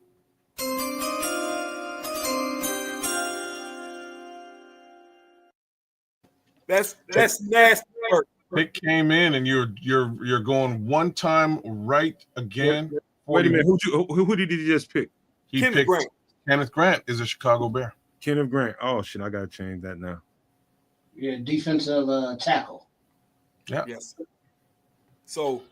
Speaker 4: That's nasty work.
Speaker 2: Pick came in and you're going one time right again.
Speaker 1: Wait a minute. Who did he just pick?
Speaker 2: He picked Grant. Kenneth Grant is a Chicago Bear.
Speaker 1: Kenneth Grant. Oh shit, I gotta change that now.
Speaker 3: Yeah, defensive tackle.
Speaker 2: Yeah.
Speaker 4: Yes. So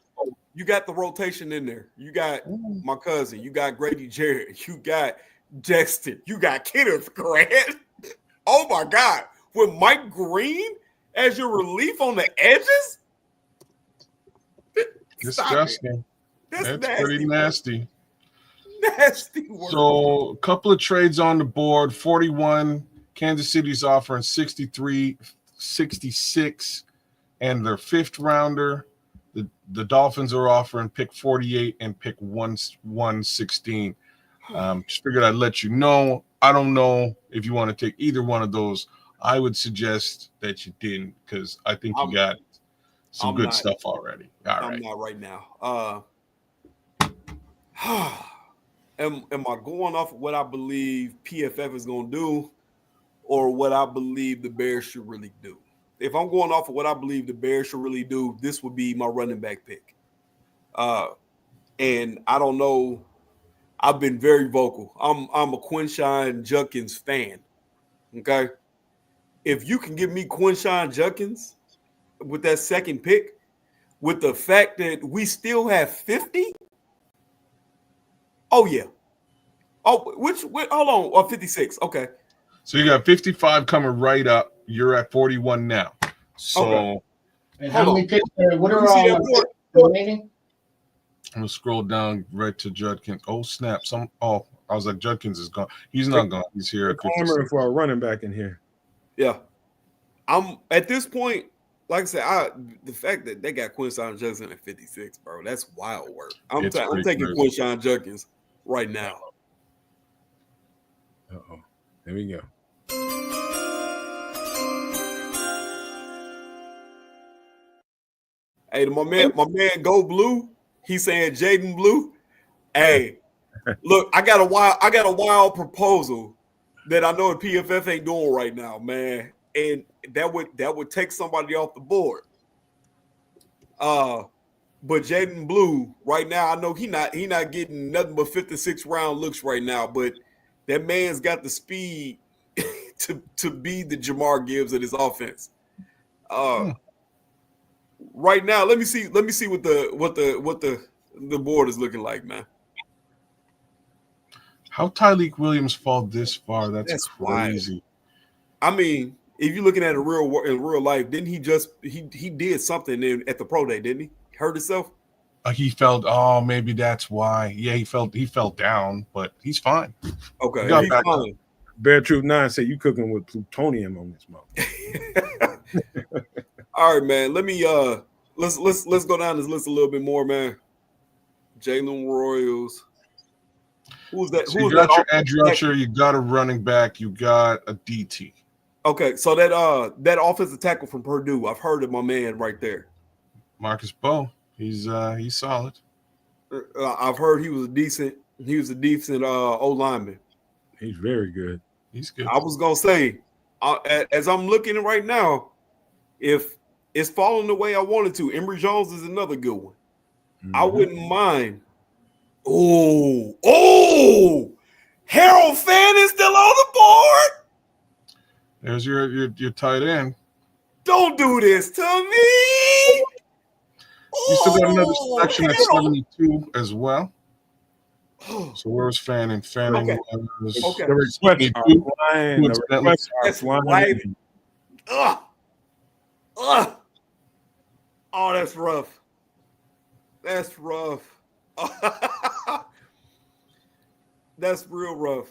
Speaker 4: you got the rotation in there. You got my cousin. You got Grady Jarrett. You got Dexter. You got Kenneth Grant. Oh my God. With Mike Green as your relief on the edges?
Speaker 2: Disgusting. That's pretty nasty.
Speaker 4: Nasty work.
Speaker 2: So a couple of trades on the board. 41. Kansas City's offering 63, 66, and their fifth rounder. The Dolphins are offering pick 48 and pick 116. Just figured I'd let you know. I don't know if you want to take either one of those. I would suggest that you didn't because I think you got some good stuff already.
Speaker 4: I'm not right now. Am I going off of what I believe PFF is going to do or what I believe the Bears should really do? If I'm going off of what I believe the Bears should really do, this would be my running back pick. And I don't know. I've been very vocal. I'm a Quinshon Judkins fan. Okay. If you can give me Quinshon Judkins with that second pick, with the fact that we still have 50. Oh yeah. Oh, hold on, 56. Okay.
Speaker 2: So you got 55 coming right up. You're at 41 now. So
Speaker 4: okay.
Speaker 3: And how many picks? What are remaining?
Speaker 2: I'm gonna scroll down right to Judkins. Oh snap! I was like, Judkins is gone. He's not gone. He's here at 56.
Speaker 1: For a running back in here.
Speaker 4: Yeah. I'm at this point, like I said, the fact that they got Quinshon Judkins at 56, bro, that's wild work. I'm taking Quinshon Judkins right now.
Speaker 1: Uh-oh. There we go.
Speaker 4: Hey, my man Go Blue, he's saying Jaden Blue. Hey, look, I got a wild proposal that I know PFF ain't doing right now, man. And that would take somebody off the board. But Jaden Blue, right now, I know he not getting nothing but 56 round looks right now, but that man's got the speed to be the Jamar Gibbs of his offense. Right now, let me see what the board is looking like, man.
Speaker 2: How Tyreek Williams fall this far? That's crazy.
Speaker 4: Wild. I mean, if you're looking at it in real life, didn't he just he did something at the pro day, didn't he? Hurt himself?
Speaker 2: He felt. Oh, maybe that's why. Yeah, he fell down, but he's fine.
Speaker 4: Okay,
Speaker 2: he's fine.
Speaker 1: Bear Truth 9 say you cooking with plutonium on this mouth.
Speaker 4: All right, man. Let me let's go down this list a little bit more, man. Jalen Royals. Who's that?
Speaker 2: So you got your edge rusher, you got a running back, you got a DT.
Speaker 4: Okay, so that offensive tackle from Purdue, I've heard of my man right there.
Speaker 2: Marcus Bowe. He's solid.
Speaker 4: I've heard he was decent. He was a decent O lineman.
Speaker 1: He's very good.
Speaker 2: He's good.
Speaker 4: I was gonna say, as I'm looking right now, if it's falling the way I wanted to, Emory Jones is another good one. I wouldn't mind. Oh, Harold Fannin still on the board.
Speaker 2: There's your tight end.
Speaker 4: Don't do this to me.
Speaker 2: You still got another selection at 72 as well. So where was Fanning? Fanning was
Speaker 4: Okay.
Speaker 1: The request line. The request
Speaker 4: That's
Speaker 1: line.
Speaker 4: right. Ugh. Oh, that's rough. That's rough. That's real rough.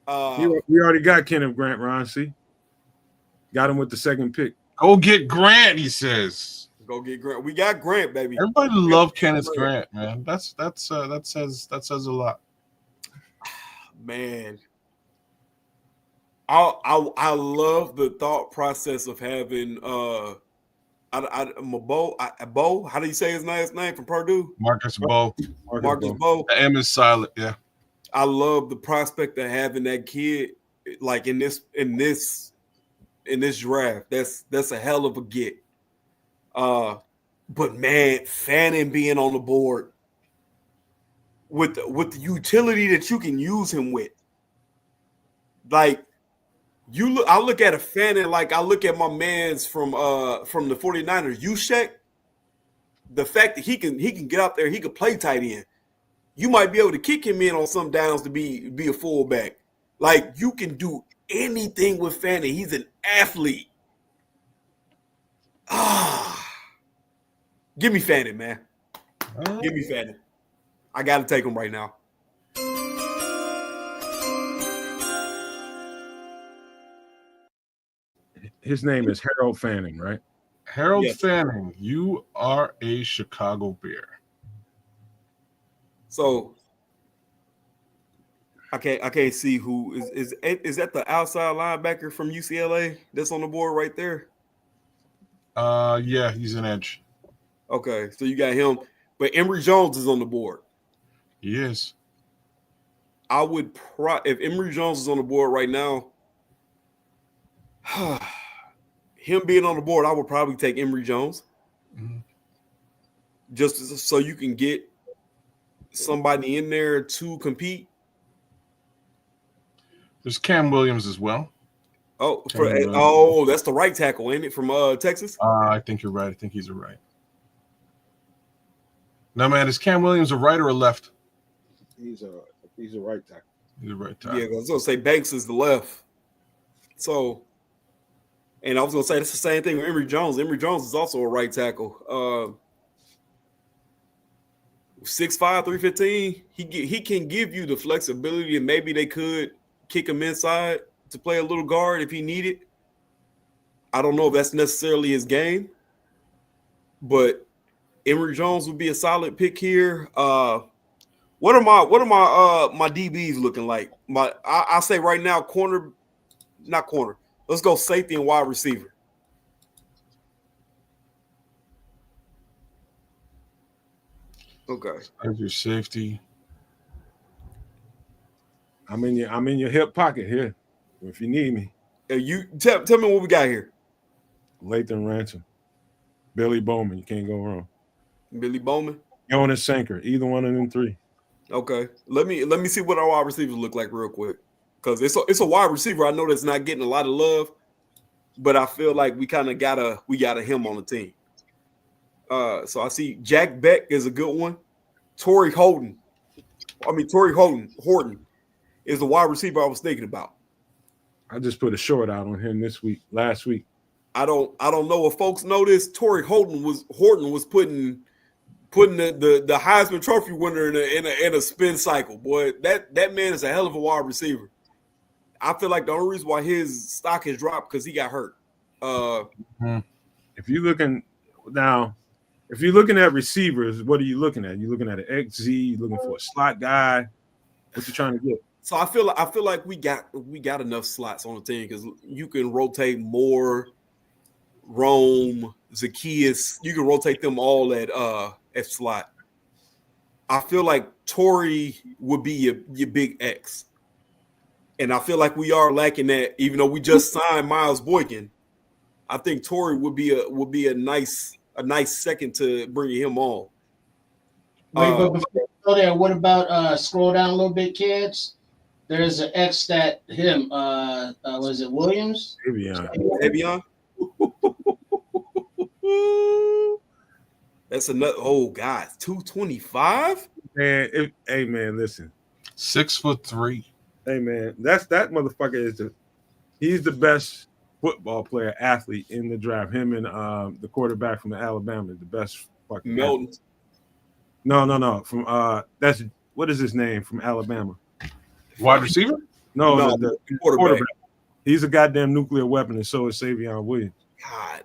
Speaker 1: We already got Kenneth Grant, Ron. See, got him with the second pick.
Speaker 2: Go get Grant, he says.
Speaker 4: Go get Grant. We got Grant, baby.
Speaker 2: Everybody love Kenneth Grant, man. That says a lot.
Speaker 4: Man, I love the thought process of having Bo. How do you say his last name from Purdue?
Speaker 2: Marcus Bowe.
Speaker 4: Marcus Bowe.
Speaker 2: The M is silent. Yeah.
Speaker 4: I love the prospect of having that kid like in this draft. That's a hell of a get. But man, Fannin being on the board with the utility that you can use him with. Like I look at a Fannin like I look at my man's from the 49ers, Juszczyk. The fact that he can get out there, he can play tight end. You might be able to kick him in on some downs to be a fullback. Like you can do anything with Fannin. He's an athlete. Give me Fannin, man. Give me Fannin. I got to take him right now.
Speaker 1: His name is Harold Fanning, right?
Speaker 2: Harold Fanning, you are a Chicago Bear.
Speaker 4: So I can't see who is that the outside linebacker from UCLA that's on the board right there?
Speaker 2: Yeah, he's an edge.
Speaker 4: Okay, so you got him, but Emory Jones is on the board.
Speaker 2: He is.
Speaker 4: I would if Emory Jones is on the board right now, him being on the board, I would probably take Emory Jones, just so you can get somebody in there to compete.
Speaker 2: There's Cam Williams as well.
Speaker 4: That's the right tackle, ain't it, from Texas?
Speaker 2: I think you're right. I think he's a right. No, man, is Cam Williams a right or a left?
Speaker 1: He's a right tackle.
Speaker 2: He's a right tackle.
Speaker 4: Yeah, I was gonna say Banks is the left. So, and I was gonna say it's the same thing with Emory Jones. Emory Jones is also a right tackle. 6'5", 315. He can give you the flexibility, and maybe they could kick him inside to play a little guard if he needed. I don't know if that's necessarily his game, but Emory Jones would be a solid pick here. What are my DBs looking like? I say right now, not corner. Let's go safety and wide receiver. Okay.
Speaker 2: There's your safety.
Speaker 1: I'm in your hip pocket here. If you need me.
Speaker 4: You tell me what we got here.
Speaker 1: Lathan Ransom, Billy Bowman. You can't go wrong.
Speaker 4: Billy Bowman.
Speaker 1: Jonas Sanker. Either one of them three.
Speaker 4: Okay. Let me see what our wide receivers look like real quick. Because it's a wide receiver. I know that's not getting a lot of love, but I feel like we got him on the team. So I see Jack Beck is a good one. Torrey Horton is the wide receiver I was thinking about.
Speaker 1: I just put a short out on him last week.
Speaker 4: I don't know if folks know this. Torrey Horton was putting the Heisman Trophy winner in a spin cycle. Boy, that man is a hell of a wide receiver. I feel like the only reason why his stock has dropped because he got hurt.
Speaker 1: If you're looking at receivers, what are you looking at? You looking at an XZ? You looking for a slot guy? What you trying to get?
Speaker 4: So I feel like we got enough slots on the team because you can rotate Moore, Rome, Zacchaeus. You can rotate them all at slot. I feel like Torrey would be your big X. And I feel like we are lacking that, even though we just signed Miles Boykin. I think Torrey would be a nice second to bring him on.
Speaker 3: Wait, but before you go there, what about scroll down a little bit, kids? There's an X that him. Was it Williams?
Speaker 4: Savion? That's another. Oh God, 225.
Speaker 1: Man, hey man, listen.
Speaker 2: 6'3".
Speaker 1: Hey man, that motherfucker he's the best football player athlete in the draft. Him and the quarterback from Alabama, the best fucking
Speaker 4: Melton.
Speaker 1: athlete. No. From that's what is his name from Alabama?
Speaker 2: Wide receiver?
Speaker 1: No, the quarterback. He's a goddamn nuclear weapon, and so is Savion Williams.
Speaker 4: God,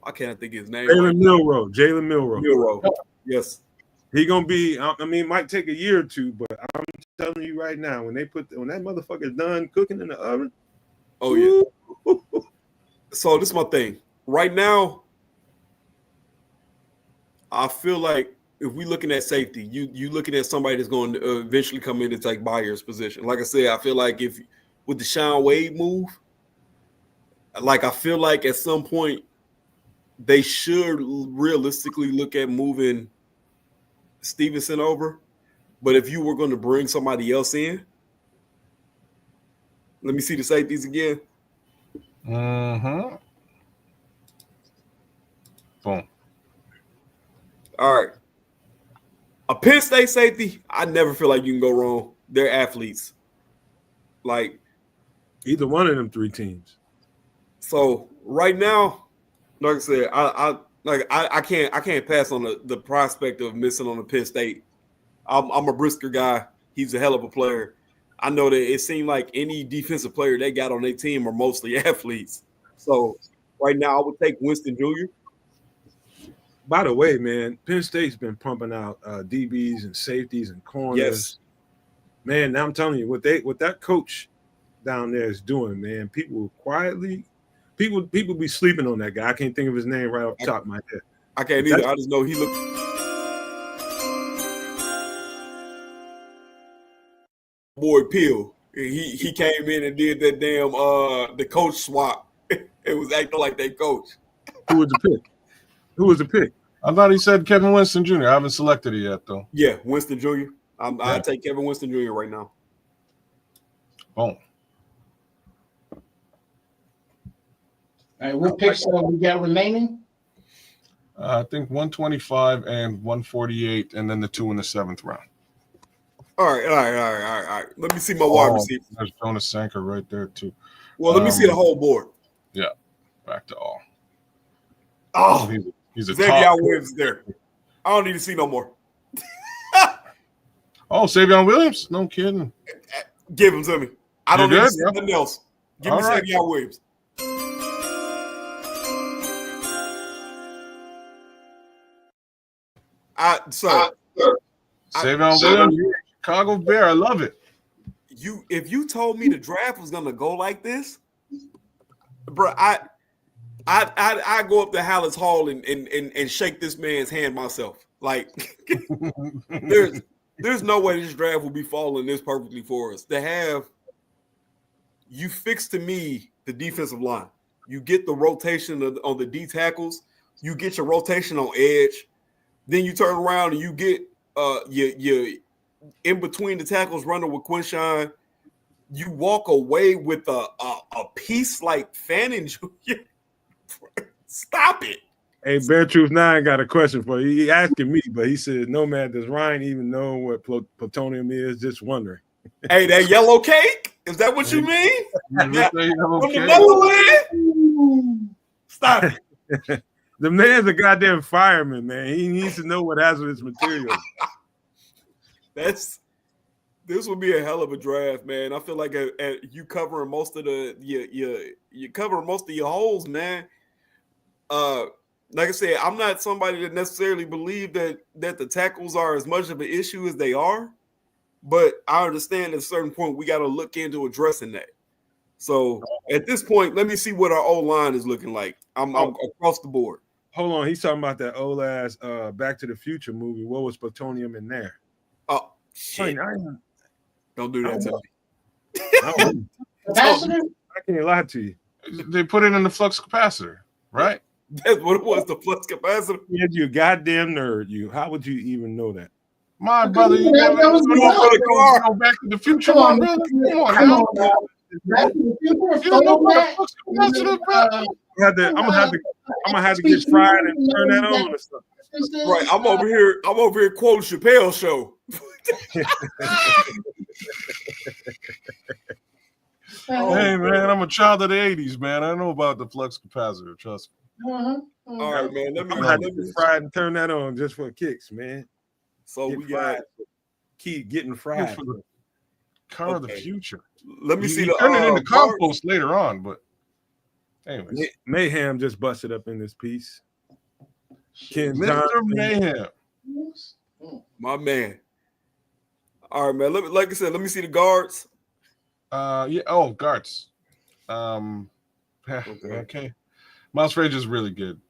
Speaker 4: I can't think of his name.
Speaker 1: Jalen Milroe.
Speaker 4: Milroe. Yes.
Speaker 1: He gonna be. I mean, it might take a year or two, but I'm telling you right now, when that motherfucker's done cooking in the oven.
Speaker 4: Oh yeah. So this is my thing. Right now, I feel like if we looking at safety, you looking at somebody that's going to eventually come in to take Byers' position. Like I said, I feel like if with the Sean Wade move, like I feel like at some point they should realistically look at moving Stevenson over. But if you were going to bring somebody else in, let me see the safeties again.
Speaker 2: Mm-hmm. Boom.
Speaker 4: All right. A Penn State safety, I never feel like you can go wrong. They're athletes. Like
Speaker 1: either one of them three teams.
Speaker 4: So right now, like I said, I can't pass on the prospect of missing on the Penn State. I'm a Brisker guy. He's a hell of a player. I know that it seemed like any defensive player they got on their team are mostly athletes. So right now, I would take Winston Jr.
Speaker 1: By the way, man, Penn State's been pumping out DBs and safeties and corners.
Speaker 4: Yes.
Speaker 1: Man, now I'm telling you, what that coach down there is doing, man. People be sleeping on that guy. I can't think of his name right off the top of my head.
Speaker 4: I can't either. I just know he looked. Boy Peel. He came in and did that damn the coach swap. It was acting like they coach.
Speaker 1: Who was the pick?
Speaker 2: I thought he said Kevin Winston Jr. I haven't selected it yet, though.
Speaker 4: Yeah, Winston Jr. I'll take Kevin Winston Jr. right now.
Speaker 2: Boom.
Speaker 3: All right, what picks we got remaining?
Speaker 2: I think 125 and 148, and then the 2 in the 7th round.
Speaker 4: All right. Let me see my wide receiver.
Speaker 2: There's Jonas Sanker right there, too.
Speaker 4: Well, let me see the whole board.
Speaker 2: Yeah, back to all.
Speaker 4: Oh,
Speaker 2: he's a
Speaker 4: Xavier Williams there. I don't need to see no more.
Speaker 2: Oh, Savion Williams? No kidding.
Speaker 4: Give him to me. I don't need to see nothing else. Give me
Speaker 2: right.
Speaker 4: Xavier Williams.
Speaker 2: Savion Williams, Chicago Bear. I love it.
Speaker 4: If you told me the draft was gonna go like this, bro, I go up to Hallis Hall and shake this man's hand myself. Like there's no way this draft will be falling this perfectly for us. To have you fix to me the defensive line, you get the rotation on the D tackles, you get your rotation on edge, then you turn around and you get your in between the tackles running with Quinshawn. You walk away with a piece like Fanning Jr. Stop it.
Speaker 1: Hey, Bear Truth 9 got a question for you. He asking me, but he said, Nomad, does Ryan even know what plutonium is? Just wondering.
Speaker 4: Hey, that yellow cake? Is that what you mean? From the motherland? Stop it.
Speaker 1: The man's a goddamn fireman, man. He needs to know what hazardous material.
Speaker 4: This would be a hell of a draft, man. I feel like you covering most of you covering most of your holes, man. Like I said, I'm not somebody that necessarily believe that the tackles are as much of an issue as they are, but I understand at a certain point we got to look into addressing that. So at this point, let me see what our old line is looking like. I'm across the board.
Speaker 1: Hold on, he's talking about that old ass Back to the Future movie. What was plutonium in there?
Speaker 4: Oh shit! Don't do that to me.
Speaker 3: Capacitor?
Speaker 1: I can't lie to you.
Speaker 2: They put it in the flux capacitor, right?
Speaker 4: That's what it was. The flux capacitor.
Speaker 1: You goddamn nerd. You. How would you even know that?
Speaker 2: My brother, you
Speaker 3: That was
Speaker 2: go Back to the Future, my brother. Come on, now.
Speaker 3: Back to the Future.
Speaker 2: You don't know about
Speaker 3: Throwback.
Speaker 2: the flux capacitor, bro?
Speaker 1: I'm gonna have to get fried and turn that on or something.
Speaker 4: Right. I'm over here quoting Chappelle's show.
Speaker 2: Hey man, I'm a child of the '80s, man. I know about the flux capacitor. Trust me.
Speaker 4: All right, man.
Speaker 1: I'm gonna have to get fried and turn that on just for kicks, man.
Speaker 4: So we got
Speaker 1: keep getting fried
Speaker 2: For the car of the future.
Speaker 4: Let me see the
Speaker 2: turn it into compost later on, but anyways,
Speaker 1: Mayhem just busted up in this piece. Ken
Speaker 2: Mr.
Speaker 1: Johnson.
Speaker 2: Mayhem,
Speaker 4: my man. All right, man. Like I said, let me see the guards.
Speaker 2: yeah. Oh, guards. Okay. Miles Frazier's really good.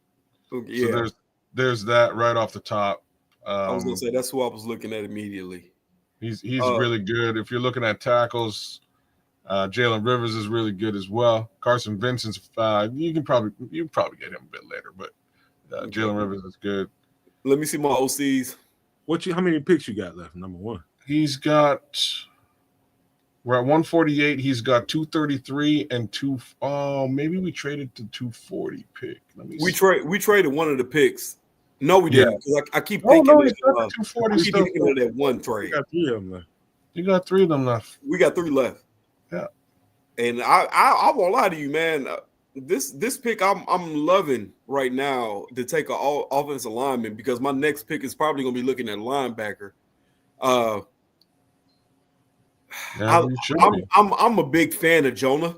Speaker 4: Yeah.
Speaker 2: So there's that right off the top.
Speaker 4: I was gonna say that's who I was looking at immediately.
Speaker 2: He's really good. If you're looking at tackles, Jalen Rivers is really good as well. Carson Vincent's you can probably get him a bit later, but Jalen Rivers is good.
Speaker 4: Let me see my OCs.
Speaker 1: How many picks you got left? Number one.
Speaker 2: We're at 148. He's got 233 and maybe we traded to 240 pick. Let me see.
Speaker 4: We traded one of the picks. No, we didn't. Because I keep thinking of that one trade.
Speaker 1: You got 3 of them left.
Speaker 2: You got 3 of them left.
Speaker 4: We got 3 left.
Speaker 2: Yeah.
Speaker 4: And I won't lie to you, man. This pick I'm loving right now to take an offensive lineman because my next pick is probably gonna be looking at a linebacker. I'm a big fan of Jonah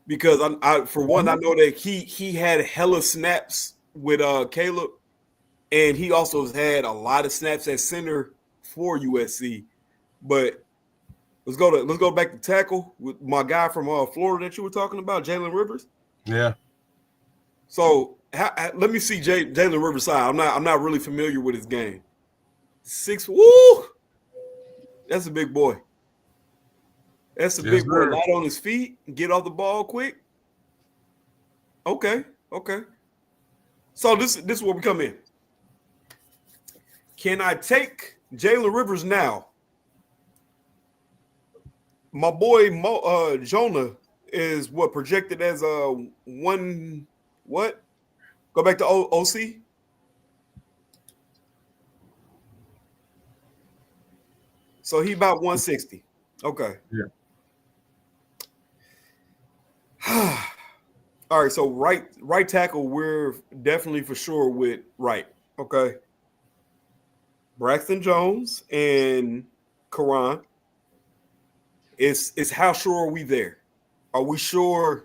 Speaker 4: because I for one I know that he had hella snaps with Caleb, and he also has had a lot of snaps at center for USC. But let's go back to tackle with my guy from Florida that you were talking about, Jalen Rivers.
Speaker 2: Yeah.
Speaker 4: So let me see Jalen Rivers' side. I'm not really familiar with his game. 6. Woo! That's a big boy. That's a big boy. Light on his feet, get off the ball quick. Okay. So this is where we come in. Can I take Jalen Rivers now? My boy Jonah is projected as a one. What? Go back to OC. So he about 160. Okay.
Speaker 2: Yeah.
Speaker 4: All right. So right tackle, we're definitely for sure with right. Okay. Braxton Jones and Karan. It's how sure are we there? Are we sure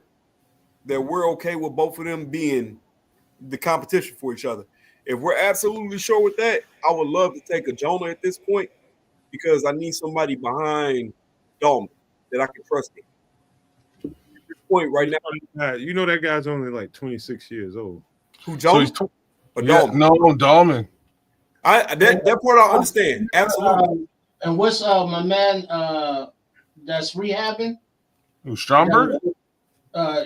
Speaker 4: that we're okay with both of them being the competition for each other? If we're absolutely sure with that, I would love to take a Jonah at this point because I need somebody behind Dalton that I can trust in. At this point right now,
Speaker 1: you know that guy's only like 26 years old.
Speaker 4: Who, Jonah?
Speaker 2: So
Speaker 4: Dalton?
Speaker 2: No, Dalton.
Speaker 4: That part I understand. Absolutely.
Speaker 3: And what's my man that's rehabbing?
Speaker 2: Who, Stromberg?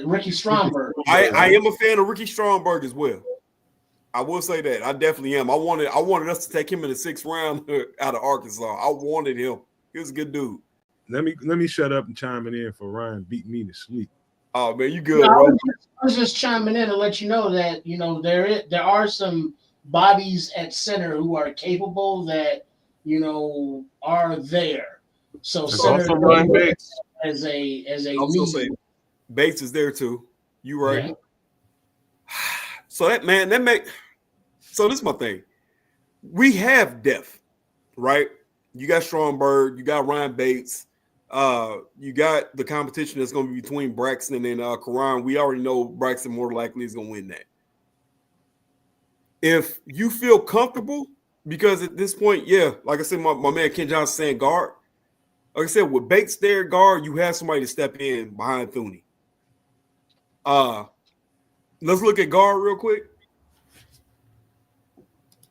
Speaker 3: Ricky Stromberg.
Speaker 4: I am a fan of Ricky Stromberg as well. I will say that. I definitely am. I wanted us to take him in the 6th round out of Arkansas. I wanted him. He was a good dude.
Speaker 1: Let me shut up and chime it in for Ryan beat me to sleep.
Speaker 4: Oh man, you good, bro?
Speaker 3: I was just chiming in to let you know that there are some bodies at center who are capable that are there. So
Speaker 2: also Ryan Bates
Speaker 3: as a
Speaker 4: also say Bates is there too. You right. Yeah. So so this is my thing. We have depth, right? You got Stromberg, you got Ryan Bates, you got the competition that's going to be between Braxton and Karan. We already know Braxton more likely is going to win that. If you feel comfortable, because at this point, yeah, like I said, my man Ken Johnson saying guard. Like I said, with Bates there guard, you have somebody to step in behind Thuney. Let's look at guard real quick.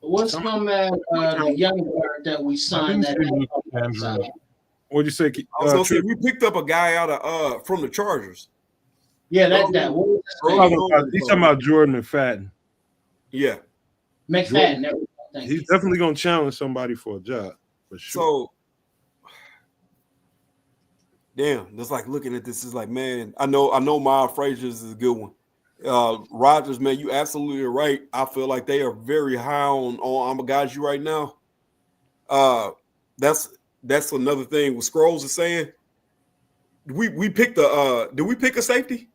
Speaker 3: What's my man, the young guard that we signed?
Speaker 1: What'd you say?
Speaker 4: I was gonna say we picked up a guy out of from the Chargers.
Speaker 3: Yeah, that. What
Speaker 1: was he's talking about Jordan McFadden.
Speaker 4: Yeah,
Speaker 3: McFadden.
Speaker 1: He's definitely gonna challenge somebody for a job for sure.
Speaker 4: So, damn, just like looking at this is like, man, I know Miles Frazier's is a good one. Rodgers, man, you absolutely right. I feel like they are very high on I'm a guys you right now. That's another thing what Scrolls is saying. We picked did we pick a safety?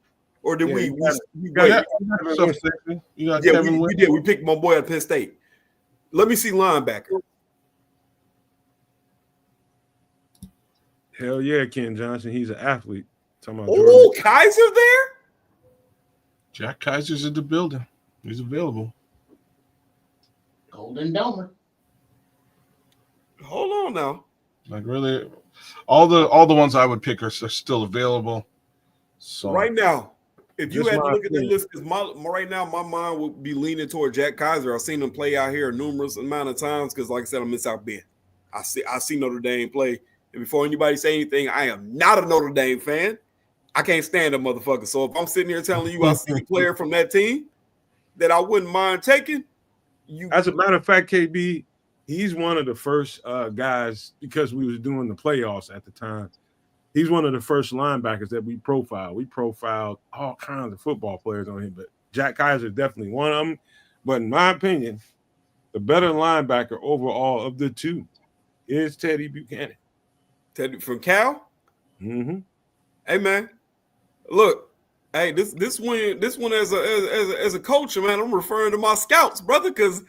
Speaker 4: Or did we wait? We did. We picked my boy at Penn State. Let me see linebacker.
Speaker 1: Hell yeah, Ken Johnson. He's an athlete.
Speaker 4: Oh, Kaiser there?
Speaker 2: Jack Kaiser's in the building. He's available.
Speaker 3: Golden Domer.
Speaker 4: Hold on now.
Speaker 2: Like really, all the ones I would pick are still available. So
Speaker 4: right now, if you had to look at the list, because right now my mind would be leaning toward Jack Kaiser. I've seen him play out here a numerous amount of times because, like I said, I'm in South Bend. I see Notre Dame play. And before anybody say anything, I am not a Notre Dame fan. I can't stand a motherfucker. So if I'm sitting here telling you I see a player from that team that I wouldn't mind taking,
Speaker 1: as a matter of fact, KB, he's one of the first guys, because we was doing the playoffs at the time. He's one of the first linebackers that we profiled. We profiled all kinds of football players on him, but Jack Kaiser is definitely one of them. But in my opinion, the better linebacker overall of the two is Teddy Buchanan.
Speaker 4: Teddy from Cal?
Speaker 1: Mm-hmm.
Speaker 4: Hey, man. Look, hey, this one as a coach, man, I'm referring to my scouts, brother, because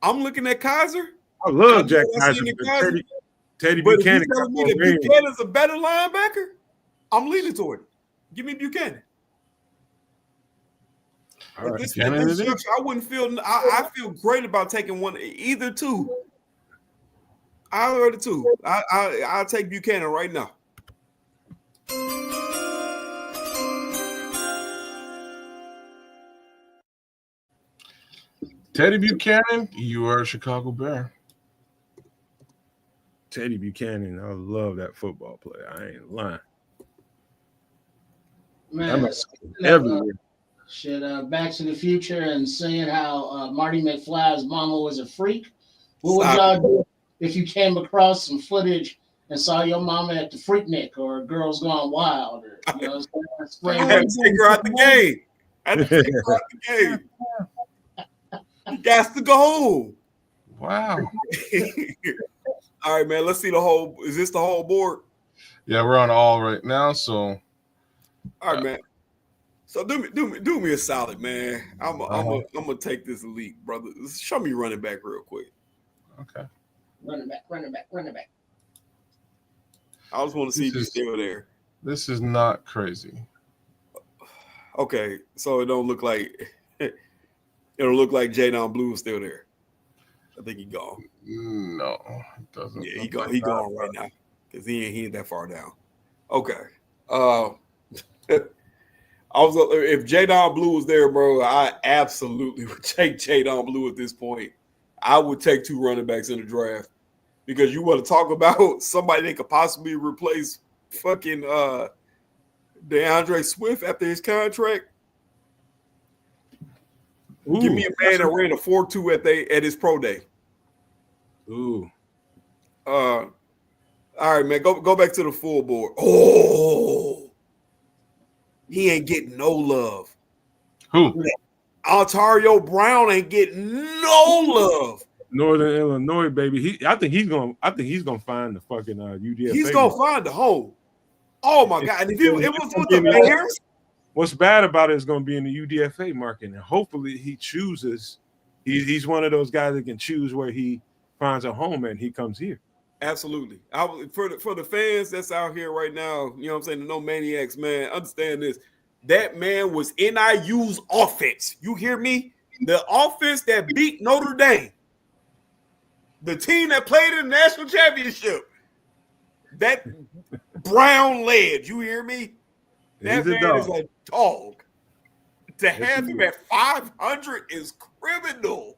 Speaker 4: I'm looking at Kaiser.
Speaker 1: I love Jack Kaiser. Teddy Buchanan.
Speaker 4: If you're telling me that Buchanan's a better linebacker, I'm leaning toward it. Give me Buchanan.
Speaker 1: All right.
Speaker 4: This structure, I wouldn't feel. I feel great about taking one, either two. Either of the two. I'll take Buchanan right now.
Speaker 2: Teddy Buchanan, you are a Chicago Bear.
Speaker 1: Teddy Buchanan, I love that football player. I ain't lying.
Speaker 3: Man, Back to the Future and saying how Marty McFly's mama was a freak. What would y'all do if you came across some footage and saw your mama at the Freaknik or Girls Gone Wild? Or, you know,
Speaker 4: I had to take her out the game. You got to go home.
Speaker 2: Wow.
Speaker 4: All right, man. Let's see the whole. Is this the whole board?
Speaker 2: Yeah, we're on all right now. So,
Speaker 4: all right, man. So do me a solid, man. I'm gonna take this elite, brother. Show me running back real quick.
Speaker 2: Okay.
Speaker 3: Running back.
Speaker 4: I just want to see if you're still there.
Speaker 2: This is not crazy.
Speaker 4: Okay, so it don't look like Jadon Blue is still there. I think he gone.
Speaker 2: No, it doesn't.
Speaker 4: Yeah, he gone right now because he ain't that far down. Okay. If Jadon Blue was there, bro, I absolutely would take Jadon Blue at this point. I would take two running backs in the draft because you want to talk about somebody that could possibly replace fucking DeAndre Swift after his contract. Ooh, give me a man that ran a 4.2 at his pro day.
Speaker 1: Ooh.
Speaker 4: All right, man. Go back to the full board. Oh, he ain't getting no love.
Speaker 2: Who?
Speaker 4: Ontario Brown ain't getting no love.
Speaker 1: Northern Illinois, baby. I think he's gonna find the fucking UDFA.
Speaker 4: He's gonna find the hole. Oh my god! And if it was with the Bears.
Speaker 1: What's bad about it is going to be in the UDFA market, and hopefully he chooses. He's one of those guys that can choose where he finds a home and he comes here.
Speaker 4: Absolutely. For the fans that's out here right now, you know what I'm saying, the No Maniacs, man, understand this. That man was NIU's offense. You hear me? The offense that beat Notre Dame. The team that played in the national championship. That Brown led. You hear me? That man is a dog. To have him at 500 is criminal.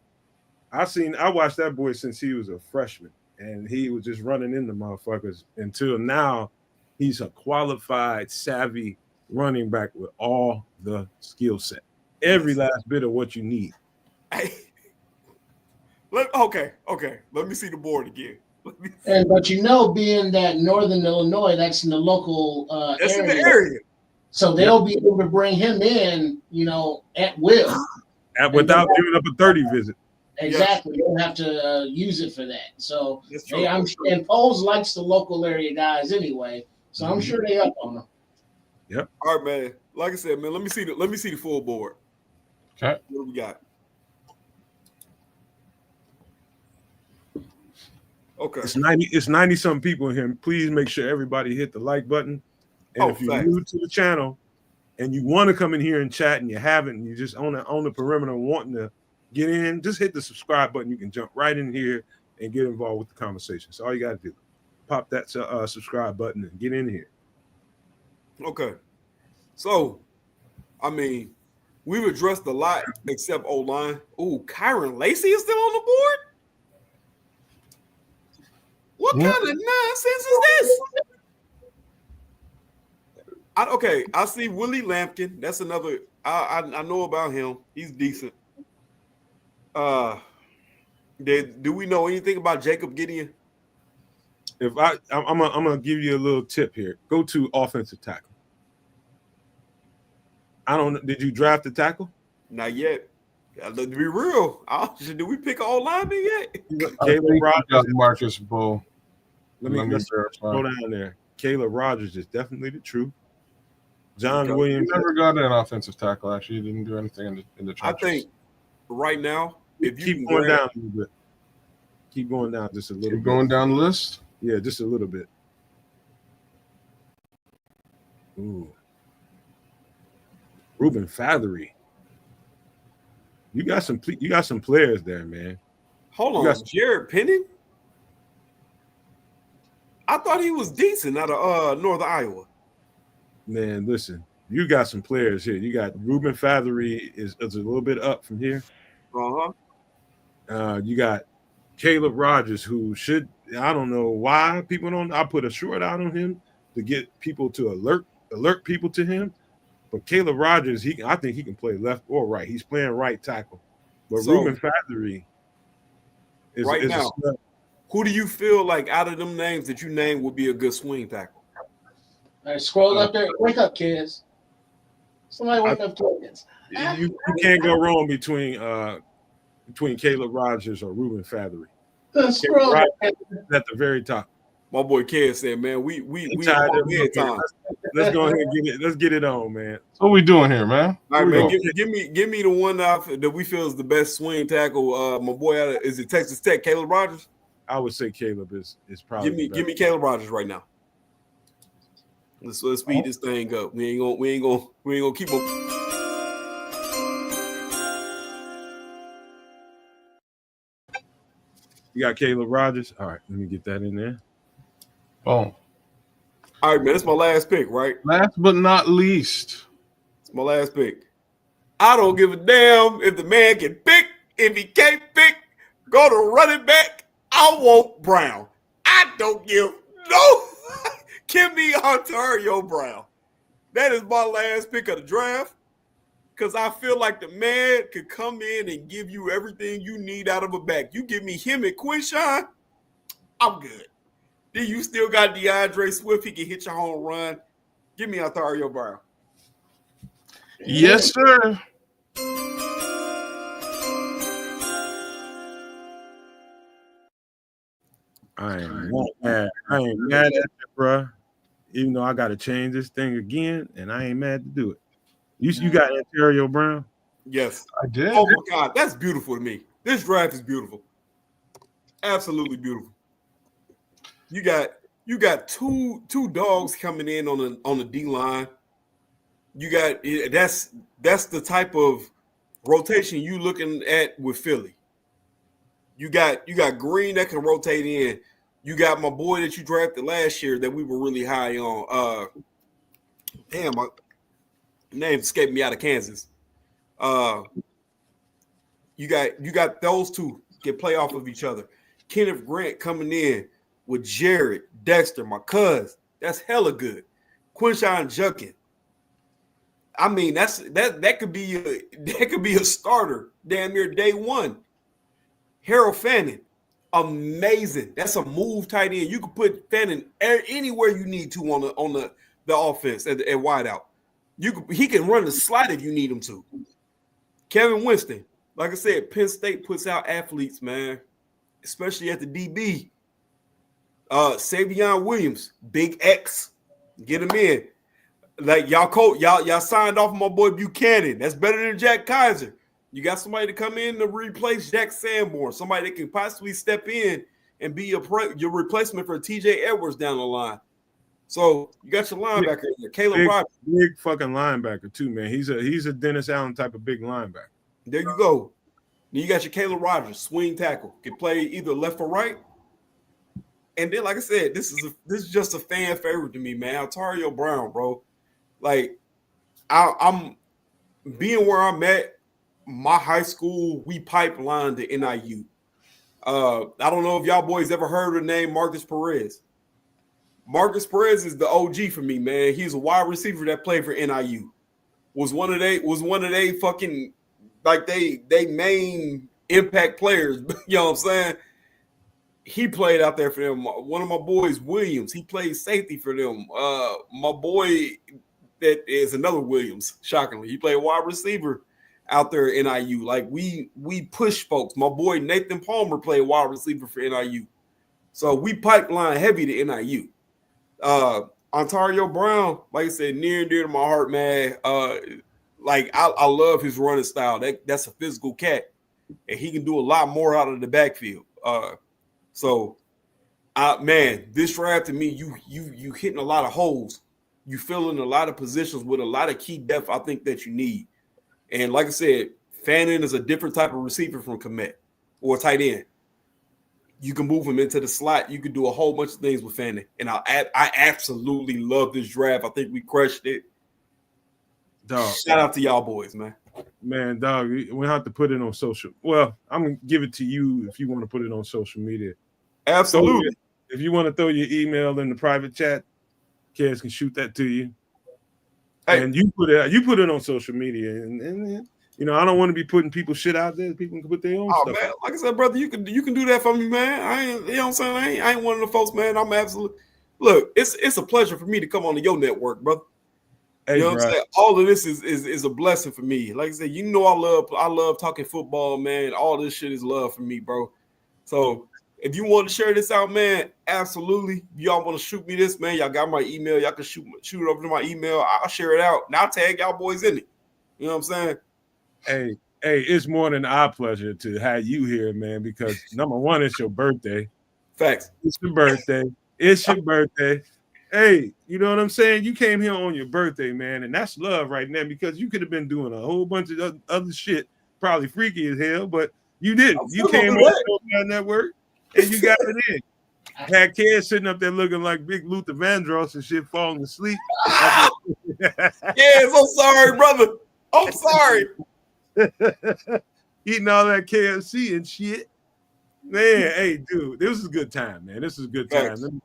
Speaker 1: I watched that boy since he was a freshman, and he was just running into motherfuckers until now. He's a qualified, savvy running back with all the skill set, every last bit of what you need.
Speaker 4: Hey, okay. Let me see the board again.
Speaker 3: But being that Northern Illinois, that's in the local
Speaker 4: That's
Speaker 3: area.
Speaker 4: in the area.
Speaker 3: So they'll be able to bring him in, at will.
Speaker 1: Without giving up a 30 visit.
Speaker 3: Exactly. Yes. You don't have to use it for that. So I'm sure, and Poles likes the local area guys anyway. So I'm sure they up on them.
Speaker 1: Yep.
Speaker 4: All right, man. Like I said, man, let me see the full board.
Speaker 2: Okay.
Speaker 4: What do we got? Okay.
Speaker 1: It's 90 some people in here. Please make sure everybody hit the like button. And if you're new to the channel and you want to come in here and chat and you haven't, and you're just on the perimeter wanting to get in, just hit the subscribe button. You can jump right in here and get involved with the conversation. So all you got to do, pop that subscribe button and get in here.
Speaker 4: Okay. So, I mean, we've addressed a lot except O-line. Ooh, Kyron Lacey is still on the board? What kind of nonsense is this? I see Willie Lampkin. That's another. I know about him. He's decent. Do we know anything about Jacob Gideon?
Speaker 1: If I'm gonna give you a little tip here. Go to offensive tackle. Did you draft the tackle?
Speaker 4: Not yet. To be real, did we pick an O-lineman yet?
Speaker 1: Caleb Rogers,
Speaker 2: Marcus Bull.
Speaker 1: Let me go down there. Caleb Rogers is definitely the truth. John Williams
Speaker 2: never got an offensive tackle. Actually, he didn't do anything in the trenches.
Speaker 4: I think right now, if you
Speaker 1: keep going down a little bit, keep going down just a little bit.
Speaker 2: Going down the list.
Speaker 1: Yeah, just a little bit. Ooh, Ruben Fathery. You got some players there, man.
Speaker 4: Hold on, Jared Penning. I thought he was decent out of Northern Iowa.
Speaker 1: Man, listen, you got some players here. You got Ruben Fathery is a little bit up from here. You got Caleb Rogers, who I don't know why people don't. I put a short out on him to get people to alert people to him. But Caleb Rogers, I think he can play left or right. He's playing right tackle. But Ruben Fathery is
Speaker 4: right now. Who do you feel like out of them names that you named would be a good swing tackle?
Speaker 3: All right, scroll up there. Wake up, kids. Somebody wake up, kids.
Speaker 1: You can't go wrong between Caleb Rogers or Ruben Fathery.
Speaker 3: Scroll
Speaker 1: at the very top.
Speaker 4: My boy Ken said, "Man, we
Speaker 1: time. Let's go ahead and get it. Let's get it on, man.
Speaker 2: What we doing here, man?
Speaker 4: All right, man. Give me the one that we feel is the best swing tackle. My boy, is it Texas Tech? Caleb Rogers.
Speaker 1: I would say Caleb is probably.
Speaker 4: Give me Caleb Rogers right now. Let's speed this thing up. We ain't gonna keep on.
Speaker 1: You got Caleb Rogers. All right, let me get that in there.
Speaker 2: Boom.
Speaker 4: All right, man. That's my last pick, right?
Speaker 2: Last but not least.
Speaker 4: It's my last pick. I don't give a damn if the man can pick. If he can't pick, go to running back. I want Brown. I don't give no. Give me Ontario Brown. That is my last pick of the draft because I feel like the man could come in and give you everything you need out of a back. You give me him and Quinshawn, I'm good. Then you still got DeAndre Swift. He can hit your home run. Give me Ontario Brown.
Speaker 2: Yes, sir.
Speaker 1: I ain't mad at you, bro. Even though I got to change this thing again, and I ain't mad to do it. You got Ontario Brown?
Speaker 4: Yes,
Speaker 2: I did.
Speaker 4: Oh my God, that's beautiful to me. This draft is beautiful, absolutely beautiful. You got two dogs coming in on the D line. You got that's the type of rotation you looking at with Philly. You got Green that can rotate in. You got my boy that you drafted last year that we were really high on. My name escaped me out of Kansas. You got those two. can play off of each other. Kenneth Grant coming in with Jared, Dexter, my cuz. That's hella good. Quinshon Judkins. I mean, that could be a starter damn near day one. Harold Fannin, amazing. That's a move tight end. You can put Fannin anywhere you need to on the offense at wideout. He can run the slot if you need him to. Kevin Winston, like I said, Penn State puts out athletes, man, especially at the DB. Savion Williams, Big X, get him in. Like y'all signed off my boy Buchanan. That's better than Jack Kaiser. You got somebody to come in to replace Jack Sanborn, somebody that can possibly step in and be your replacement for TJ Edwards down the line. So you got your linebacker there, Caleb Rogers.
Speaker 1: Big fucking linebacker too, man. He's a Dennis Allen type of big linebacker.
Speaker 4: There you go. Then you got your Caleb Rogers, swing tackle, can play either left or right. And then, like I said, this is just a fan favorite to me, man. Ontario Brown, bro. Like, I'm being where I'm at. My high school, we pipelined to NIU. I don't know if y'all boys ever heard of the name Marcus Perez. Marcus Perez is the OG for me, man. He's a wide receiver that played for NIU. Was one of they fucking like they main impact players. You know what I'm saying? He played out there for them. One of my boys, Williams, he played safety for them. My boy that is another Williams, shockingly. He played wide receiver out there at NIU. Like, we push folks. My boy Nathan Palmer played wide receiver for NIU. So we pipeline heavy to NIU. Ontario Brown, like I said, near and dear to my heart, man. Like, I love his running style. That's a physical cat. And he can do a lot more out of the backfield. So, man, this draft to me, you hitting a lot of holes. You filling a lot of positions with a lot of key depth I think that you need. And like I said, Fannin is a different type of receiver from Komet or tight end. You can move him into the slot. You can do a whole bunch of things with Fannin. And I absolutely love this draft. I think we crushed it.
Speaker 1: Dog.
Speaker 4: Shout out to y'all boys, man.
Speaker 1: Man, dog, we have to put it on social. Well, I'm going to give it to you if you want to put it on social media.
Speaker 4: Absolutely.
Speaker 1: If you want to throw your email in the private chat, kids can shoot that to you. Hey. And you put it on social media. And you know, I don't want to be putting people's shit out there. People can put their own stuff.
Speaker 4: Man, like I said, brother, you can do that for me, man. I ain't, you know what I'm saying? I ain't one of the folks, man. I'm absolutely look, it's a pleasure for me to come on to your network, brother.
Speaker 1: Hey,
Speaker 4: you know what I'm saying? All of this is a blessing for me. Like I said, you know I love talking football, man. All this shit is love for me, bro. So if you want to share this out, man, absolutely. If y'all want to shoot me this, man, y'all got my email. Y'all can shoot it over to my email. I'll share it out. And I'll tag y'all boys in it. You know what I'm saying?
Speaker 1: Hey, it's more than our pleasure to have you here, man, because number one, it's your birthday.
Speaker 4: Facts.
Speaker 1: It's your birthday. It's your birthday. Hey, you know what I'm saying? You came here on your birthday, man, and that's love right now, because you could have been doing a whole bunch of other shit, probably freaky as hell, but you didn't. You came on the network and you got it in. Had kids sitting up there looking like big Luther Vandross and shit, falling asleep.
Speaker 4: Yes, I'm sorry, brother. I'm sorry.
Speaker 1: Eating all that KFC and shit. Man, hey, dude, this is a good time, man. This is a good time.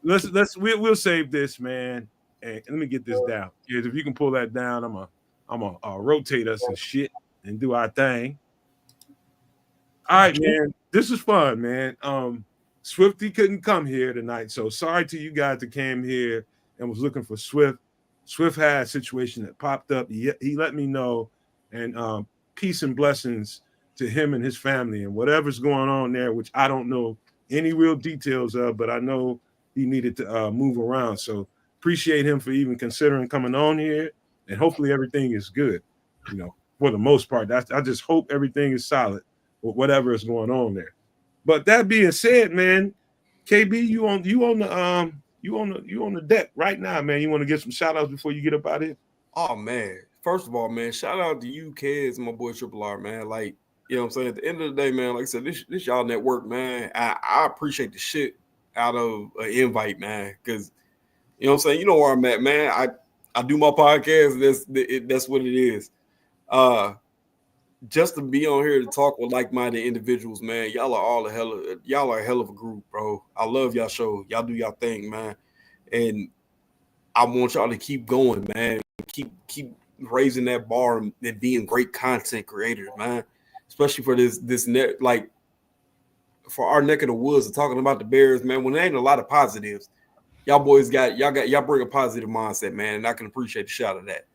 Speaker 1: We'll save this, man. And let me get this down. Kids, if you can pull that down, I'm gonna rotate us and shit and do our thing. All right, man. This is fun, man. Swifty couldn't come here tonight, so sorry to you guys that came here and was looking for Swift. Swift had a situation that popped up. He let me know, and peace and blessings to him and his family and whatever's going on there, which I don't know any real details of, but I know he needed to move around. So appreciate him for even considering coming on here, and hopefully everything is good, you know, for the most part. I just hope everything is solid with whatever is going on there. But that being said, man, KB, you on the deck right now, man. You want to get some shout outs before you get up out of here?
Speaker 4: Oh man. First of all, man, shout out to you kids, my boy Triple R, man. Like, you know what I'm saying? At the end of the day, man, like I said, this y'all network, man. I appreciate the shit out of an invite, man. Cause you know what I'm saying? You know where I'm at, man. I do my podcast. That's what it is. just to be on here to talk with like-minded individuals, man. Y'all are a hell of a group, bro. I love y'all show. Y'all do y'all thing, man. And I want y'all to keep going, man. Keep raising that bar and being great content creators, man. Especially for this net, like for our neck of the woods and talking about the Bears, man. When there ain't a lot of positives, y'all boys y'all bring a positive mindset, man, and I can appreciate the shot of that.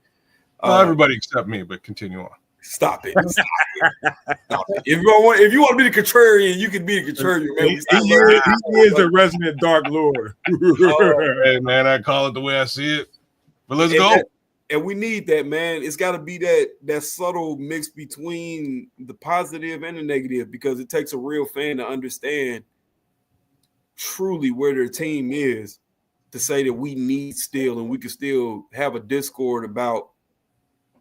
Speaker 2: Everybody except me, but continue on.
Speaker 4: Stop it. Stop it. If you want to be the contrarian, you can be the contrarian, man.
Speaker 1: He is a resident Dark Lord.
Speaker 2: Hey, man, I call it the way I see it. But let's go.
Speaker 4: And we need that, man. It's got to be that subtle mix between the positive and the negative, because it takes a real fan to understand truly where their team is to say that we need still, and we can still have a discord about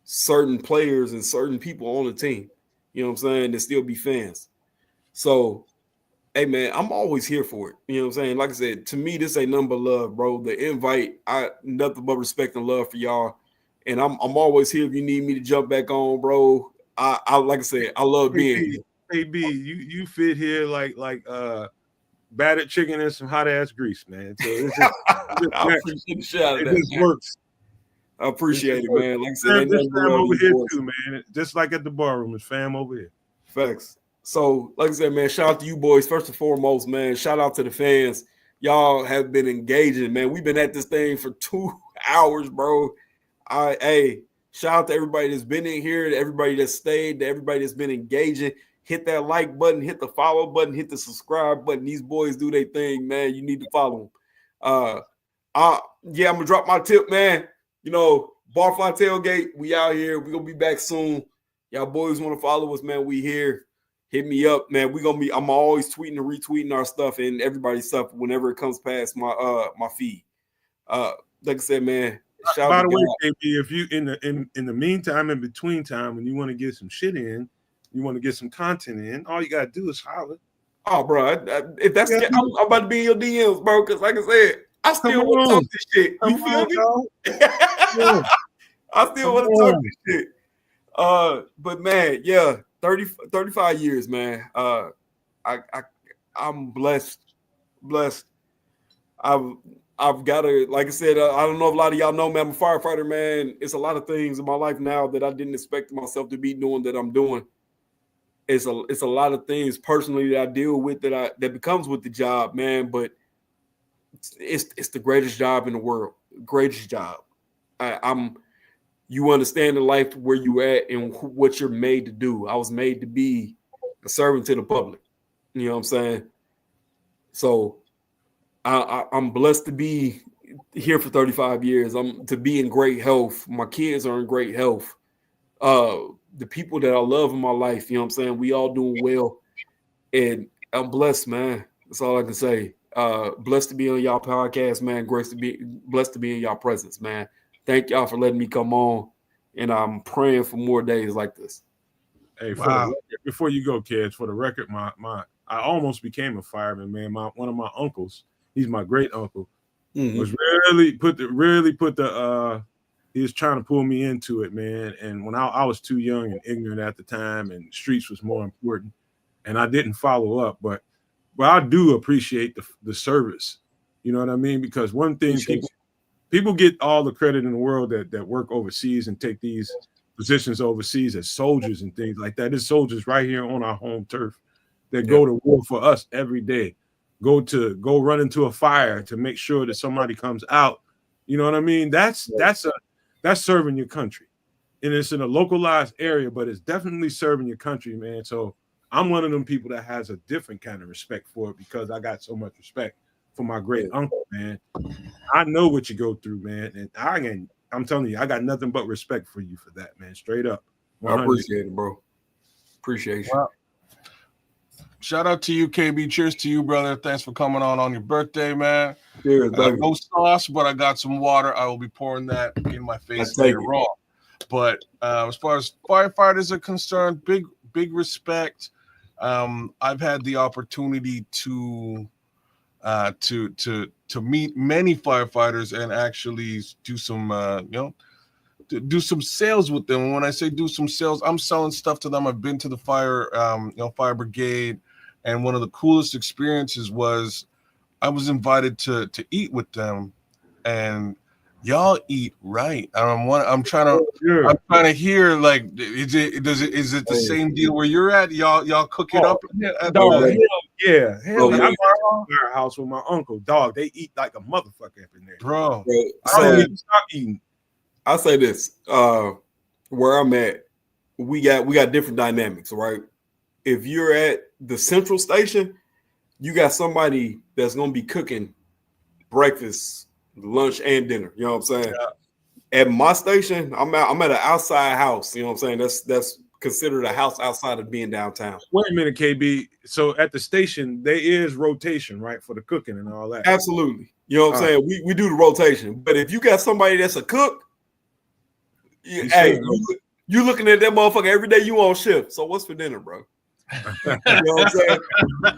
Speaker 4: certain players and certain people on the team, you know what I'm saying, to still be fans. So, hey, man, I'm always here for it. You know what I'm saying? Like I said, to me, this ain't nothing but love, bro. The invite, nothing but respect and love for y'all. And I'm always here if you need me to jump back on, bro. I like I said, I love being here.
Speaker 1: Hey, B, you fit here like battered chicken and some hot ass grease, man. So it's just,
Speaker 4: I appreciate the shit out of that.
Speaker 1: It just works.
Speaker 4: I appreciate it, man. Like I said,
Speaker 1: there's fam over here too, man. Just like at the barroom, it's fam over here.
Speaker 4: Facts. So, like I said, man, shout out to you boys first and foremost, man. Shout out to the fans. Y'all have been engaging, man. We've been at this thing for 2 hours, bro. Hey, shout out to everybody that's been in here, to everybody that stayed, to everybody that's been engaging. Hit that like button, hit the follow button, hit the subscribe button. These boys do their thing, man. You need to follow them. Yeah, I'm gonna drop my tip, man. You know, Barfly Tailgate, we out here. We're gonna be back soon. Y'all boys want to follow us, man. We here. Hit me up, man. I'm always tweeting and retweeting our stuff and everybody's stuff whenever it comes past my feed. Like I said, man.
Speaker 1: By the way, KB, if you in the meantime, in between time, when you want to get some shit in, you want to get some content in, all you gotta do is holler.
Speaker 4: Oh, bro, if that's I'm about to be in your DMs, bro. Because like I said, I still want to talk this shit. You feel me? I still want to talk this shit. But man, yeah, 35 years, man. I'm blessed. I've got to, like I said, I don't know if a lot of y'all know, man, I'm a firefighter, man. It's a lot of things in my life now that I didn't expect myself to be doing that I'm doing. It's a lot of things personally that I deal with that becomes with the job, man. But it's the greatest job in the world, greatest job. You understand the life where you at and what you're made to do. I was made to be a servant to the public. You know what I'm saying? So I'm blessed to be here for 35 years. I'm to be in great health. My kids are in great health. The people that I love in my life, you know what I'm saying? We all doing well. And I'm blessed, man. That's all I can say. Blessed to be on y'all podcast, man. Blessed to be in y'all presence, man. Thank y'all for letting me come on. And I'm praying for more days like this.
Speaker 1: Hey, before you go, kids, for the record, I almost became a fireman, man. One of my uncles, he's my great uncle, was he was trying to pull me into it, man. And when I was too young and ignorant at the time, and streets was more important, and I didn't follow up. But I do appreciate the service. You know what I mean? Because one thing people get all the credit in the world that work overseas and take these positions overseas as soldiers and things like that. There's soldiers right here on our home turf that go to war for us every day. Go run into a fire to make sure that somebody comes out. You know what I mean? That's serving your country. And it's in a localized area, but it's definitely serving your country, man. So I'm one of them people that has a different kind of respect for it because I got so much respect for my great uncle, man. I know what you go through, man. And I'm telling you, I got nothing but respect for you for that, man. Straight up.
Speaker 4: 100%. I appreciate it, bro. Appreciate you.
Speaker 2: Wow. Shout out to you, KB. Cheers to you, brother. Thanks for coming on your birthday, man.
Speaker 4: Cheers,
Speaker 2: no sauce, but I got some water. I will be pouring that in my face later on. But as far as firefighters are concerned, big respect. I've had the opportunity to meet many firefighters and actually do some do some sales with them. And when I say do some sales, I'm selling stuff to them. I've been to the fire brigade, and one of the coolest experiences was I was invited to eat with them, and y'all eat right. I'm trying to hear, like, is it the same deal where you're at? Y'all cook it up at
Speaker 1: Dog,
Speaker 2: the
Speaker 1: hell yeah. I'm at our house with my uncle. Dog, they eat like a motherfucker up in there,
Speaker 2: bro.
Speaker 1: I don't even stop eating.
Speaker 4: I'll say this: where I'm at, we got different dynamics, right? If you're at the central station, you got somebody that's gonna be cooking breakfast, lunch, and dinner. You know what I'm saying? Yeah. At my station, I'm at an outside house. You know what I'm saying? That's considered a house outside of being downtown.
Speaker 1: Wait a minute, KB. So at the station, there is rotation, right, for the cooking and all that.
Speaker 4: Absolutely. You know what I'm saying? We do the rotation. But if you got somebody that's a cook, you looking at that motherfucker every day you on shift. So what's for dinner, bro? You know what I'm saying?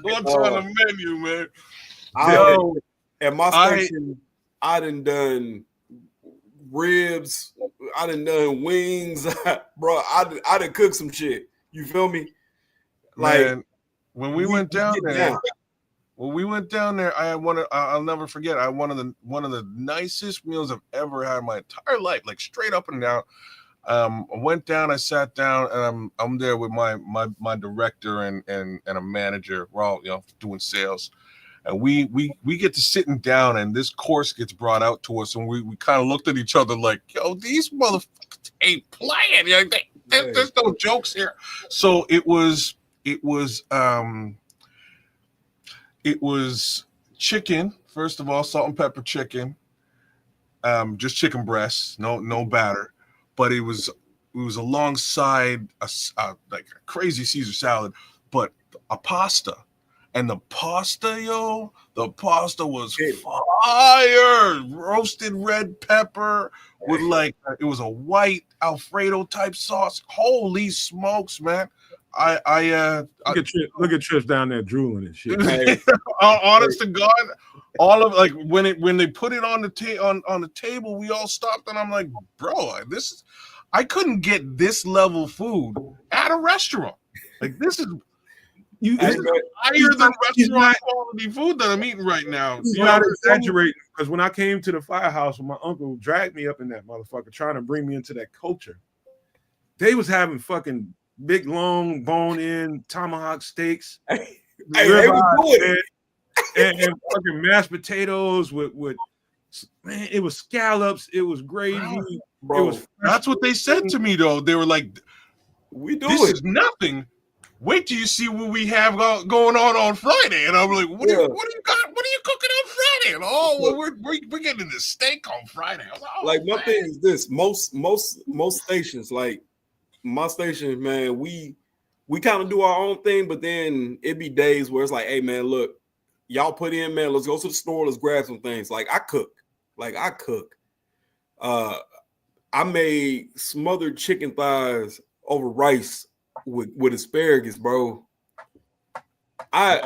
Speaker 2: What's on the menu, man?
Speaker 4: At my station, I done ribs, I done wings, bro. I done cooked some shit. You feel me? Like,
Speaker 2: man, when we went down there, I had I'll never forget. I had one of the nicest meals I've ever had in my entire life, like straight up and down. I went down, I sat down, and I'm there with my director and a manager. We're all doing sales, and we get to sitting down, and this course gets brought out to us, and we kind of looked at each other like, yo, these motherfuckers ain't playing. There's no jokes here. So it was chicken, first of all, salt and pepper chicken, just chicken breasts, no batter. But it was alongside like a crazy Caesar salad, but a pasta. And the pasta was fire. Roasted red pepper with it was a white Alfredo type sauce. Holy smokes, man.
Speaker 1: Look at Trips down there drooling and shit.
Speaker 2: Honest to God, all of when they put it on the table, we all stopped, and I'm like, bro, I couldn't get this level food at a restaurant. Like, this is higher than restaurant quality food that I'm eating right now.
Speaker 1: He's not exaggerating, because when I came to the firehouse, when my uncle dragged me up in that motherfucker, trying to bring me into that culture, they was having fucking big, long, bone-in tomahawk steaks, and fucking mashed potatoes with man. It was scallops. It was gravy,
Speaker 2: bro. That's what they said to me, though. They were like, "This is nothing. Wait till you see what we have going on Friday." And I'm like, "What do you got? What are you cooking on Friday?" And we're getting this steak on Friday.
Speaker 4: Like, my thing is this: most stations, like my station, man, we kind of do our own thing, but then it be days where it's like, hey, man, look, y'all put in, man, let's go to the store, let's grab some things. Like, I cook. I made smothered chicken thighs over rice with asparagus, bro. My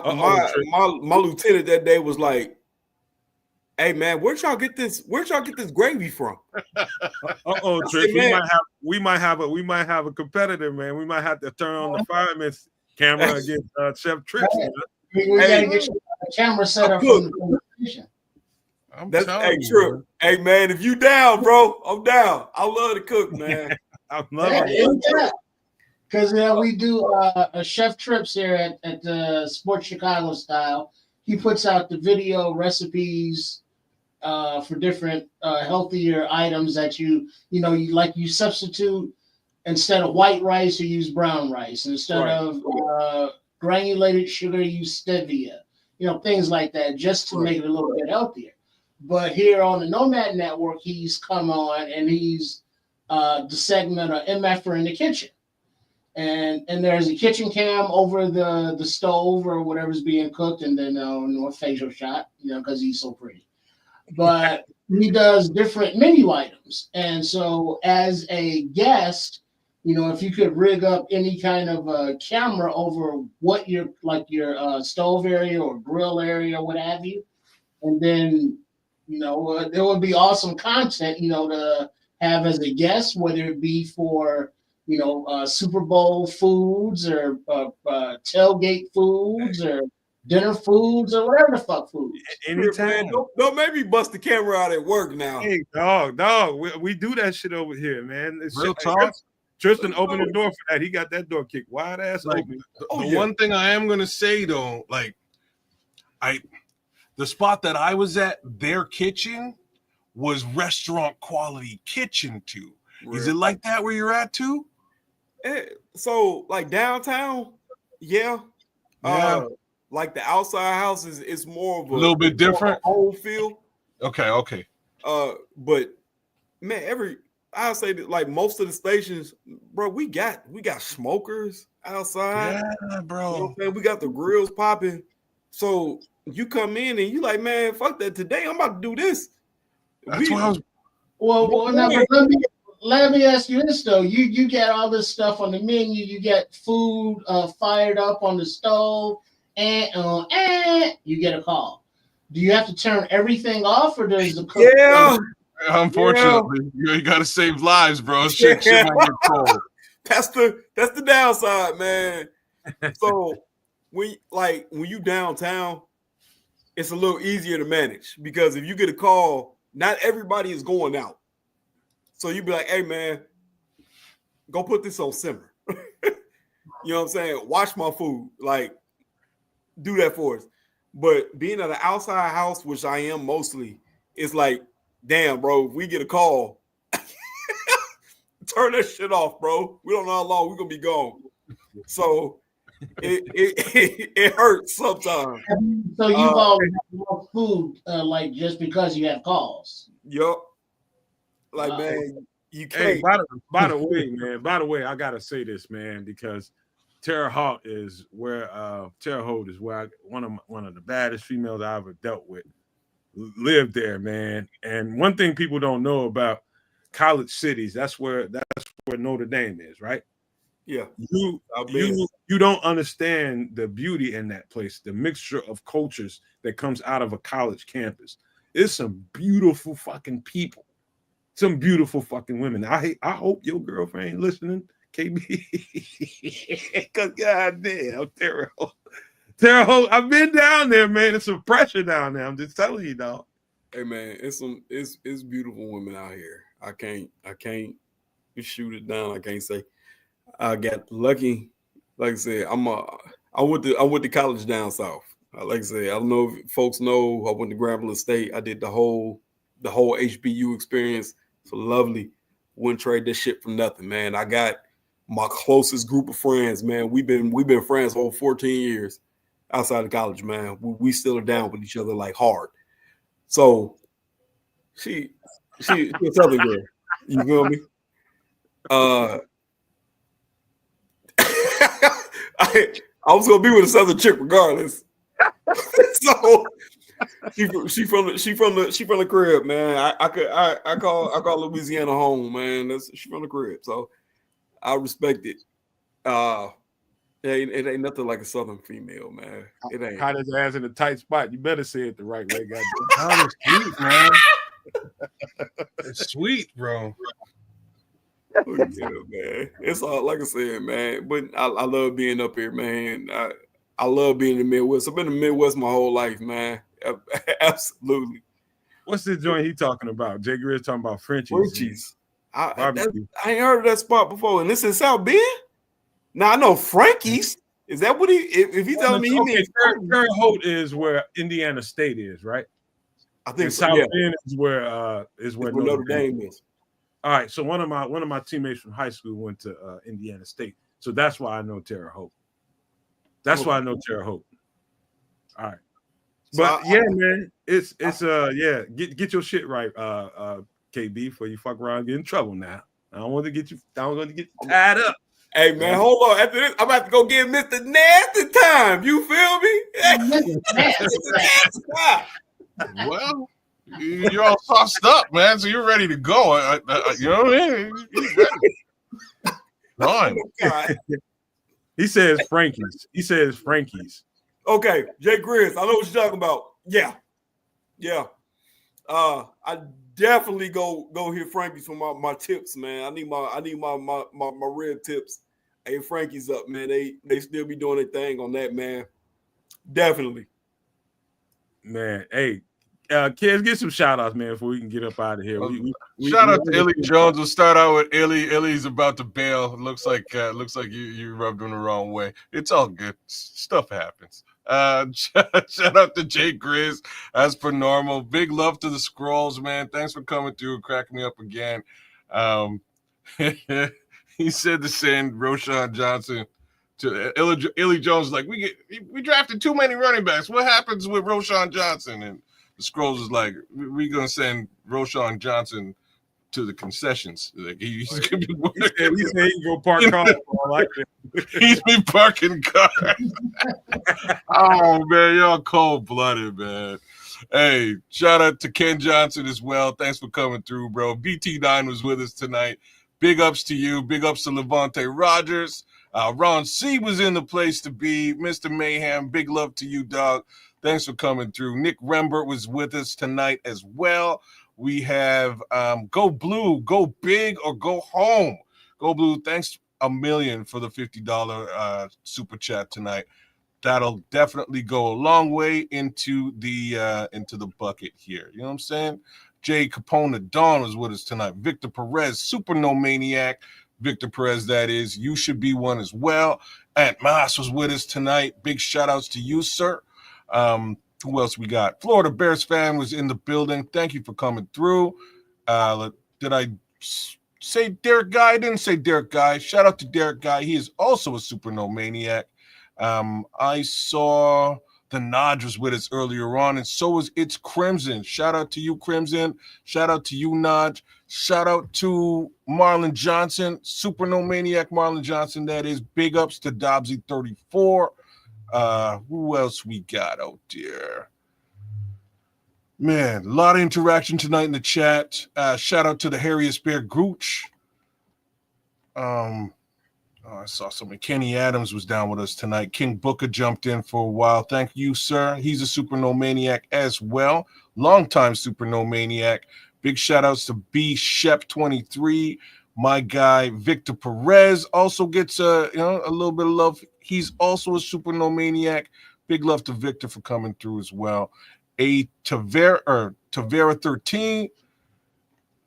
Speaker 4: lieutenant that day was like, "Hey, man, where'd y'all get this gravy from?"
Speaker 1: Trish, we might have a competitor, man. We might have to turn on the fireman's camera against Chef Trips.
Speaker 3: We gotta get a camera set up from the station.
Speaker 4: Trip. Hey, man, if you down, bro, I'm down. I love to cook, man.
Speaker 1: I love it.
Speaker 3: Because we do a Chef Trips here at the Sports Chicago style. He puts out the video recipes for different healthier items that you substitute. Instead of white rice, you use brown rice. Instead of granulated sugar, you use stevia. Things like that, just to make it a little bit healthier. But here on the Nomad Network, he's come on and he's the segment of MFer in the kitchen. And there's a kitchen cam over the stove or whatever's being cooked, and then no facial shot, because he's so pretty. But he does different menu items. And so as a guest, if you could rig up any kind of camera over what your stove area or grill area or what have you, and then there would be awesome content, to have as a guest, whether it be for Super Bowl foods or tailgate foods or dinner foods or whatever the fuck foods.
Speaker 1: Anytime.
Speaker 4: Man, don't make me bust the camera out at work now.
Speaker 1: Hey, dog, we do that shit over here, man. It's
Speaker 2: Real
Speaker 1: shit,
Speaker 2: talk.
Speaker 1: Tristan opened the door for that. He got that door kicked wide ass open.
Speaker 2: The one thing I am gonna say though, like the spot that I was at, their kitchen was restaurant quality kitchen too. Right. Is it like that where you're at too?
Speaker 4: So like downtown, yeah. Like the outside house is more of a
Speaker 2: little bit different
Speaker 4: home feel.
Speaker 2: Okay.
Speaker 4: But man, I'll say that like most of the stations, bro, we got smokers outside.
Speaker 2: Yeah, bro.
Speaker 4: You know what I'm saying? We got the grills popping. So you come in and you like, man, fuck that. Today I'm about to do this.
Speaker 2: That's what I was.
Speaker 3: Well, now, let me ask you this though. You get all this stuff on the menu. You get food fired up on the stove, and you get a call. Do you have to turn everything off, or does the cook?
Speaker 4: Yeah.
Speaker 2: Unfortunately, you got to save lives, bro. Shit might get cold.
Speaker 4: That's the downside, man. So when you downtown, it's a little easier to manage because if you get a call, not everybody is going out. So you be like, hey man, go put this on simmer. You know what I'm saying? Wash my food. Like, do that for us. But being at an outside house, which I am mostly, it's like, damn, bro, if we get a call, turn that shit off, bro. We don't know how long we're gonna be gone. So it hurts sometimes.
Speaker 3: So you've always had more food, like just because you have calls.
Speaker 4: Yup. Like, man, you can't.
Speaker 1: Hey, by the way, I gotta say this, man, because Terre Haute is where one of the baddest females I ever dealt with lived there, man. And one thing people don't know about college cities, that's where Notre Dame is, right?
Speaker 4: Yeah.
Speaker 1: You don't understand the beauty in that place, the mixture of cultures that comes out of a college campus. It's some beautiful fucking people, some beautiful fucking women. I hope your girlfriend ain't listening, KB. Cause goddamn, Terre Haute, I've been down there, man. It's some pressure down there. I'm just telling you, dog.
Speaker 4: Hey man, it's beautiful women out here. I can't shoot it down. I can't say I got lucky. Like I said, I went to college down south. Like I said, I don't know if folks know I went to Grambling State. I did the whole HBU experience. So lovely. Wouldn't trade this shit for nothing, man. I got my closest group of friends, man. We've been friends for over 14 years outside of college, man. We still are down with each other like hard. So she's a Southern girl. You feel me? I was gonna be with a Southern chick regardless. So she from the crib, man. I call Louisiana home, man. She from the crib, so I respect it. It ain't nothing like a Southern female, man. It ain't.
Speaker 1: Hot his ass in a tight spot. You better say it the right way, goddamn.
Speaker 2: That was sweet, man. It's sweet, bro.
Speaker 4: Yeah, man. It's all like I said, man. But I love being up here, man. I love being in the Midwest. I've been in the Midwest my whole life, man. Absolutely.
Speaker 1: What's this joint he talking about? Jay Greer's talking about Frenchies.
Speaker 4: I ain't heard of that spot before. And this is South Bend? Now I know Frankie's. Is that what if he's telling me he means
Speaker 1: Terre Haute is where Indiana State is, right?
Speaker 4: I think
Speaker 1: so, South Bend is where
Speaker 4: Notre Dame is.
Speaker 1: All right, so one of my teammates from high school went to Indiana State, so that's why I know Terre Haute. That's why I know Terre Haute. All right, but man, it's get your shit right, KB, before you fuck around and get in trouble. Now I don't want to get you tied up.
Speaker 4: Hey man, hold on. After this, I'm about to go get Mr. Nasty time. You feel me?
Speaker 2: Well, you're all sauced up, man. So you're ready to go. You know what I mean? Fine.
Speaker 1: He says Frankie's.
Speaker 4: Okay, Jay Grizz, I know what you're talking about. Yeah. I definitely go hit Frankie's for my tips, man. I need my rib tips. Hey, Frankie's up, man. They still be doing their thing on that, man. Definitely.
Speaker 1: Man, hey, kids, get some shout outs, man, before we can get up out of here.
Speaker 2: Shout out to Illy Jones. We'll start out with Illy. Illy's about to bail. Looks like you rubbed him the wrong way. It's all good. Stuff happens. Shout out to Jay Grizz as per normal. Big love to the Scrolls, man. Thanks for coming through and cracking me up again. He said to send Roshan Johnson to Illy Jones. Like, we drafted too many running backs. What happens with Roshan Johnson? And the Scrolls is like, we're gonna send Roshan Johnson to the concessions. Like, he's gonna be working.
Speaker 1: He said he can go park cars. I like that.
Speaker 2: He's been parking cars. Oh man, y'all cold-blooded, man. Hey, shout out to Ken Johnson as well. Thanks for coming through, bro. BT9 was with us tonight. Big ups to you. Big ups to Levante Rogers. Ron C was in the place to be. Mr. Mayhem, big love to you, dog. Thanks for coming through. Nick Rembert was with us tonight as well. We have Go Blue, Go Big, or Go Home. Go Blue, thanks a million for the $50 super chat tonight. That'll definitely go a long way into the bucket here. You know what I'm saying? Jay Capone Dawn was with us tonight. Victor Perez, Super No Maniac. Victor Perez, that is. You should be one as well. Aunt Mas was with us tonight. Big shout outs to you, sir. Who else we got? Florida Bears fan was in the building. Thank you for coming through. Did I say Derek Guy? I didn't say Derek Guy. Shout out to Derek Guy. He is also a Super No Maniac. I saw the Nodge was with us earlier on, and so was It's Crimson. Shout out to you, Crimson. Shout out to you, Nodge. Shout out to Marlon Johnson, Super No Maniac Marlon Johnson. That is. Big ups to Dobbsy34. Who else we got out there? Man, a lot of interaction tonight in the chat. Shout out to the Harriest Bear Gooch. I saw something. Kenny Adams was down with us tonight. King Booker jumped in for a while. Thank you, sir. He's a Super No Maniac as well. Longtime Super No Maniac. Big shout outs to B Shep 23. My guy Victor Perez also gets a little bit of love. He's also a Super No Maniac. Big love to Victor for coming through as well. A Tavera 13.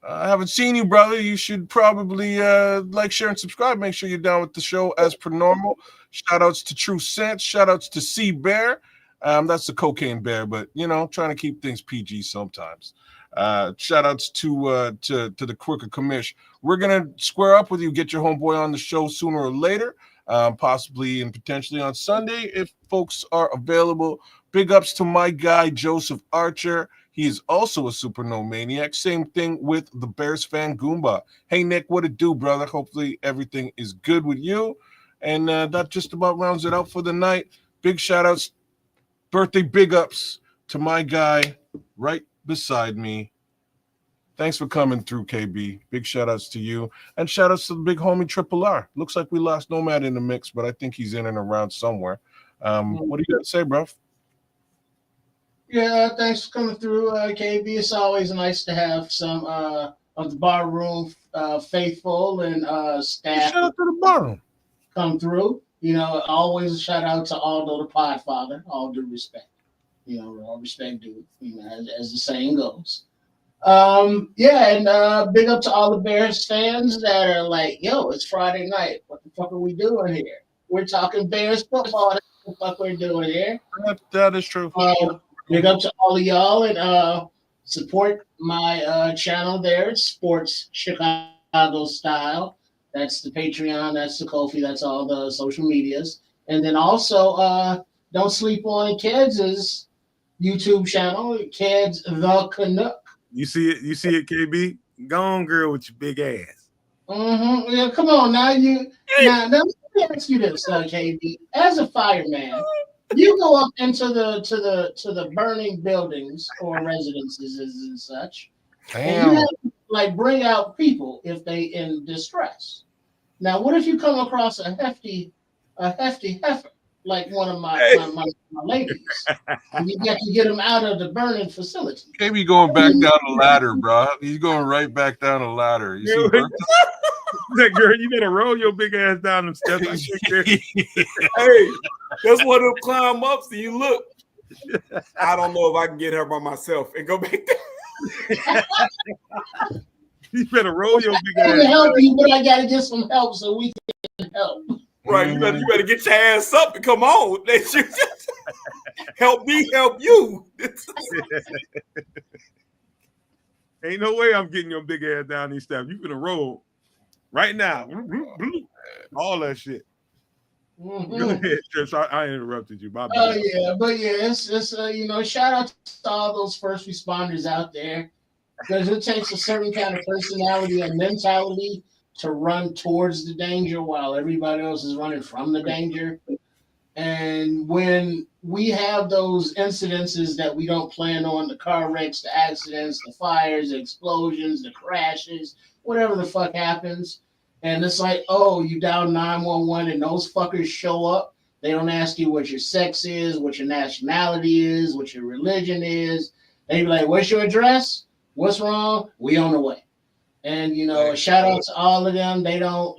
Speaker 2: I haven't seen you, brother. You should probably like, share, and subscribe. Make sure you're down with the show as per normal. Shout outs to True Sense. Shout outs to C Bear. That's the cocaine bear, but trying to keep things PG sometimes. Shout outs to the Crooked Commish. We're gonna square up with you, get your homeboy on the show sooner or later, possibly and potentially on Sunday if folks are available. Big ups to my guy Joseph Archer. He is also a Super No Maniac. Same thing with the Bears fan Goomba. Hey Nick, what it do, brother? Hopefully everything is good with you. And that just about rounds it out for the night. Big shout outs, birthday big ups to my guy right beside me. Thanks for coming through, KB. Big shout outs to you. And shout outs to the big homie Triple R. Looks like we lost Nomad in the mix, but I think he's in and around somewhere. What do you got to say, bro?
Speaker 3: Yeah, thanks for coming through, KB. It's always nice to have some of the bar room faithful and staff
Speaker 2: Shout out to the bar room
Speaker 3: come through. Always a shout out to Aldo the Podfather. All due respect. All respect due. As the saying goes. And big up to all the Bears fans that are like, yo, it's Friday night. What the fuck are we doing here? We're talking Bears football. That's what the fuck we're doing here.
Speaker 2: That is true.
Speaker 3: Big up to all of y'all and support my channel there. It's Sports Chicago Style. That's the Patreon. That's the Ko-fi. That's all the social medias. And then also, don't sleep on Keds' YouTube channel, Keds the Canuck.
Speaker 1: You see it, KB? Go on, girl, with your big ass.
Speaker 3: Mm-hmm. Yeah, come on now. Now let me ask you this, KB. As a fireman, you go up into the burning buildings or residences and such, and you have to bring out people if they in distress. Now, what if you come across a hefty heifer? like one of my
Speaker 4: Hey.
Speaker 3: my ladies. And you got to get them out of the burning facility.
Speaker 2: Maybe going back down the ladder, bro. He's going right back down the ladder. You see, Bert?
Speaker 1: That girl, you better roll your big ass down them steps. I think
Speaker 4: Hey, that's one of them climb ups and you look. I don't know if I can get her by myself and go back there.
Speaker 1: you better roll your big
Speaker 3: I
Speaker 1: ass.
Speaker 3: can help you, but I got to get some help so we can help.
Speaker 4: Right, you better get your ass up and come on. Help me, help you.
Speaker 1: Ain't no way I'm getting your big ass down these steps. You finna roll right now. All that shit.
Speaker 3: Mm-hmm.
Speaker 1: Go ahead, Trish. I interrupted you. My bad.
Speaker 3: Oh yeah, but yeah, it's shout out to all those first responders out there, because it takes a certain kind of personality and mentality to run towards the danger while everybody else is running from the danger. And when we have those incidences that we don't plan on, the car wrecks, the accidents, the fires, the explosions, the crashes, whatever the fuck happens, and it's like, oh, you dial 911 and those fuckers show up. They don't ask you what your sex is, what your nationality is, what your religion is. They be like, what's your address? What's wrong? We on the way. And, a shout out to all of them. They don't,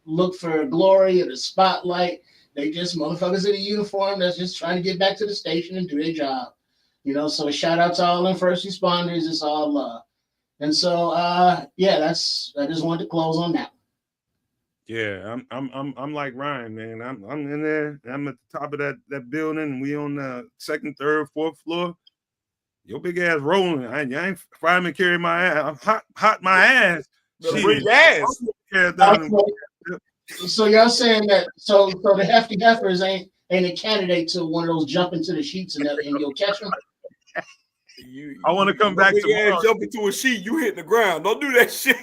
Speaker 3: look for glory or the spotlight. They just motherfuckers in a uniform that's just trying to get back to the station and do their job. So shout out to all them first responders. It's all love. And so, I just wanted to close on that.
Speaker 1: Yeah, I'm like Ryan, man. I'm in there. I'm at the top of that building, and we on the second, third, fourth floor. Your big ass rolling. I ain't fireman carry my ass. I'm hot my ass.
Speaker 4: Bring ass.
Speaker 3: So y'all saying that so the hefty heifers ain't a candidate to one of those jump into the sheets and you'll catch them?
Speaker 1: I want to come back tomorrow.
Speaker 4: Jump into a sheet, you hit the ground. Don't do that shit.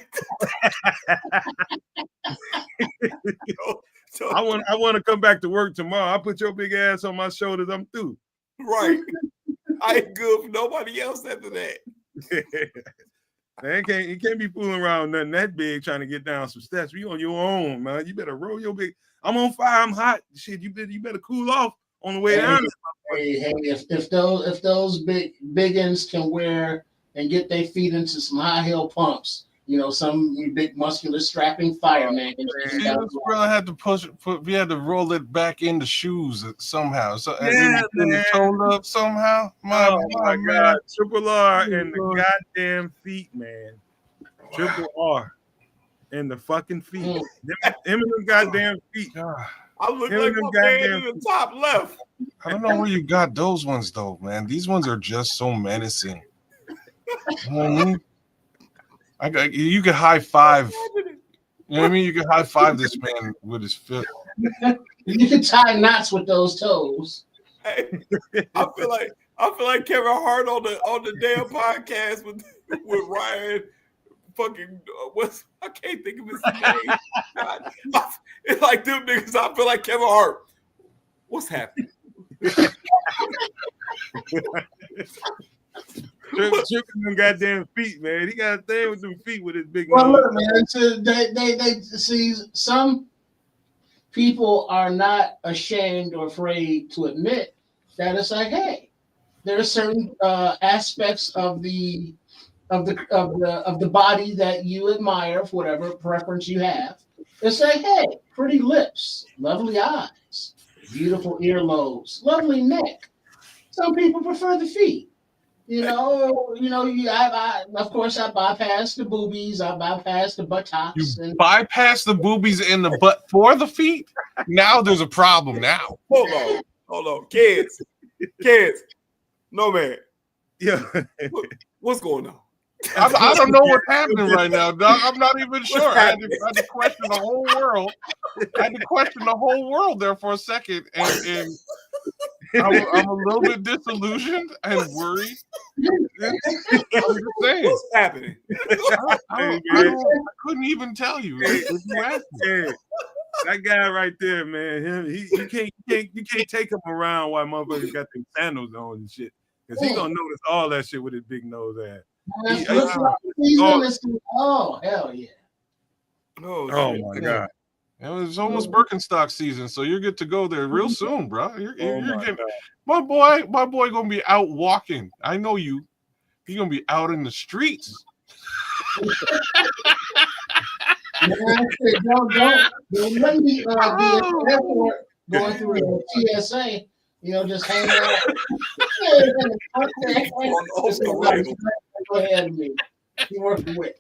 Speaker 1: I want to come back to work tomorrow. I put your big ass on my shoulders. I'm through.
Speaker 4: Right. I ain't good for nobody else after that.
Speaker 1: Man, you can't be fooling around nothing that big trying to get down some steps. You on your own, man. You better roll your big. I'm on fire. I'm hot. Shit, you better cool off on the way down.
Speaker 3: Hey, if those biggins can wear and get their feet into some high heel pumps, some big muscular strapping fireman.
Speaker 2: This brother had to we had to roll it back into shoes somehow. So
Speaker 1: yeah,
Speaker 2: man. Toned up somehow. My
Speaker 1: God. Triple R and the goddamn feet, man. Triple R and the fucking feet. Them and them goddamn feet.
Speaker 4: I look like my man in the top left.
Speaker 2: I don't know where you got those ones though, man. These ones are just so menacing. You know what I mean? You could high five. You know what I mean? You could high five this man with his foot.
Speaker 3: You can tie knots with those toes.
Speaker 4: Hey, I feel like Kevin Hart on the damn podcast with Ryan. Fucking I can't think of his name. God, it's like them niggas. I feel like Kevin Hart. What's happening?
Speaker 1: Tripping them goddamn feet, man. He got a thing with them feet with his big
Speaker 3: nose.
Speaker 1: Look,
Speaker 3: man, they see some people are not ashamed or afraid to admit that it's like, hey, there are certain aspects of the body that you admire for whatever preference you have. It's like, hey, pretty lips, lovely eyes, beautiful earlobes, lovely neck. Some people prefer the feet. I of course I bypass the boobies, I bypass the buttocks.
Speaker 2: You bypass the boobies in the butt for the feet? Now there's a problem now.
Speaker 4: Hold on. Kids. Nomad.
Speaker 1: Yeah.
Speaker 4: What's going on?
Speaker 2: I don't know what's happening right now, dog. I'm not even sure. I had to question the whole world. I had to question the whole world there for a second, and I'm a little bit disillusioned and worried. I'm just saying.
Speaker 4: What's happening?
Speaker 2: I couldn't even tell you. If you asked me.
Speaker 1: That guy right there, man. You can't take him around while motherfuckers got them sandals on and shit, because he gonna notice all that shit with his big nose ass.
Speaker 3: Oh hell yeah!
Speaker 1: Oh my God.
Speaker 2: It's almost Birkenstock season, so you're good to go there real soon, bro. You're
Speaker 1: my
Speaker 2: getting
Speaker 1: God.
Speaker 2: my boy gonna be out walking. I know you. He's gonna be out in the streets.
Speaker 3: Don't let me be at the airport going through the TSA, just hanging out. Go ahead of me. You working with.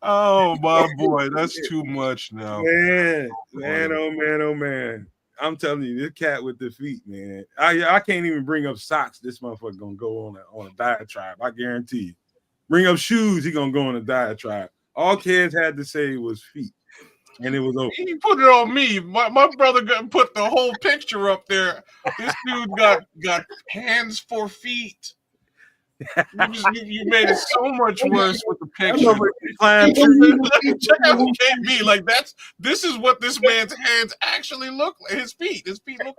Speaker 2: Oh my boy, that's too much now.
Speaker 1: Man, oh man. I'm telling you, this cat with the feet, man. I can't even bring up socks. This motherfucker gonna go on a diatribe. I guarantee you. Bring up shoes, he gonna go on a diatribe. All kids had to say was feet, and it was over.
Speaker 2: He put it on me. My brother put the whole picture up there. This dude got hands for feet. You made it so much worse with the picture. Check out KB. Like this is what this man's hands actually look like. His feet look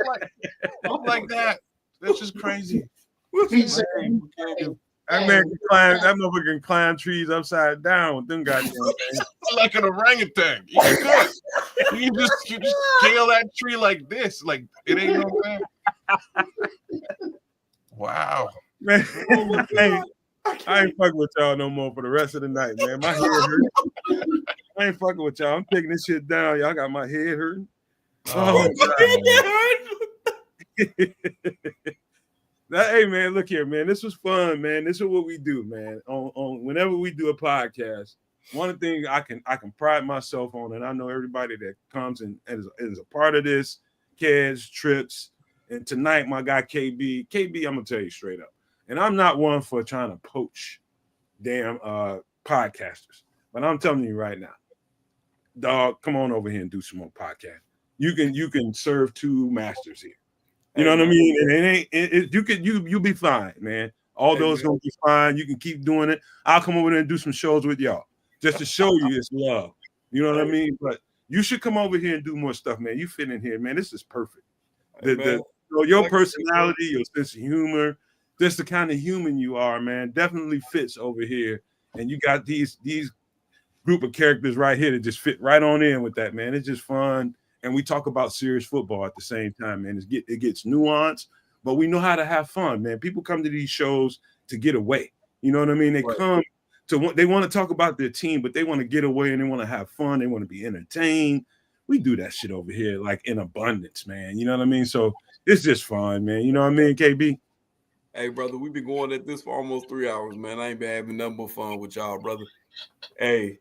Speaker 2: like that. That's just crazy.
Speaker 1: That man that motherfucker can climb trees upside down with them goddamn things.
Speaker 2: Like an orangutan. You can just scale that tree like this. Like it ain't no thing. Wow.
Speaker 1: Man, hey, I ain't fucking with y'all no more for the rest of the night, man. My head hurt. I ain't fucking with y'all. I'm taking this shit down. Y'all got my head hurting. Hey man, look here, man. This was fun, man. This is what we do, man. On whenever we do a podcast, one thing I can pride myself on, and I know everybody that comes and is a part of this, kids, trips, and tonight my guy KB, I'm gonna tell you straight up. And I'm not one for trying to poach damn podcasters, but I'm telling you right now, dog, come on over here and do some more podcast. You can serve two masters here. You know what I mean? And it ain't you'll be fine, man. All those gonna be fine. You can keep doing it. I'll come over there and do some shows with y'all just to show you it's love. You know what I mean? But you should come over here and do more stuff, man. You fit in here, man. This is perfect. Your personality, your sense of humor, just the kind of human you are, man, definitely fits over here. And you got these group of characters right here that just fit right on in with that, man. It's just fun. And we talk about serious football at the same time, man. It gets nuanced, but we know how to have fun, man. People come to these shows to get away. You know what I mean? They come they want to talk about their team, but they want to get away and they want to have fun. They want to be entertained. We do that shit over here, like in abundance, man. You know what I mean? So it's just fun, man. You know what I mean, KB?
Speaker 4: Hey, brother, we've been going at this for almost 3 hours, man. I ain't been having nothing but fun with y'all, brother. Hey.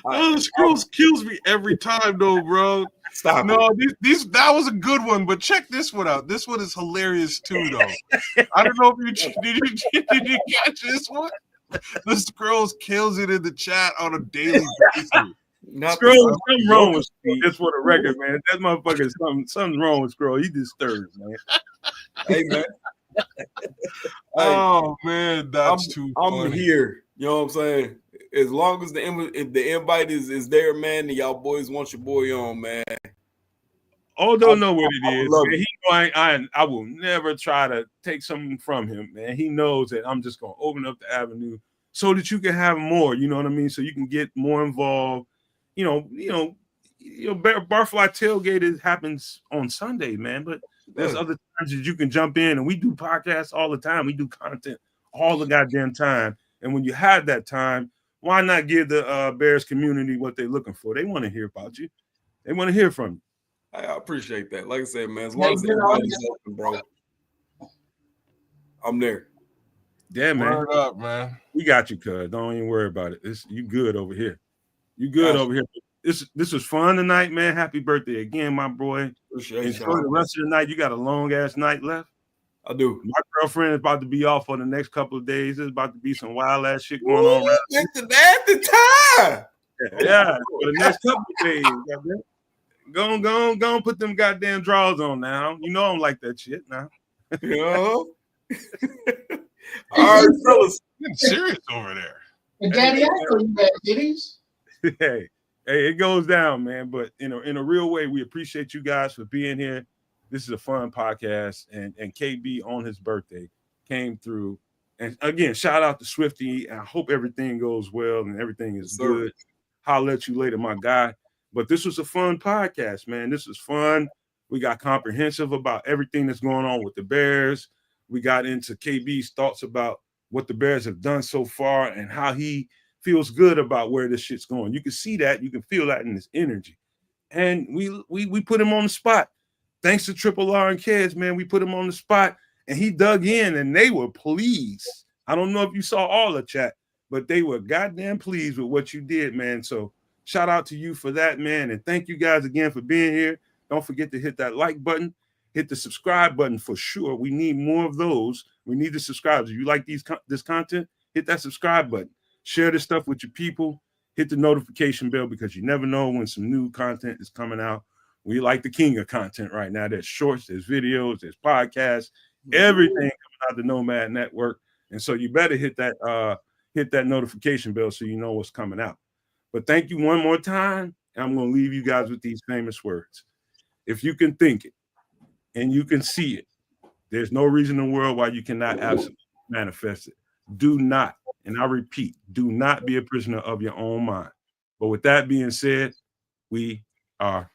Speaker 2: The Scrolls kills me every time, though, bro.
Speaker 4: Stop.
Speaker 2: No, that was a good one, but check this one out. This one is hilarious too, though. I don't know if did you catch this one? The Scrolls kills it in the chat on a daily basis.
Speaker 1: Scroll, something wrong with Scroll. Just for the record, man. That motherfucker, something's wrong with Scroll. He disturbed, man.
Speaker 4: Hey, man.
Speaker 2: Oh man, that's too funny.
Speaker 4: I'm here. You know what I'm saying? As long as the invite is there, man, and y'all boys want your boy on, man.
Speaker 1: Oh, don't know what it is. Man. He know I will never try to take something from him, man. He knows that I'm just gonna open up the avenue so that you can have more. You know what I mean? So you can get more involved. You know, Barfly Tailgate happens on Sunday, man. But there's other times that you can jump in, and we do podcasts all the time. We do content all the goddamn time. And when you have that time, why not give the Bears community what they're looking for? They want to hear about you. They want to hear from you.
Speaker 4: I appreciate that. Like I said, man, as long as everybody's open, bro, I'm there.
Speaker 1: Yeah, man.
Speaker 2: Word up, man.
Speaker 1: We got you, cuz. Don't even worry about it. You good over here. You good over here. This was fun tonight, man. Happy birthday again, my boy.
Speaker 4: Appreciate
Speaker 1: Enjoy the rest of the night. You got a long ass night left.
Speaker 4: I do.
Speaker 1: My girlfriend is about to be off for the next couple of days. There's about to be some wild ass shit going on.
Speaker 4: At the time.
Speaker 1: Yeah, for the next couple of days. Goddamn. Go on, put them goddamn drawers on now. You know I don't like that shit now.
Speaker 4: You know? All right, fellas.
Speaker 2: Getting serious over there.
Speaker 3: And Daddy, I know you got titties.
Speaker 1: Hey, it goes down, man. But in a real way, we appreciate you guys for being here. This is a fun podcast, and KB on his birthday came through. And again, shout out to Swifty. I hope everything goes well and everything is good. Holler at you later, my guy. But this was a fun podcast, man. This was fun. We got comprehensive about everything that's going on with the Bears. We got into KB's thoughts about what the Bears have done so far and how he feels good about where this shit's going. You can see that. You can feel that in his energy. And we put him on the spot. Thanks to Triple R and Kids, man, we put him on the spot, and he dug in, and they were pleased. I don't know if you saw all the chat, but they were goddamn pleased with what you did, man. So shout out to you for that, man, and thank you guys again for being here. Don't forget to hit that like button, hit the subscribe button for sure. We need more of those. We need the subscribers. If you like this content, hit that subscribe button. Share this stuff with your people. Hit the notification bell because you never know when some new content is coming out. We like the king of content right now. There's shorts, there's videos, there's podcasts, everything coming out the Nomad Network. And so you better hit that notification bell so you know what's coming out. But thank you one more time. And I'm going to leave you guys with these famous words. If you can think it and you can see it, there's no reason in the world why you cannot absolutely manifest it. Do not, and I repeat, do not be a prisoner of your own mind. But with that being said, we are